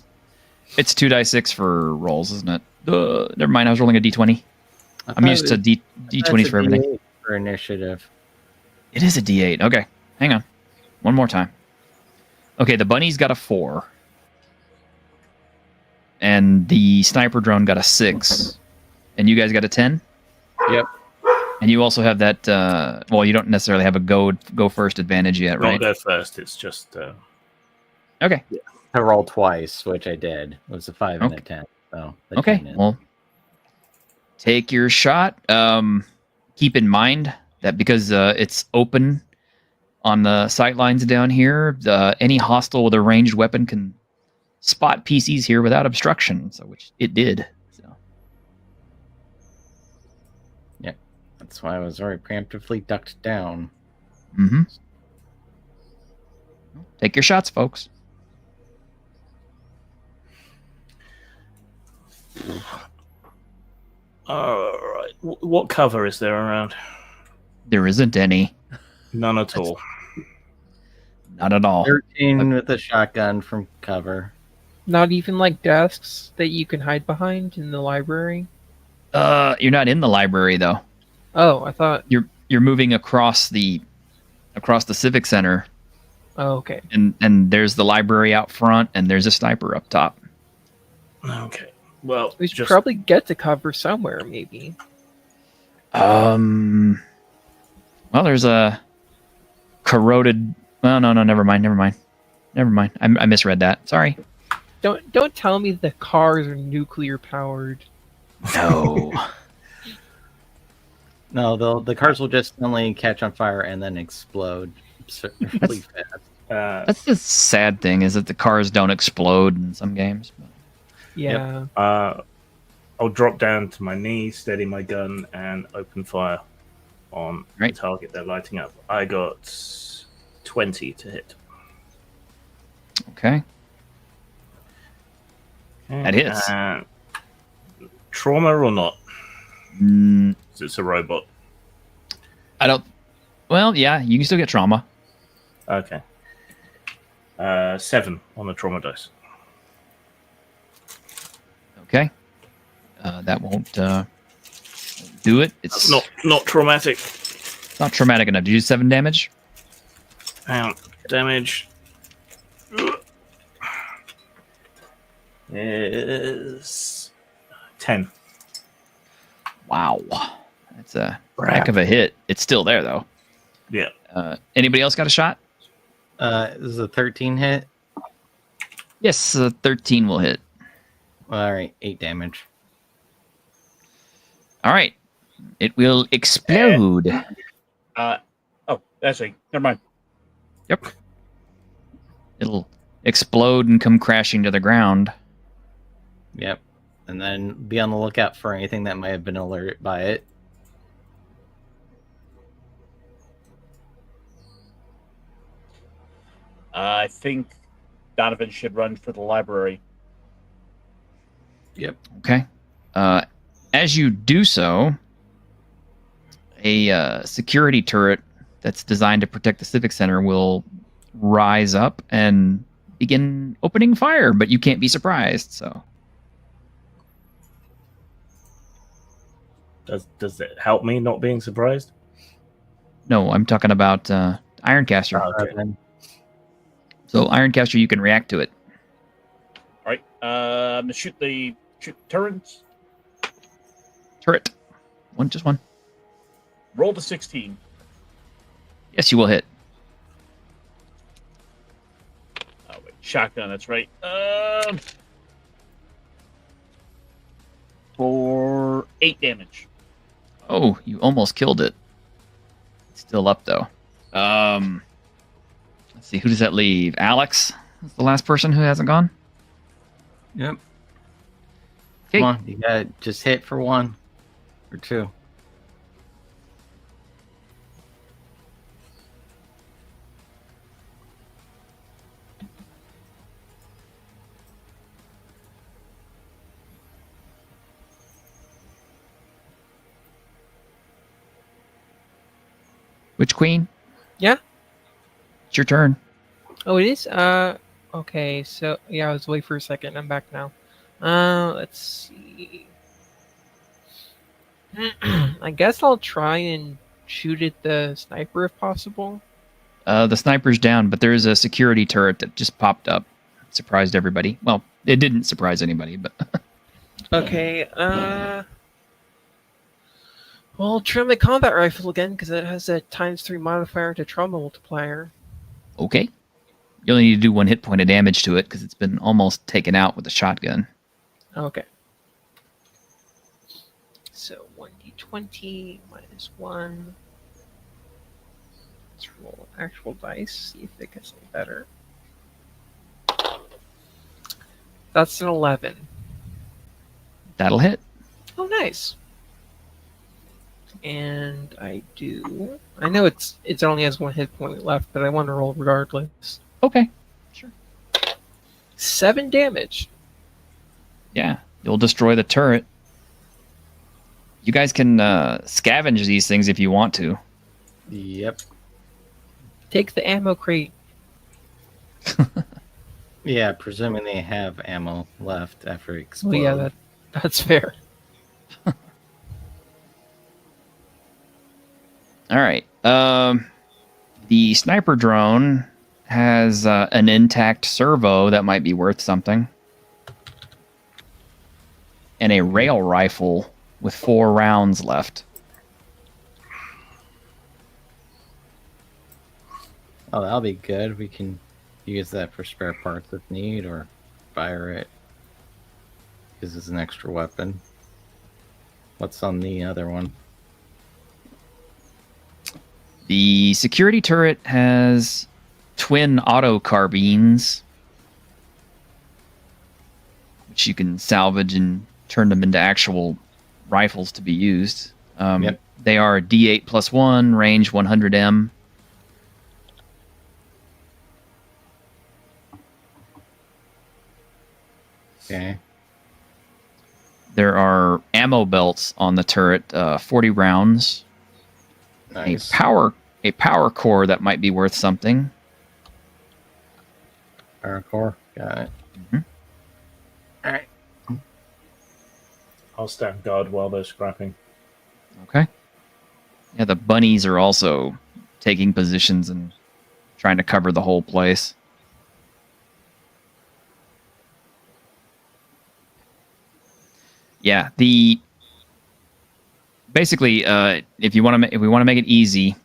2d6 for rolls, isn't it? Never mind, I was rolling a d20. I'm used to d20s for everything. D8 for initiative. It is a d8. Okay, hang on, one more time. Okay, the bunnies got a 4, and the sniper drone got a 6, and you guys got a 10. Yep. And you also have that. Well, you don't necessarily have a go first advantage yet, Don't right? go first. It's just Okay. I rolled twice, which I did. It was a 5 and a Okay. 10. So the Okay. 10 is- Well, take your shot. Keep in mind that because it's open on the sight lines down here, any hostile with a ranged weapon can spot PCs here without obstruction. So, which it did. So. That's why I was very preemptively ducked down. Mm-hmm. Take your shots, folks. all right. What cover is there around? There isn't any. None at all. Not at all. 13 with a shotgun from cover. Not even like desks that you can hide behind in the library. You're not in the library though. Oh, I thought. You're moving across the civic center, Oh, okay. and there's the library out front, and there's a sniper up top. Okay. Well, We should just probably get to cover somewhere, maybe. Well, there's a corroded. Well, no, never mind. I misread that. Sorry. Don't tell me the cars are nuclear powered. No. No, the cars will just suddenly catch on fire and then explode really fast. That's the sad thing, is that the cars don't explode in some games. Yeah. I'll drop down to my knees, steady my gun, and open fire on Right. the target they're lighting up. I got 20 to hit. Okay. That hits. Trauma or not? Mm, 'Cause it's a robot. I don't. Well, yeah, you can still get trauma. Okay. 7 on the trauma dice. Okay. That won't do it. It's Not traumatic. not traumatic enough. Did you do 7 damage? Damage is 10. Wow. That's a heck of a hit. It's still there, though. Yeah. Anybody else got a shot? This is a 13 hit. Yes, 13 will hit. All right, 8 damage. All right. It will explode. Actually, never mind. Yep. It'll explode and come crashing to the ground. Yep. And then be on the lookout for anything that might have been alerted by it. I think Donovan should run for the library. Yep. Okay. As you do so, a security turret that's designed to protect the Civic Center will rise up and begin opening fire, but you can't be surprised, so... Does it help me not being surprised? No, I'm talking about Ironcaster. Okay. So Ironcaster, you can react to it. All right. I'm gonna shoot turrets. Turret. Just one. Roll to 16. Yes, you will hit. Oh wait, shotgun. That's right. For 8 damage. Oh, you almost killed it. It's still up though. Let's see, who does that leave? Alex is the last person who hasn't gone. Yep. Okay. Come on, you gotta just hit for 1 or 2. Which queen? Yeah. It's your turn. Oh, it is? Okay, so, yeah, I was away for a second. I'm back now. Let's see. I guess I'll try and shoot at the sniper if possible. The sniper's down, but there is a security turret that just popped up. Surprised everybody. Well, it didn't surprise anybody, but... Okay, well, I'll try my combat rifle again, because it has a ×3 modifier to trauma multiplier. Okay. You only need to do 1 hit point of damage to it, because it's been almost taken out with a shotgun. Okay. So 1d20 minus 1. Let's roll actual dice, see if it gets any better. That's an 11. That'll hit. Oh, nice. And I know it only has 1 hit point left, but I want to roll regardless. Okay. 7 damage. Yeah. You'll destroy the turret. You guys can scavenge these things if you want to. Yep. Take the ammo crate. Yeah, presuming they have ammo left after it explodes. Well, yeah, that's fair. All right. The sniper drone has an intact servo that might be worth something. And a rail rifle with 4 rounds left. Oh, that'll be good. We can use that for spare parts if need, or fire it. Because it's an extra weapon. What's on the other one? The security turret has twin auto carbines, which you can salvage and turn them into actual rifles to be used. Yep. They are D8 plus 1, range 100M. Okay. There are ammo belts on the turret, 40 rounds. Nice. A power core that might be worth something. Paracore. Got it. Mhm. All right. I'll stand guard while they're scrapping. Okay. Yeah, the bunnies are also taking positions and trying to cover the whole place. Yeah, basically, if we want to make it easy,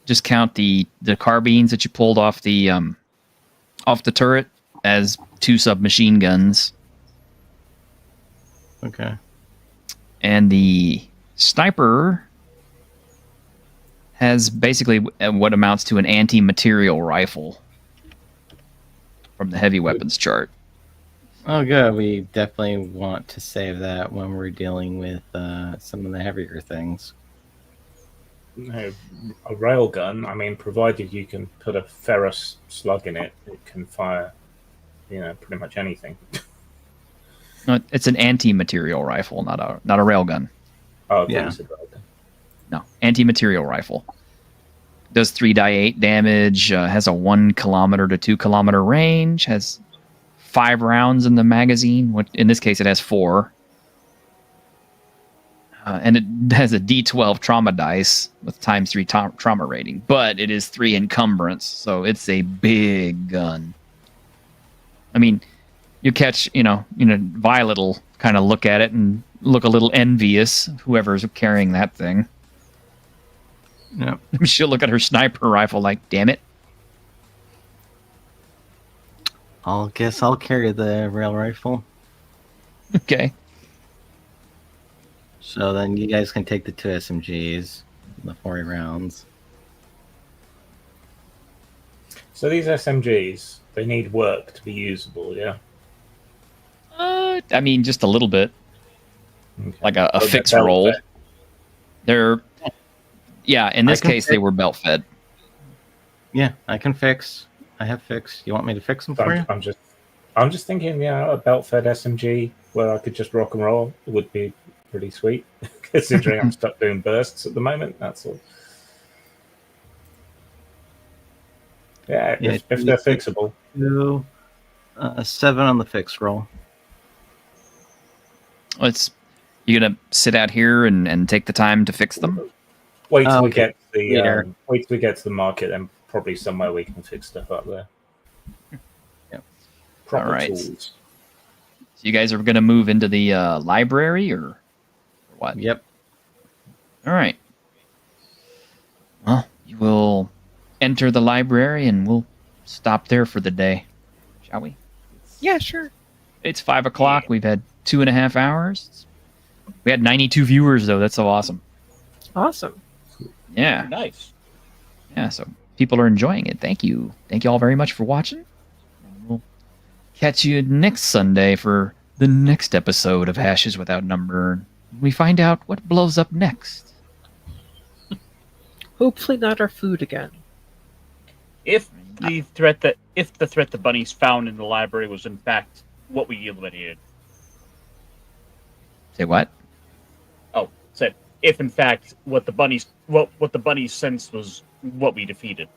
just count the carbines that you pulled off the turret as 2 submachine guns, Okay. and the sniper has basically what amounts to an anti-material rifle from the heavy weapons chart. Oh, good. We definitely want to save that when we're dealing with some of the heavier things. No, a railgun, I mean, provided you can put a ferrous slug in it, it can fire, pretty much anything. No, it's an anti-material rifle, not a railgun. Oh, Yeah. yeah. Railgun. No, anti-material rifle. Does 3d8 damage. Has a 1 kilometer to 2 kilometer range. Has 5 rounds in the magazine. In this case, it has 4. And it has a D12 trauma dice with ×3 trauma rating, but it is 3 encumbrance, so it's a big gun. I mean, you catch, Violet will kind of look at it and look a little envious, whoever's carrying that thing. Yep. She'll look at her sniper rifle like, damn it. I'll guess I'll carry the rail rifle. Okay. So then you guys can take the 2 SMGs, the 40 rounds. So these SMGs, they need work to be usable, yeah? I mean, just a little bit. Okay. Like a So fixed they're belt roll. fed. In this I can case, they fix- were belt fed. Yeah, I can fix. I have fix. You want me to fix them So for you? I'm just thinking, a belt-fed SMG where I could just rock and roll would be pretty sweet, considering I'm stuck doing bursts at the moment. That's all. Yeah, Yeah, if they're fixable. 2, 7 on the fix roll. You gonna sit out here and take the time to fix them? Wait till we Okay. get to Later. the market, and probably somewhere we can fix stuff up there. Yep. Proper All right. tools. So you guys are gonna move into the library or what? Yep. All right. Well, you will enter the library and we'll stop there for the day, shall we? Yeah, sure. It's 5:00. We've had 2.5 hours. We had 92 viewers though. That's so awesome. Awesome. Yeah. Nice. Yeah, so people are enjoying it. Thank you. Thank you all very much for watching. And we'll catch you next Sunday for the next episode of Hashes Without Number. We find out what blows up next. Hopefully not our food again. If the threat the bunnies found in the library was in fact what we eliminated. Say what? Oh, said if in fact what the bunnies sensed was what we defeated.